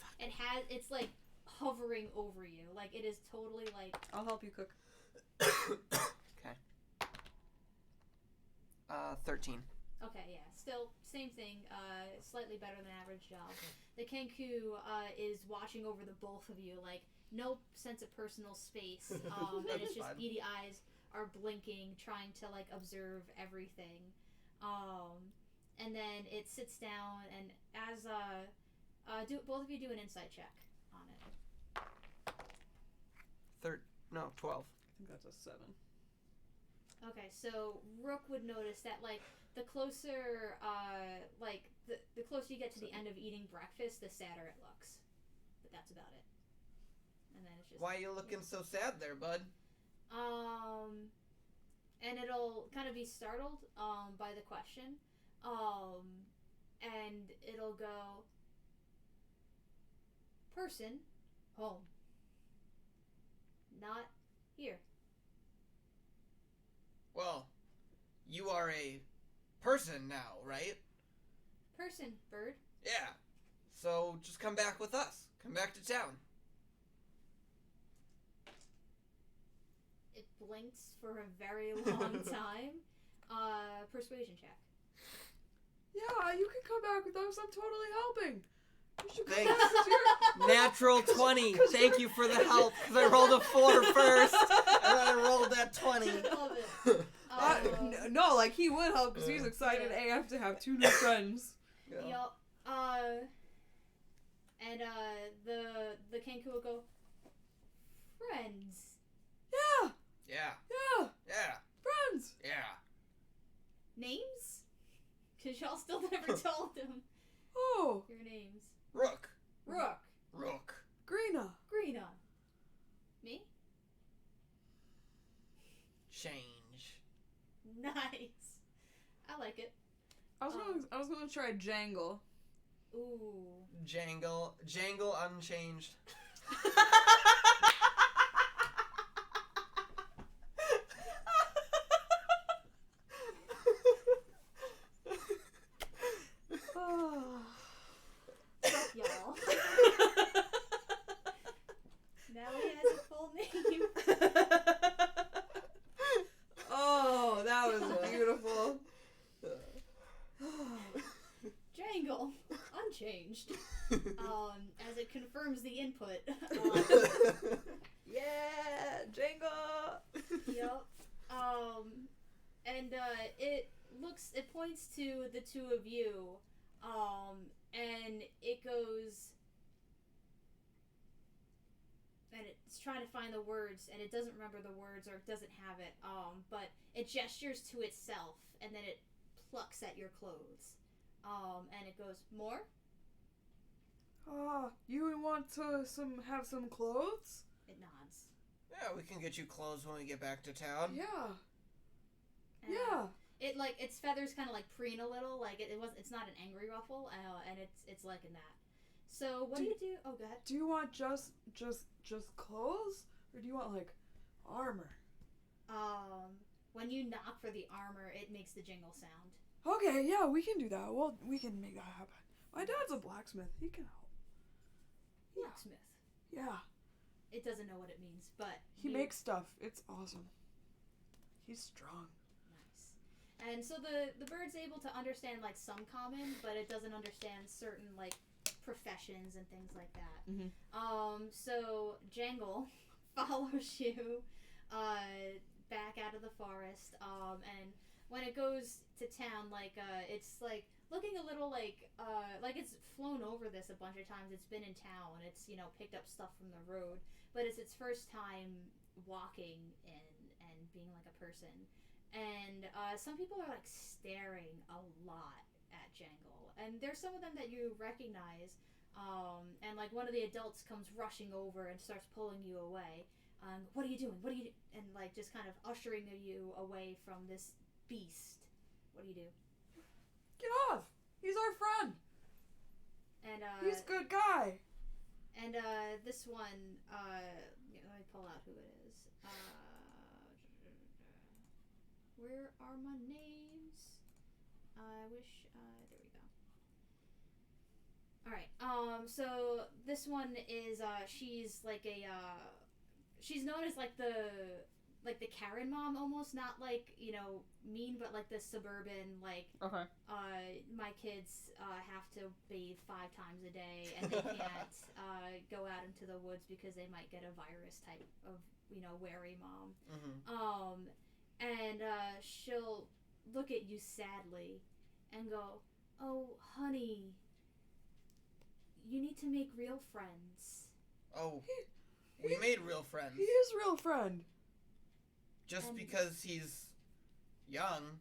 it's like hovering over you, like it is totally like. I'll help you cook. Okay. 13. Okay, yeah, still same thing, slightly better than average job. The Kenku is watching over the both of you, like no sense of personal space, and it's just Fine. beady eyes are blinking, trying to like observe everything. And then it sits down, and as both of you do an insight check on it. 12. I think that's a 7. Okay, so Rook would notice that like the closer the closer you get to the end of eating breakfast, the sadder it looks. But that's about it. And then it's just Why are you looking so sad there, bud? and it'll kind of be startled by the question. And it'll go, person, home. Not here. Well, you are a person now, right? Person, bird. Yeah. So just come back with us. Come back to town. It blinks for a very long time. Persuasion check. Yeah, you can come back with us. I'm totally helping. You should come Thanks. back with your... Natural 20. Thank you for the help, because I rolled a 4 first, and then I rolled that 20. Love it. No, like he would help because he's excited Yeah. AF to have 2 new friends. Yeah. Yup. And the Kenku will go, friends. Yeah. Yeah. Yeah. Yeah. Friends. Yeah. Names? Because y'all still never told them Oh. your names. Rook. Rook. Rook. Greena. Greena. Me? Change. Nice. I like it. I was gonna try Jangle. Ooh. Jangle unchanged. Y'all. Now he has a full name. Oh, that was beautiful. Jangle. Unchanged. As it confirms the input. Yeah, Jangle. Yep. And it points to the two of you, and it goes, and it's trying to find the words, and it doesn't remember the words, or it doesn't have it, but it gestures to itself, and then it plucks at your clothes, and it goes, more? You want to have some clothes? It nods. Yeah, we can get you clothes when we get back to town. Yeah. And Yeah. It like its feathers kind of like preen a little, like it's not an angry ruffle, and it's liking that. So what do you do? Oh, go ahead. Do you want just clothes, or do you want like armor? When you knock for the armor, it makes the jingle sound. Okay, yeah, we can do that. Well, we can make that happen. My dad's a blacksmith. He can help. Blacksmith. Yeah. It doesn't know what it means, but He makes stuff. It's awesome. He's strong. Nice. And so the bird's able to understand like some common, but it doesn't understand certain like professions and things like that. Mm-hmm. So Jangle follows you back out of the forest, and when it goes to town, it's like looking a little like it's flown over this a bunch of times. It's been in town. It's picked up stuff from the road, but it's its first time walking and being like a person. And some people are like staring a lot at Jangle, and there's some of them that you recognize. And like one of the adults comes rushing over and starts pulling you away. What are you doing? What are you? And like just kind of ushering you away from this beast. What do you do? Get off! He's our friend. And He's a good guy. And this one, let me pull out who it is. Where are my names? I wish. There we go. All right. So this one is she's like she's known as like the Karen mom almost, not like mean, but like the suburban like. Okay. My kids have to bathe 5 times a day, and they can't go out into the woods because they might get a virus type of wary mom. Mm-hmm. And she'll look at you sadly and go, "Oh, honey, you need to make real friends." Oh, we made real friends. He is a real friend. Just because he's young,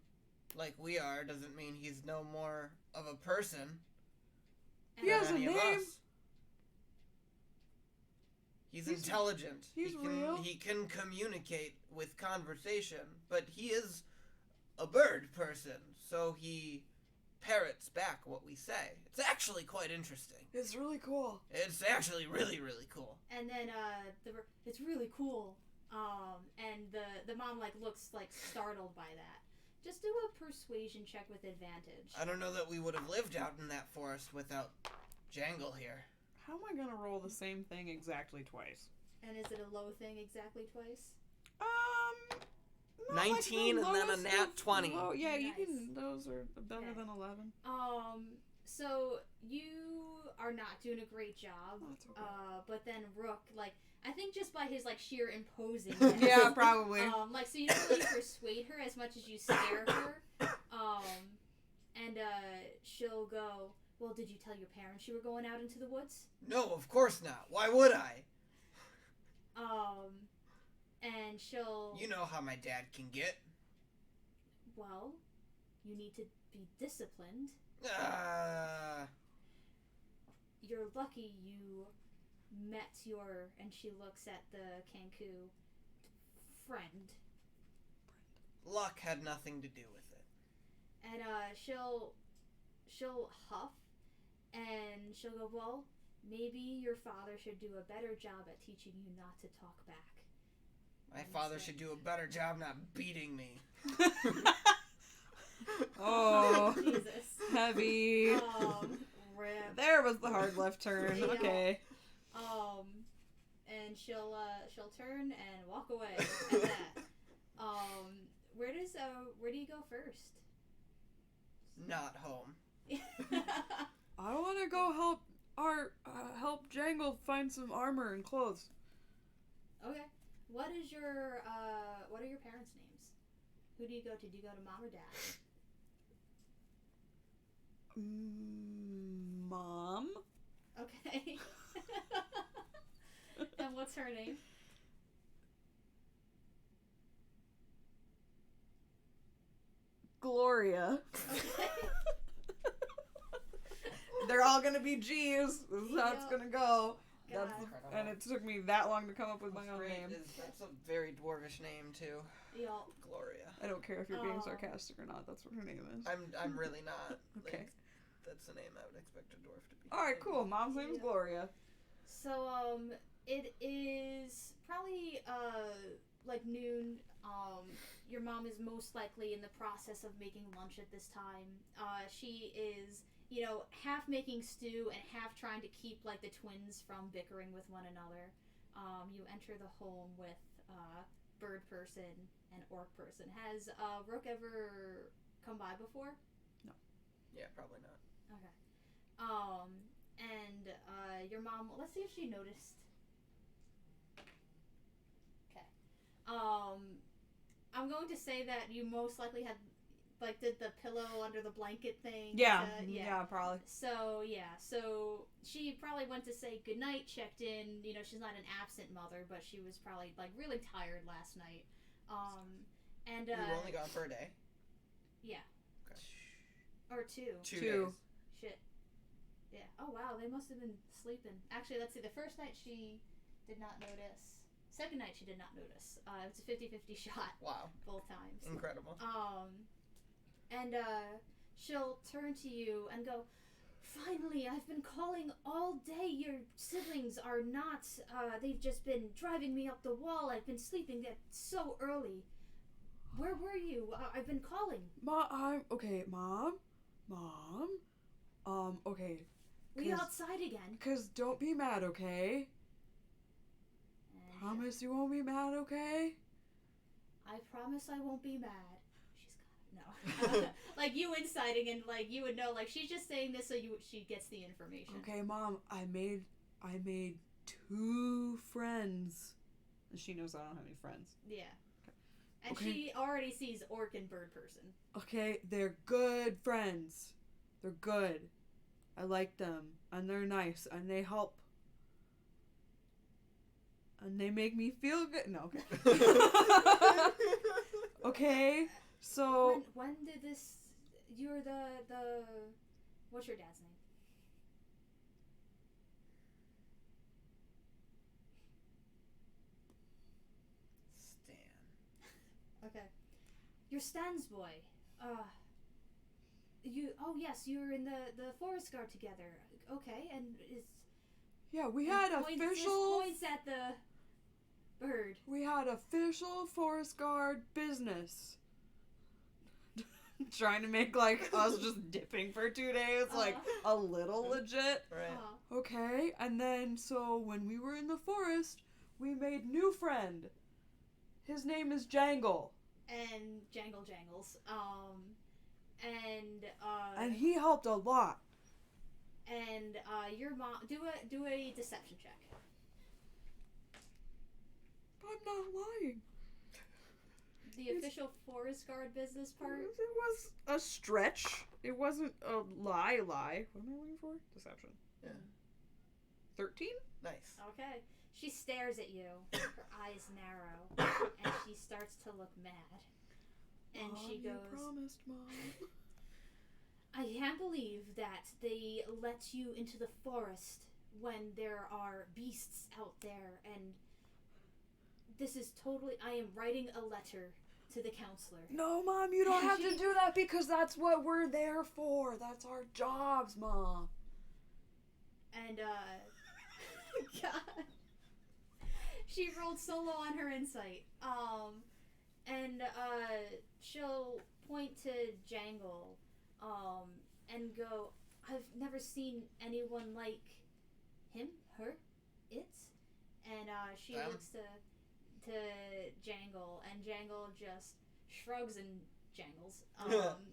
like we are, doesn't mean he's no more of a person. He has a any of name. us. He's intelligent. He's real. He can communicate with conversation, but he is a bird person, so he parrots back what we say. It's actually quite interesting. It's really cool. It's actually really, really cool. And then it's really cool. And the mom like looks like startled by that. Just do a persuasion check with advantage. I don't know that we would have lived out in that forest without Jangle here. How am I gonna roll the same thing exactly twice? And is it a low thing exactly twice? Not 19 like and then a lowest nat of 20. low. Yeah, you Nice. can. Those are better Okay. than 11. So you are not doing a great job. That's okay. But then Rook, like, I think just by his like sheer imposing. Yeah, probably. Like, so you don't really persuade her as much as you scare her. And she'll go, Well, did you tell your parents you were going out into the woods? No, of course not. Why would I? And she'll... You know how my dad can get. Well, you need to be disciplined. You're lucky you met your... And she looks at the Kanku friend. Luck had nothing to do with it. And she'll huff, and she'll go, well, maybe your father should do a better job at teaching you not to talk back. My father should do a better job not beating me. Oh, Jesus. Heavy. Rip. There was the hard left turn. Yeah. Okay. And she'll turn and walk away at that. Where do you go first? Not home. I want to go help Jangle find some armor and clothes. Okay. What are your parents' names? Who do you go to? Do you go to mom or dad? Mom. Okay. And what's her name? Gloria. Okay. They're all gonna be G's. This is how it's gonna go. God. And it took me that long to come up with my own name. That's a very dwarvish name too. Y'all. Gloria. I don't care if you're being sarcastic or not. That's what her name is. I'm really not. Okay. Like, that's the name I would expect a dwarf to be. All right, cool. Mom's name is Gloria. So it is probably like noon. Your mom is most likely in the process of making lunch at this time. She is, half making stew and half trying to keep like the twins from bickering with one another. You enter the home with bird person and orc person. Has Rook ever come by before? No. Yeah, probably not. Okay. And your mom. Let's see if she noticed. Okay. I'm going to say that you most likely had, did the pillow under the blanket thing. Yeah, probably. So she probably went to say goodnight, checked in. She's not an absent mother, but she was probably, really tired last night. And, we were only gone for a day? Yeah. Okay. Or two. Two days. Shit. Yeah. Oh, wow, they must have been sleeping. Actually, let's see, the first night she did not notice. Second night she did not notice. It was a 50-50 shot. Wow. Both times. Incredible. And she'll turn to you and go, finally, I've been calling all day. Your siblings are not, they've just been driving me up the wall. I've been sleeping so early. Where were you? I've been calling. Okay, Mom? Okay. Were you outside again? 'Cause don't be mad, okay? Promise you won't be mad, okay? I promise I won't be mad. She's got it. No. You inciting and you would know she's just saying this so she gets the information. Okay, Mom, I made 2 friends. And she knows I don't have any friends. Yeah. And Okay. she already sees orc and bird person. Okay, they're good friends. They're good. I like them. And they're nice. And they help. And they make me feel good. No, okay. Okay, so... When did this... You're the... What's your dad's name? Stan. Okay. You're Stan's boy. Oh yes, you were in the forest guard together. Okay, and is... Yeah, we had official... Points at the bird. We had official forest guard business. Trying to make us just dipping for 2 days, a little legit. Right. Okay, and then so when we were in the forest, we made new friend. His name is Jangle. And Jangles. And he helped a lot. And your mom do a deception check. I'm not lying. The official forest guard business part. It was a stretch. It wasn't a lie. What am I looking for? Deception. Yeah. 13? Nice. Okay. She stares at you. Her eyes narrow, and she starts to look mad. And Mom, she you goes, promised, Mom. I can't believe that they let you into the forest when there are beasts out there, and this is totally... I am writing a letter to the counselor. No, Mom, you don't have to do that because that's what we're there for. That's our jobs, Mom. And, God. She rolled so low on her insight. And, she'll point to Jangle, and go, I've never seen anyone like him, her, it. And, she looks to Jangle, and Jangle just shrugs and jangles,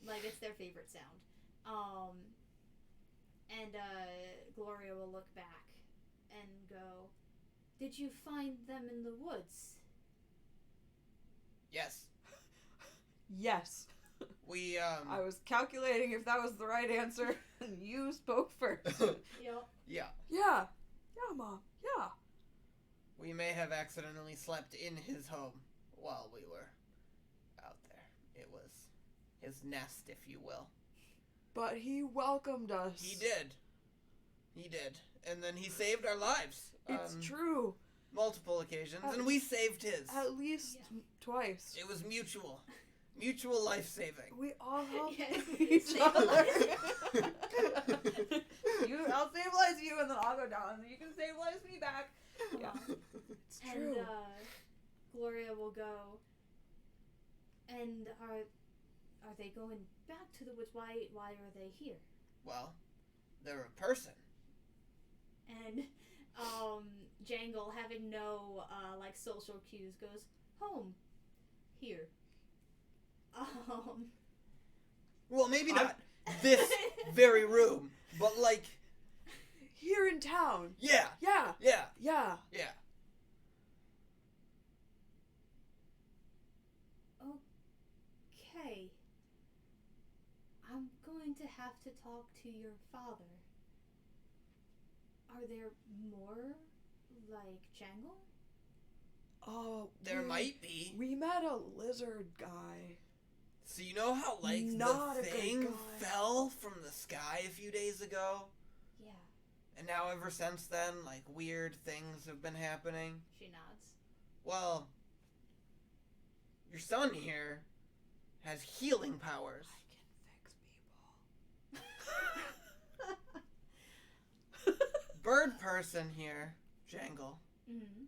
like it's their favorite sound. And Gloria will look back and go, did you find them in the woods? Yes. Yes. We, I was calculating if that was the right answer, and you spoke first. Yep. Yeah. Yeah. Yeah, Mom. Yeah. We may have accidentally slept in his home while we were out there. It was his nest, if you will. But he welcomed us. He did. He did. And then he saved our lives. It's true. Multiple occasions, and we saved his. At least twice. It was mutual. Mutual life saving. We all help Yeah. each Save other. I'll stabilize you, and then I'll go down, and you can stabilize me back. Yeah, it's And true. Gloria will go, and are they going back to the woods? Why are they here? Well, they're a person. And Jangle, having no like social cues, goes home here. Well, maybe not this very room, but like Here in town. yeah, Yeah. yeah, Yeah. yeah. Okay. I'm going to have to talk to your father. Are there more like Jangle? Oh, There might be. We met a lizard guy. So you know how like Not a the good thing guy. fell from the sky a few days ago? Yeah. And now ever since then, like weird things have been happening. She nods. Well, your son here has healing powers. I can fix people. Bird person here, Jangle, Mm-hmm.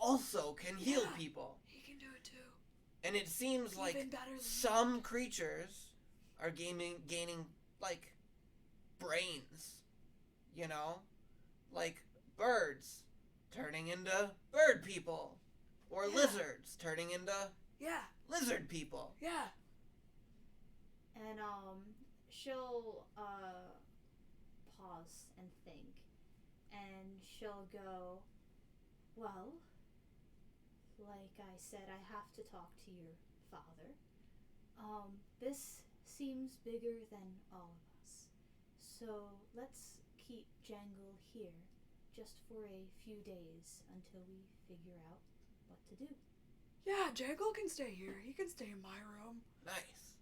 also can heal Yeah. people. He can do it too. And it seems like Even better than some creatures are gaining like brains, you know? Like birds turning into bird people, or Yeah. lizards turning into Yeah. lizard people. Yeah. And she'll pause and think, and she'll go, well, like I said, I have to talk to your father. This seems bigger than all of us, so let's keep Jangle here just for a few days until we figure out what to do. Yeah, Jangle can stay here. He can stay in my room. Nice.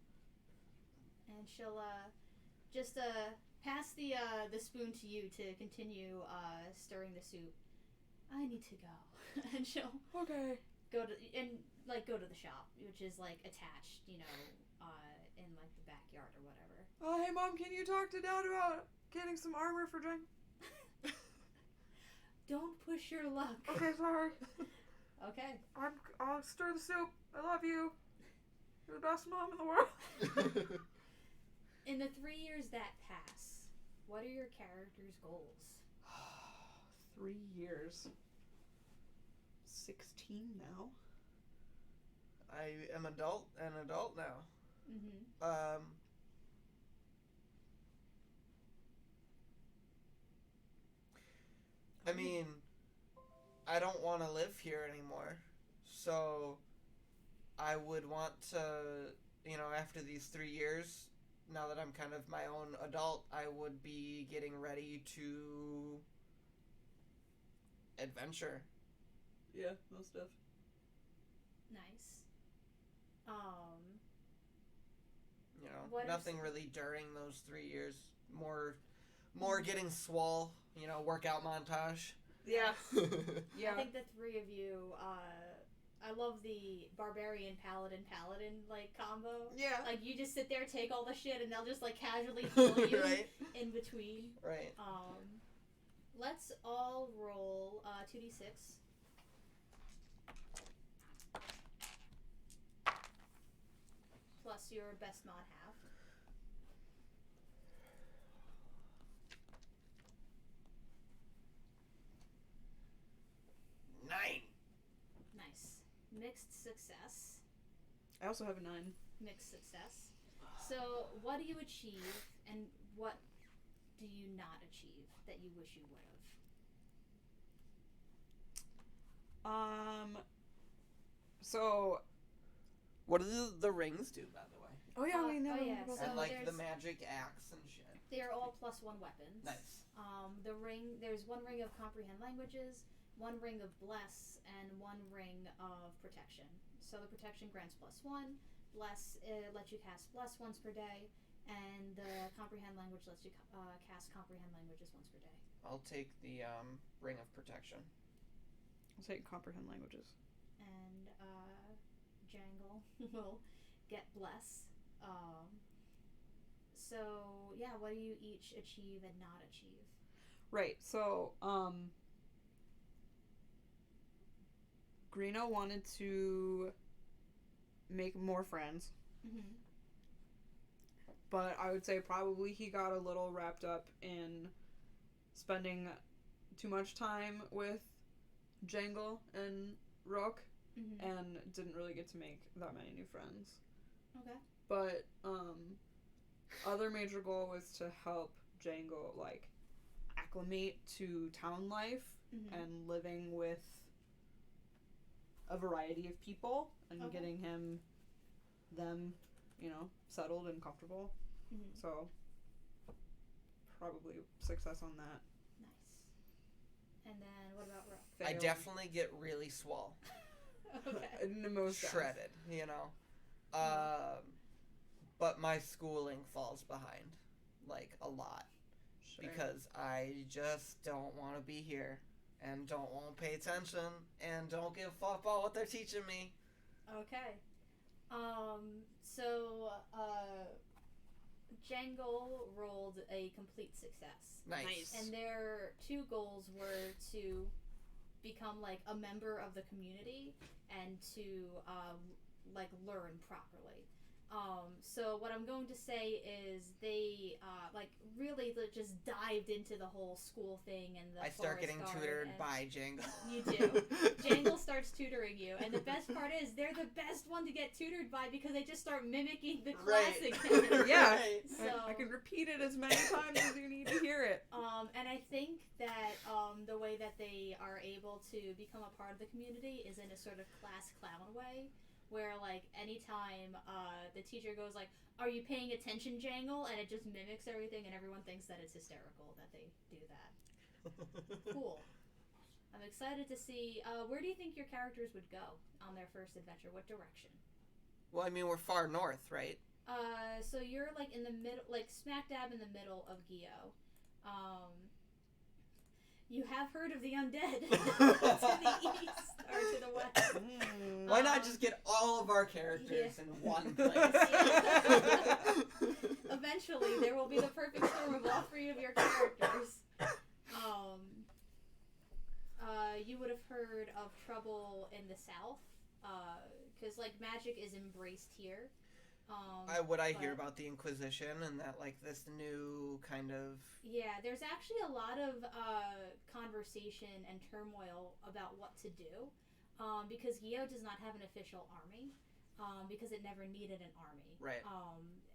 And she'll just pass the spoon to you to continue stirring the soup. I need to go. And she'll Okay. go to the shop, which is like attached, in like the backyard or whatever. Hey, Mom, can you talk to Dad about getting some armor for Jangle? Don't push your luck. Okay, sorry. Okay. I'll stir the soup. I love you. You're the best mom in the world. In the 3 years that pass, what are your characters' goals? 3 years. 16 now. I am an adult now. Mm-hmm. I mean, I don't want to live here anymore. So I would want to, after these 3 years, now that I'm kind of my own adult, I would be getting ready to adventure. Yeah, most stuff. Nice. You know, What nothing is- really during those 3 years. More getting swole. You know, workout montage. Yeah. I think the three of you, I love the barbarian paladin like combo. Yeah. Like you just sit there, take all the shit, and they'll just like casually heal you Right. in between. Right. Let's all roll 2d6. Plus your best mod half. Nine. Nice. Mixed success. I also have a 9. Mixed success. So, what do you achieve, and what do you not achieve that you wish you would have? So. What do the rings do, by the way? Oh yeah, we never. oh, yeah, about so And that. like the there's- magic axe and shit. They are all +1 weapons. Nice. The ring, there's one ring of comprehend languages, one ring of bless, and one ring of protection. So the protection grants +1, bless lets you cast bless once per day, and the comprehend language lets you cast comprehend languages once per day. I'll take the ring of protection. I'll take comprehend languages. And Jangle will get bless. So yeah, what do you each achieve and not achieve? Right. So Greeno wanted to make more friends, Mm-hmm. but I would say probably he got a little wrapped up in spending too much time with Jangle and Rook, Mm-hmm. and didn't really get to make that many new friends. Okay. But other major goal was to help Jangle like acclimate to town life Mm-hmm. and living with a variety of people and Okay. getting them, settled and comfortable. Mm-hmm. So probably success on that. Nice. And then what about Rook? I Failed. definitely get really swole. Okay. In the most Shredded, you know. But my schooling falls behind, like, a lot. Sure. Because I just don't want to be here. And don't want to pay attention. And don't give a fuck about what they're teaching me. Okay. So, Jangle rolled a complete success. Nice. And their two goals were to become, like, a member of the community and to, learn properly. So what I'm going to say is they, really just dived into the whole school thing and the I start forest getting guard tutored and- by Jangle. You do. Jangle starts tutoring you, and the best part is they're the best one to get tutored by because they just start mimicking the class Right. again. Yeah. Right. So, I can repeat it as many times as you need to hear it. and I think that the way that they are able to become a part of the community is in a sort of class clown way, where like anytime the teacher goes like, "Are you paying attention, Jangle?" and it just mimics everything, and everyone thinks that it's hysterical that they do that. Cool. I'm excited to see. Where do you think your characters would go on their first adventure? What direction? Well, I mean, we're far north, right? So you're like in the middle, like smack dab in the middle of Gio. You have heard of the undead to the east or to the west. Why not just get all of our characters in one place? Eventually, there will be the perfect storm of all three of your characters. You would have heard of trouble in the south, because like magic is embraced here. Would I hear but- about the Inquisition and that, like, this new kind of... Yeah, there's actually a lot of conversation and turmoil about what to do, because Gio does not have an official army, because it never needed an army. Right.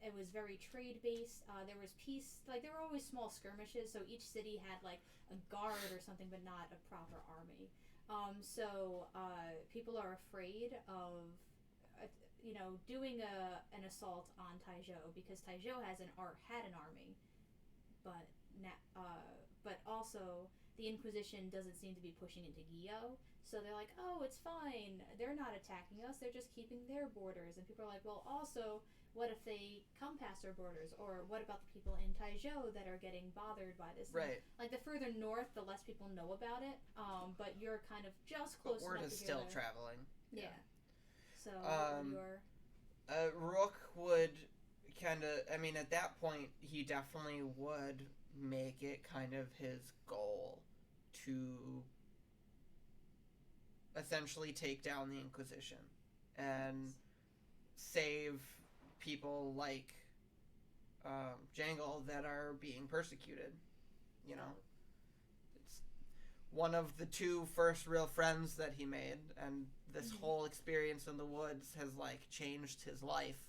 It was very trade based. There was peace, like there were always small skirmishes, so each city had like a guard or something, but not a proper army. So people are afraid of, doing an assault on Taizhou, because Taizhou had an army, but but also the Inquisition doesn't seem to be pushing into Gyo. So they're like, oh, it's fine. They're not attacking us. They're just keeping their borders. And people are like, well, also, what if they come past our borders? Or what about the people in Taizhou that are getting bothered by this? Right. Like, the further north, the less people know about it. But you're kind of just close But word enough is to still hear traveling. Yeah. So you're... Rook would kind of, I mean, at that point, he definitely would make it kind of his goal to essentially take down the Inquisition and save people like Jangle that are being persecuted. It's one of the two first real friends that he made, and this whole experience in the woods has changed his life,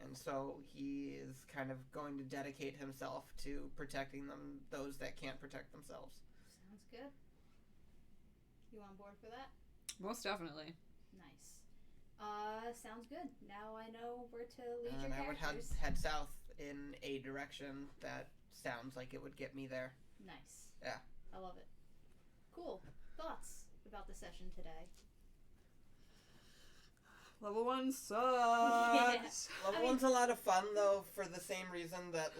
and so he is kind of going to dedicate himself to protecting those that can't protect themselves. Sounds good. You on board for that? Most definitely. Nice. Sounds good. Now I know where to lead And your I would characters. head south in a direction that sounds like it would get me there. Nice. Yeah. I love it. Cool. Thoughts about the session today? Level 1 sucks. Level 1's a lot of fun, though, for the same reason that,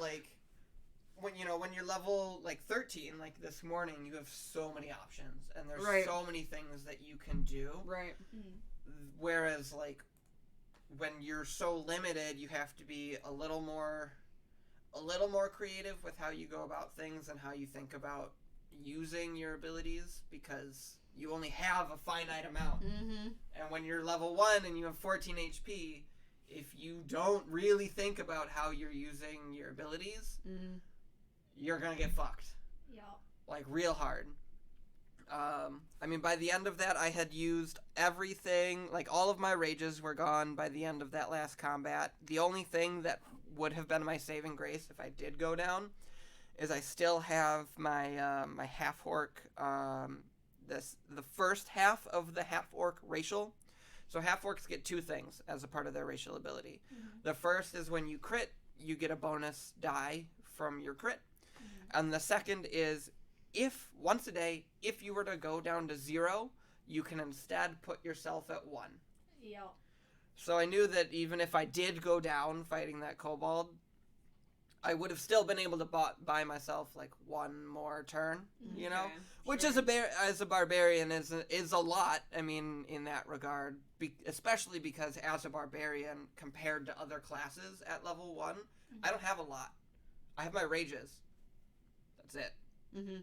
when you're level 13, like this morning, you have so many options, and there's so many things that you can do. Right. Whereas when you're so limited, you have to be a little more creative with how you go about things and how you think about using your abilities, because you only have a finite amount. And when you're level 1 and you have 14 HP, if you don't really think about how you're using your abilities, you're gonna get fucked. Yeah. Real hard. I mean, by the end of that, I had used everything. All of my rages were gone by the end of that last combat. The only thing that would have been my saving grace if I did go down is I still have my my half-orc, the first half of the half-orc racial. So half-orcs get two things as a part of their racial ability. The first is when you crit, you get a bonus die from your crit. And the second is, once a day, if you were to go down to 0, you can instead put yourself at 1. Yeah. So I knew that even if I did go down fighting that kobold, I would have still been able to buy myself one more turn, which as a barbarian is a lot. I mean, in that regard, especially because as a barbarian compared to other classes at level 1, I don't have a lot. I have my rages. That's it.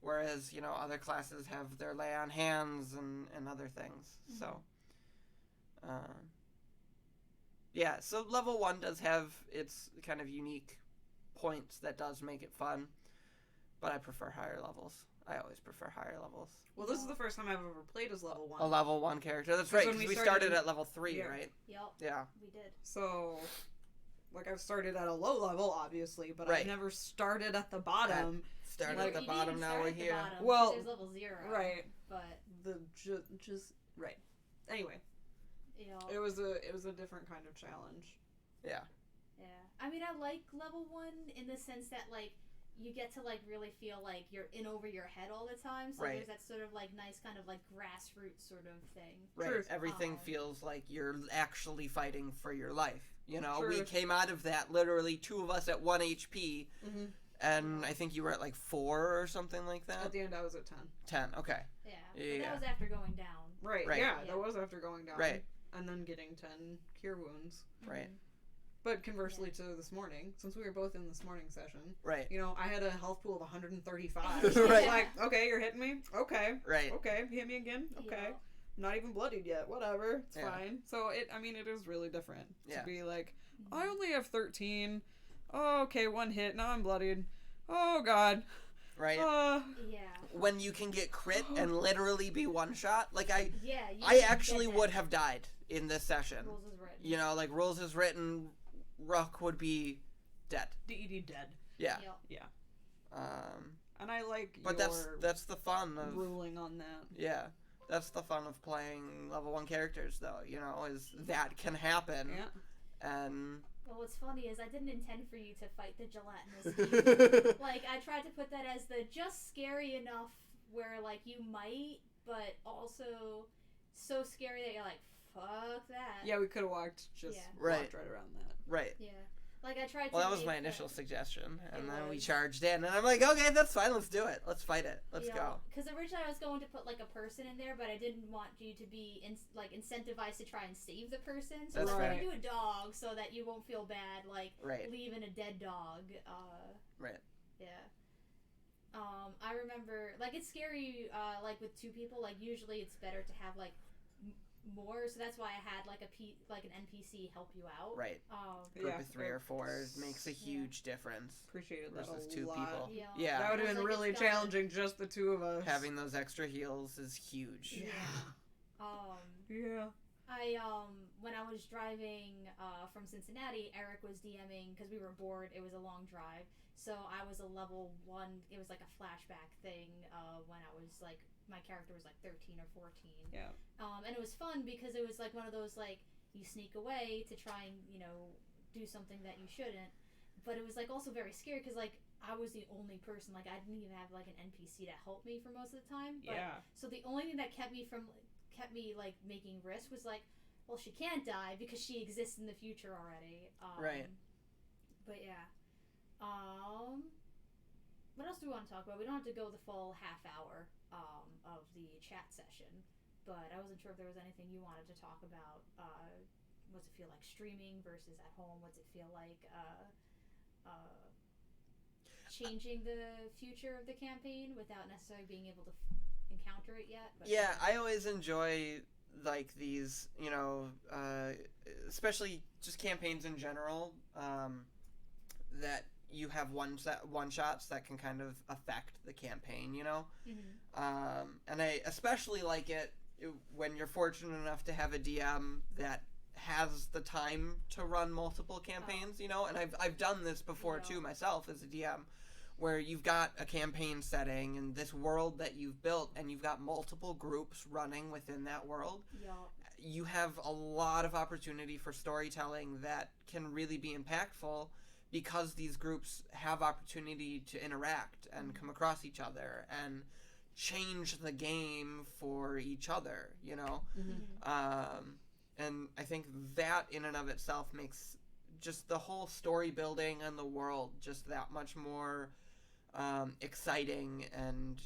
Whereas, other classes have their lay on hands and other things. So, yeah, so level 1 does have its kind of unique points that does make it fun, but I prefer higher levels. I always prefer higher levels. Well, this is the first time I've ever played as level 1. A level 1 character. That's right, because we started at level 3, right? Yep. Yeah. We did. So, I've started at a low level, obviously, but I've never started at the bottom. Started at the bottom, now we're here. Well, there's level 0. Right. But just right. Anyway. Yeah. It was a different kind of challenge. Yeah. Yeah. I mean, I like level 1 in the sense that you get to really feel like you're in over your head all the time. So there's that sort of nice kind of grassroots sort of thing. Right. Truth. Everything feels like you're actually fighting for your life. Truth. We came out of that literally 2 of us at 1 HP. And I think you were at 4 or something like that. At the end, I was at 10. 10. Okay. Yeah. But that was after going down. Right. Yeah, that was after going down. Right. And then getting 10 cure wounds. Right. But conversely to this morning, since we were both in this morning session, right? I had a health pool of 135. Right. Okay, you're hitting me. Okay. Right. Okay, hit me again. Okay. Yeah. I'm not even bloodied yet. Whatever. It's fine. So it is really different to be I only have 13. Oh, okay, 1 hit. Now I'm bloodied. Oh God. Right. Yeah. When you can get crit and literally be one shot, I actually would have died in this session. Rules is written. Rules is written. Ruck would be dead. DED dead. Yeah. Yeah. And I like but that's the fun of ruling on that. Yeah. That's the fun of playing level 1 characters, though, you know, is that can happen. Yeah. And Well, what's funny is I didn't intend for you to fight the gelatinous cube. Like, I tried to put that as the just scary enough where, like, you might, but also so scary that you're like, fuck that. Yeah, we could have walked Right. right around that. right. Yeah. Like, I tried to Well, that was make my initial suggestion, and It then we was. charged in, and I'm like, okay, that's fine, let's do it. Let's fight it. Let's go. Because originally I was going to put, like, a person in there, but I didn't want you to be, incentivized to try and save the person. So That's I'm fair. going to do a dog so that you won't feel bad, like, Right. leaving a dead dog. Right. Yeah. I remember, like, it's scary, like, with 2 people. Like, usually it's better to have, like, more, so that's why I had, like, an NPC help you out. Right. Group Yeah. of 3 or 4 makes a huge difference Appreciated that versus a 2 lot. people. Yeah. Yeah. That would have I was been like, really it's gotta- challenging, just the 2 of us. Having those extra heals is huge. Yeah. When I was driving from Cincinnati, Eric was DMing because we were bored. It was a long drive, so I was a level 1. It was like a flashback thing when I was like, my character was like 13 or 14. Yeah. And it was fun because it was like one of those, like, you sneak away to try and, you know, do something that you shouldn't, but it was like also very scary because, like, I was the only person, like, I didn't even have like an NPC to help me for most of the time. But, Yeah. so the only thing that kept me like making risk was like, well, she can't die because she exists in the future already. Right. But yeah. What else do we want to talk about? We don't have to go the full half hour of the chat session, but I wasn't sure if there was anything you wanted to talk about. What's it feel like streaming versus at home? What's it feel like changing the future of the campaign without necessarily being able to encounter it yet? But Yeah, I always enjoy, like, these, you know, especially just campaigns in general, that you have one shots that can kind of affect the campaign, you know? Mm-hmm. And I especially like it when you're fortunate enough to have a DM that has the time to run multiple campaigns, you know? And I've done this before too myself as a DM, where you've got a campaign setting and this world that you've built, and you've got multiple groups running within that world. Yeah. You have a lot of opportunity for storytelling that can really be impactful because these groups have opportunity to interact and come across each other and change the game for each other, you know? And I think that in and of itself makes just the whole story building and the world just that much more exciting, and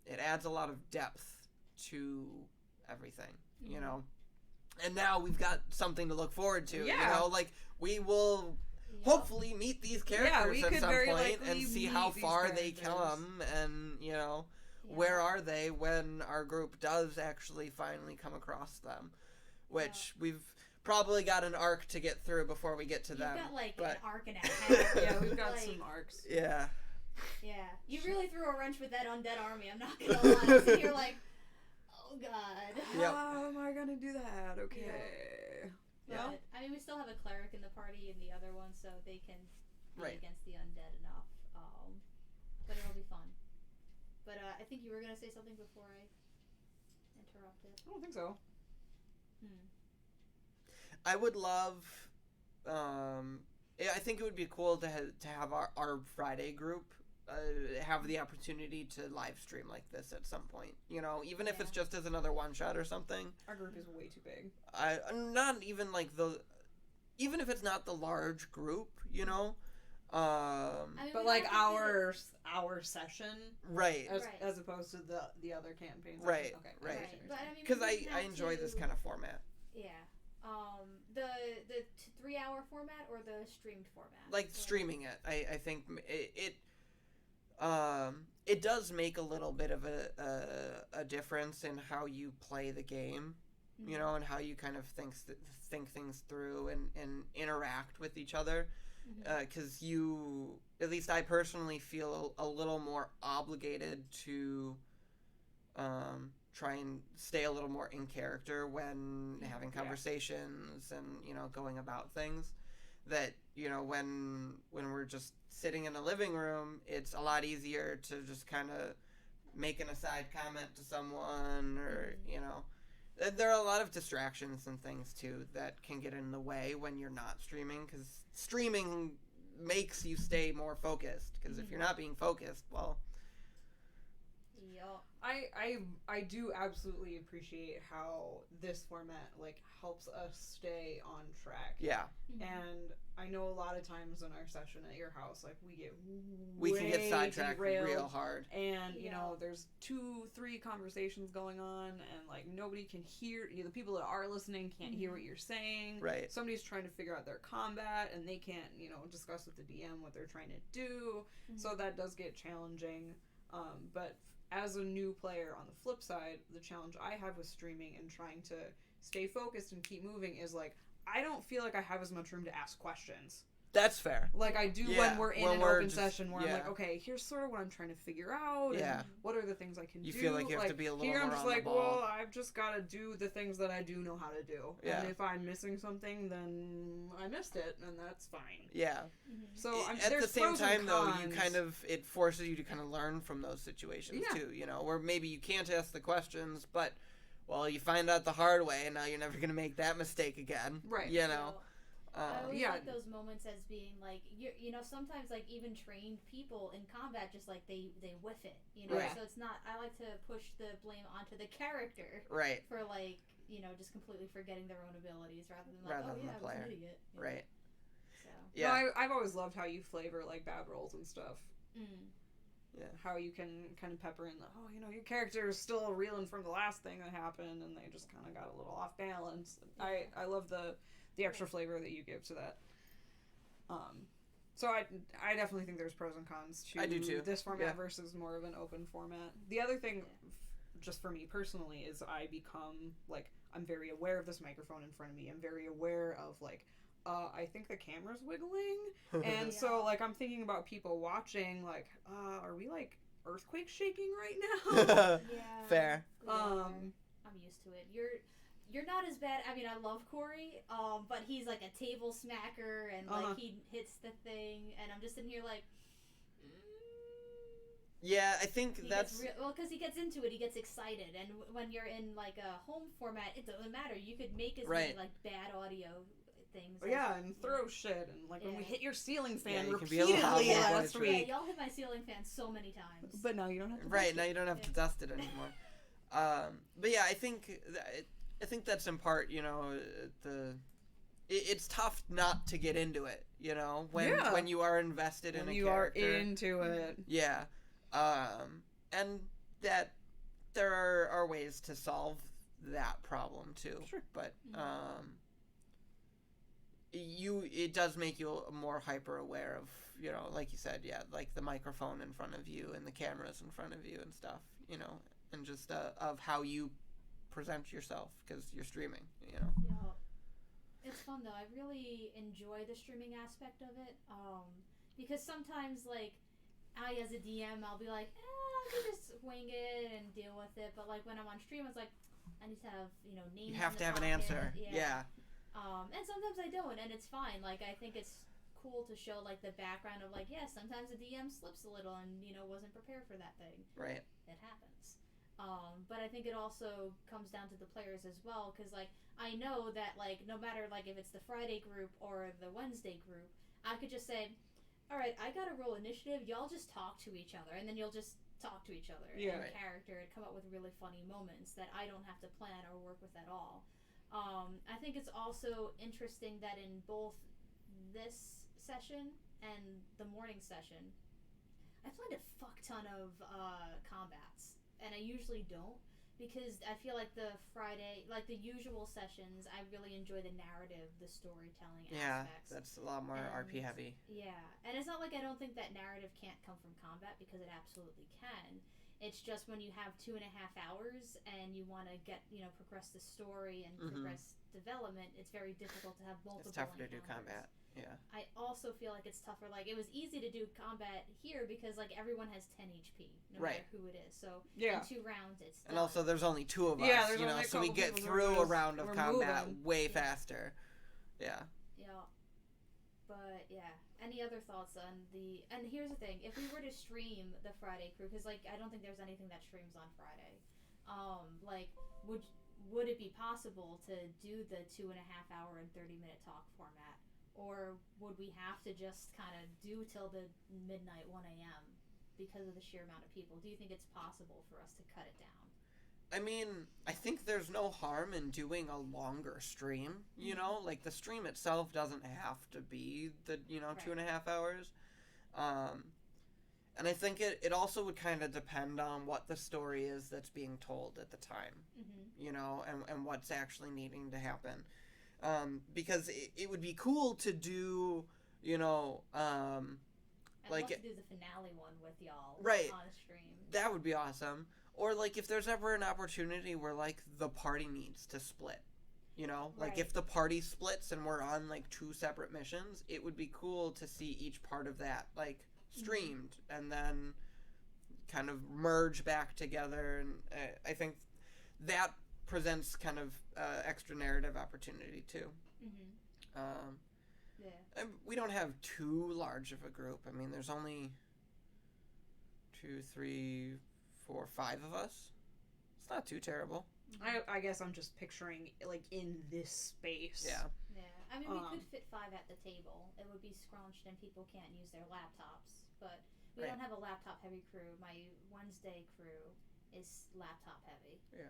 it adds a lot of depth to everything, you know? And now we've got something to look forward to, you know? Like, we will hopefully meet these characters at some point and see how far they come, and, you know, where are they when our group does actually finally come across them, which we've probably got an arc to get through before we get to them. You've got, like, but an arc and a half. Yeah, we've got like, some arcs. Yeah. Yeah. You really threw a wrench with that undead army, I'm not gonna lie. So you're like, oh god. Yep. How am I gonna do that? Okay. But, Yeah. I mean, we still have a cleric in the party in the other one, so they can be Right. against the undead enough. But it'll be fun. But I think you were gonna say something before I interrupted. I don't think so. I would love, I think it would be cool to have our Friday group have the opportunity to live stream like this at some point. You know, even if it's just as another one shot or something. Our group is way too big. Not even like even if it's not the large group, you know. I mean, But we like don't have to our session, right. as opposed to the other campaigns. Right, Okay. right. But I mean, Because we I didn't have enjoy this kind of format. Yeah. The 3-hour format or the streamed format? Like streaming it, I think it does make a little bit of a difference in how you play the game, you know, and how you kind of think things through and interact with each other. Because at least I personally feel a little more obligated to try and stay a little more in character when having conversations and, you know, going about things. That, you know, when we're just sitting in a living room, it's a lot easier to just kind of making a side comment to someone, or, you know. There are a lot of distractions and things, too, that can get in the way when you're not streaming, because streaming makes you stay more focused, because if you're not being focused, well... Yup. I do absolutely appreciate how this format, like, helps us stay on track. Yeah. And I know a lot of times in our session at your house, like, we can get sidetracked derailed, real hard. And, you know, there's 2-3 conversations going on, and, like, nobody can hear, the people that are listening can't hear what you're saying. Right. Somebody's trying to figure out their combat, and they can't, you know, discuss with the DM what they're trying to do. So that does get challenging. But as a new player, on the flip side, the challenge I have with streaming and trying to stay focused and keep moving is, like, I don't feel like I have as much room to ask questions. That's fair. Like I do when we're in an open session where I'm like, okay, here's sort of what I'm trying to figure out. Yeah. And what are the things I can do? You feel like you have to be a little here more I'm just on like, the ball. well, I've just got to do the things that I do know how to do. Yeah. And if I'm missing something, then I missed it, and that's fine. Yeah. So at the same time, though, you kind of, it forces you to kind of learn from those situations, too, you know, where maybe you can't ask the questions, but, well, you find out the hard way, and now you're never going to make that mistake again. Right. You know? I always like those moments as being like, you know, sometimes like even trained people in combat just like they whiff it, you know. Right. So it's not. I like to push the blame onto the character, right, for like, you know, just completely forgetting their own abilities rather than like, rather oh than yeah, the player. I was an idiot, you know? Right. So yeah, no, I've always loved how you flavor like bad rolls and stuff. Yeah. How you can kind of pepper in the, oh, you know, your character is still reeling from the last thing that happened, and they just kind of got a little off balance. I love the extra flavor that you give to that. So I definitely think there's pros and cons to I do too. This format versus more of an open format. The other thing, just for me personally, is I become, like, I'm very aware of this microphone in front of me. I'm very aware of, like, I think the camera's wiggling. And so, like, I'm thinking about people watching, like, are we, like, earthquake shaking right now? yeah. Fair. I'm used to it. You're not as bad. I mean, I love Corey, but he's like a table smacker, and like he hits the thing, and I'm just in here like. Yeah, I think that's because he gets into it, he gets excited, and when you're in like a home format, it doesn't matter. You could make as many like bad audio things. And throw shit, and like when we hit your ceiling fan repeatedly last week. Yeah, y'all hit my ceiling fan so many times. But now you don't have to. Right now, you don't have to dust it anymore. But yeah, I think that's in part, you know, it's tough not to get into it, you know, when you are invested in a character. When you are into it. Yeah. And that there are ways to solve that problem too. Sure. But it does make you more hyper aware of, you know, like you said, like the microphone in front of you and the cameras in front of you and stuff, you know, and just of how you present yourself because you're streaming, you know. Yeah, it's fun though. I really enjoy the streaming aspect of it, because sometimes like I as a DM I'll be like, I can just wing it and deal with it, but like when I'm on stream it's like I need to have, you know, names. You have in to the have an pocket. answer. Yeah. And sometimes I don't, and it's fine. Like I think it's cool to show like the background of like, sometimes the DM slips a little and, you know, wasn't prepared for that thing. Right. It happens. But I think it also comes down to the players as well, because like I know that like no matter like if it's the Friday group or the Wednesday group, I could just say, all right, I gotta roll initiative, y'all just talk to each other, and then you'll just talk to each other in character and come up with really funny moments that I don't have to plan or work with at all. I think it's also interesting that in both this session and the morning session, I planned a fuck ton of combats. And I usually don't, because I feel like the Friday, like the usual sessions, I really enjoy the narrative, the storytelling aspects. Yeah, that's a lot more RP heavy. Yeah, and it's not like I don't think that narrative can't come from combat, because it absolutely can. It's just when you have 2.5 hours and you want to get, you know, progress the story and progress development, it's very difficult to have multiple. It's tougher to do encounters. combat. Yeah. I also feel like it's tougher. Like, it was easy to do combat here because, like, everyone has 10 HP, no matter who it is. So, in 2 rounds, it's done. And also, there's only 2 of us, you know, so we get through a round of combat way faster. Yeah. Yeah. But yeah, any other thoughts on the? And here's the thing: if we were to stream the Friday crew, because like I don't think there's anything that streams on Friday. Like would it be possible to do the 2.5 hour and 30-minute talk format, or would we have to just kind of do till the midnight 1 a.m. because of the sheer amount of people? Do you think it's possible for us to cut it down? I mean, I think there's no harm in doing a longer stream, you know? Like, the stream itself doesn't have to be the, Right. 2.5 hours. And I think it also would kind of depend on what the story is that's being told at the time, and what's actually needing to happen. Because it would be cool to do, I'd love to do the finale one with y'all Right. on stream. That would be awesome. Or, like, if there's ever an opportunity where, like, the party needs to split, Like, Right. if the party splits and we're on, like, 2 separate missions, it would be cool to see each part of that, like, streamed and then kind of merge back together. And I think that presents kind of extra narrative opportunity, too. Yeah. And we don't have too large of a group. I mean, there's only 2, 3, 4, 5 of us. It's not too terrible. I guess I'm just picturing, like, in this space. Yeah. Yeah. I mean, we could fit 5 at the table. It would be scrunched and people can't use their laptops. But we Right. don't have a laptop heavy crew. My Wednesday crew is laptop heavy. Yeah.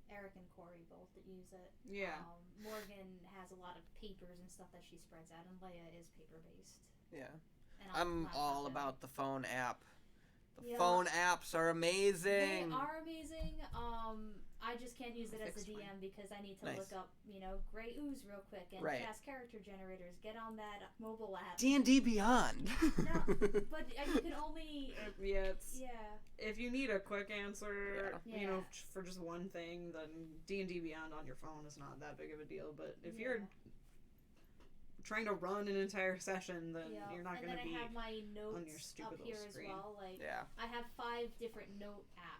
Eric and Corey both use it. Yeah. Morgan has a lot of papers and stuff that she spreads out, and Leia is paper based. Yeah. And I'm laptop all heavy. about the phone app. The Yeah. phone apps are amazing. They are amazing. I just can't use it as a Fixed DM because I need to Nice. look up, Grey Ooze real quick and Right. fast character generators. Get on that mobile app. D&D Beyond. No, but you can only. Yeah, it's, Yeah. if you need a quick answer, Yeah. for just one thing, then D&D Beyond on your phone is not that big of a deal. But if Yeah. you're trying to run an entire session, then Yeah. you're not and going then to be I have my notes on your stupid up little here screen. as well. Like Yeah. I have 5 different note apps.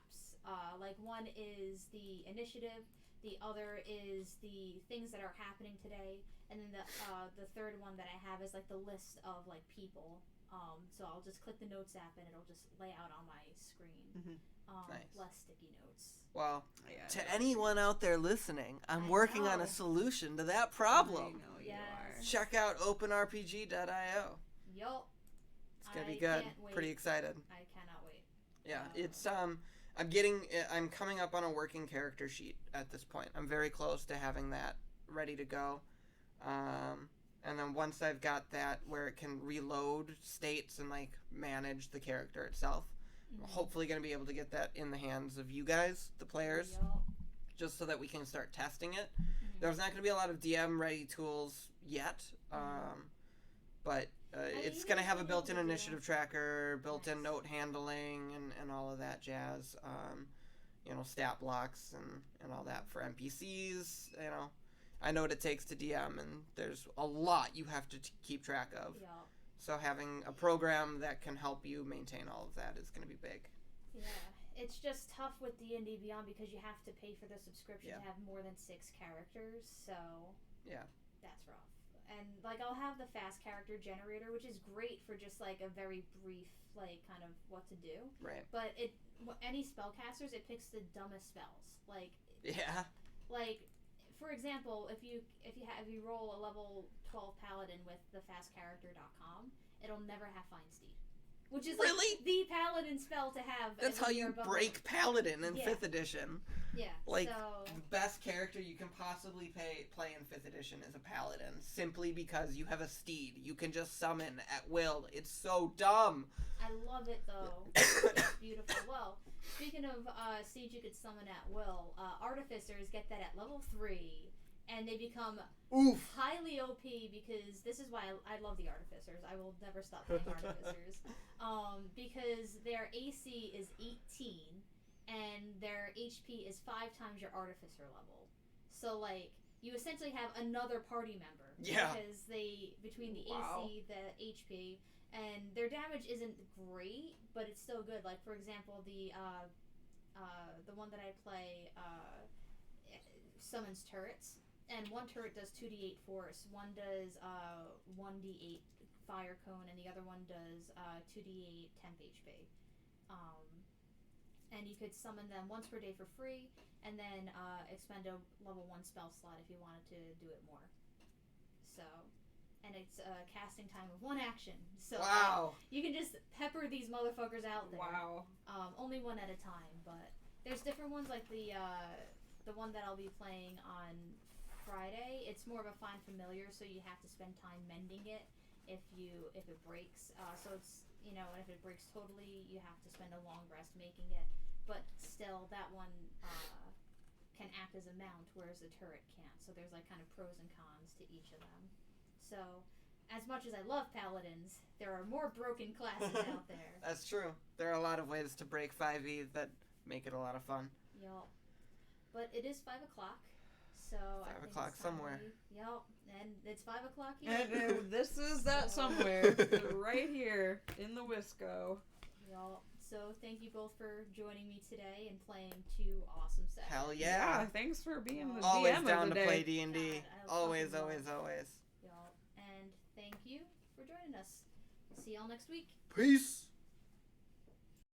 Like one is the initiative, the other is the things that are happening today, and then the third one that I have is like the list of like people. So I'll just click the notes app and it'll just lay out on my screen. Nice. Less sticky notes. Well, Yeah, to anyone out there listening, I'm I working on know. a solution to that I problem. know Yes. Check out openrpg.io. Yup. It's going to be I good. can't wait. Pretty excited. I cannot wait. Yeah, it's I'm coming up on a working character sheet at this point. I'm very close to having that ready to go. And then once I've got that where it can reload states and like manage the character itself, I'm hopefully going to be able to get that in the hands of you guys, the players, Yup. just so that we can start testing it. There's not going to be a lot of DM ready tools yet. But it's even going to if have a we built-in don't do initiative tracker, built-in Nice. note handling, and all of that jazz. Stat blocks and all that for NPCs. I know what it takes to DM, and there's a lot you have to keep track of. Yup. So having a program that can help you maintain all of that is going to be big. Yeah, it's just tough with D&D Beyond because you have to pay for the subscription Yeah. to have more than 6 characters, so Yeah. that's rough. And like I'll have the fast character generator, which is great for just like a very brief like kind of what to do. Right. But any spellcasters, it picks the dumbest spells. Like for example, if you roll a level 12 paladin with the fastcharacter.com, it'll never have Find Steed. Which is like Really? the paladin spell to have. That's when how you're you above break Paladin in Yeah. 5th edition. Yeah. Like, so the best character you can possibly play in 5th edition is a Paladin, simply because you have a steed. You can just summon at will. It's so dumb. I love it though. It's beautiful. Well, speaking of steeds you could summon at will, artificers get that at level 3, and they become Oof. highly OP because this is why I love the artificers. I will never stop playing artificers. Because their AC is 18 and their HP is 5 times your artificer level. So like you essentially have another party member. Yeah. Because between the Wow. AC, the HP, and their damage isn't great, but it's still good. Like for example, the one that I play summons turrets. and one turret does 2d8 force. One does 1d8 fire cone, and the other one does 2d8 temp HP. And you could summon them once per day for free, and then expend a level 1 spell slot if you wanted to do it more. So, and it's a casting time of 1 action. So wow. You can just pepper these motherfuckers out there. Wow. Only one at a time, but there's different ones, like the one that I'll be playing on Friday. It's more of a find familiar, so you have to spend time mending it if it breaks. So it's, and if it breaks totally, you have to spend a long rest making it. But still, that one can act as a mount, whereas the turret can't. So there's like kind of pros and cons to each of them. So, as much as I love paladins, there are more broken classes out there. That's true. There are a lot of ways to break 5e that make it a lot of fun. Yup. But it is 5 o'clock, so 5 o'clock somewhere. Yup, and it's 5 o'clock here. And this is that somewhere, right here in the Wisco. Yup. So thank you both for joining me today and playing 2 awesome sessions. Hell yeah. Thanks for being the Always DM down of the to day. play D&D. God, Always, fucking always, love always. Yup. And thank you for joining us. See y'all next week. Peace.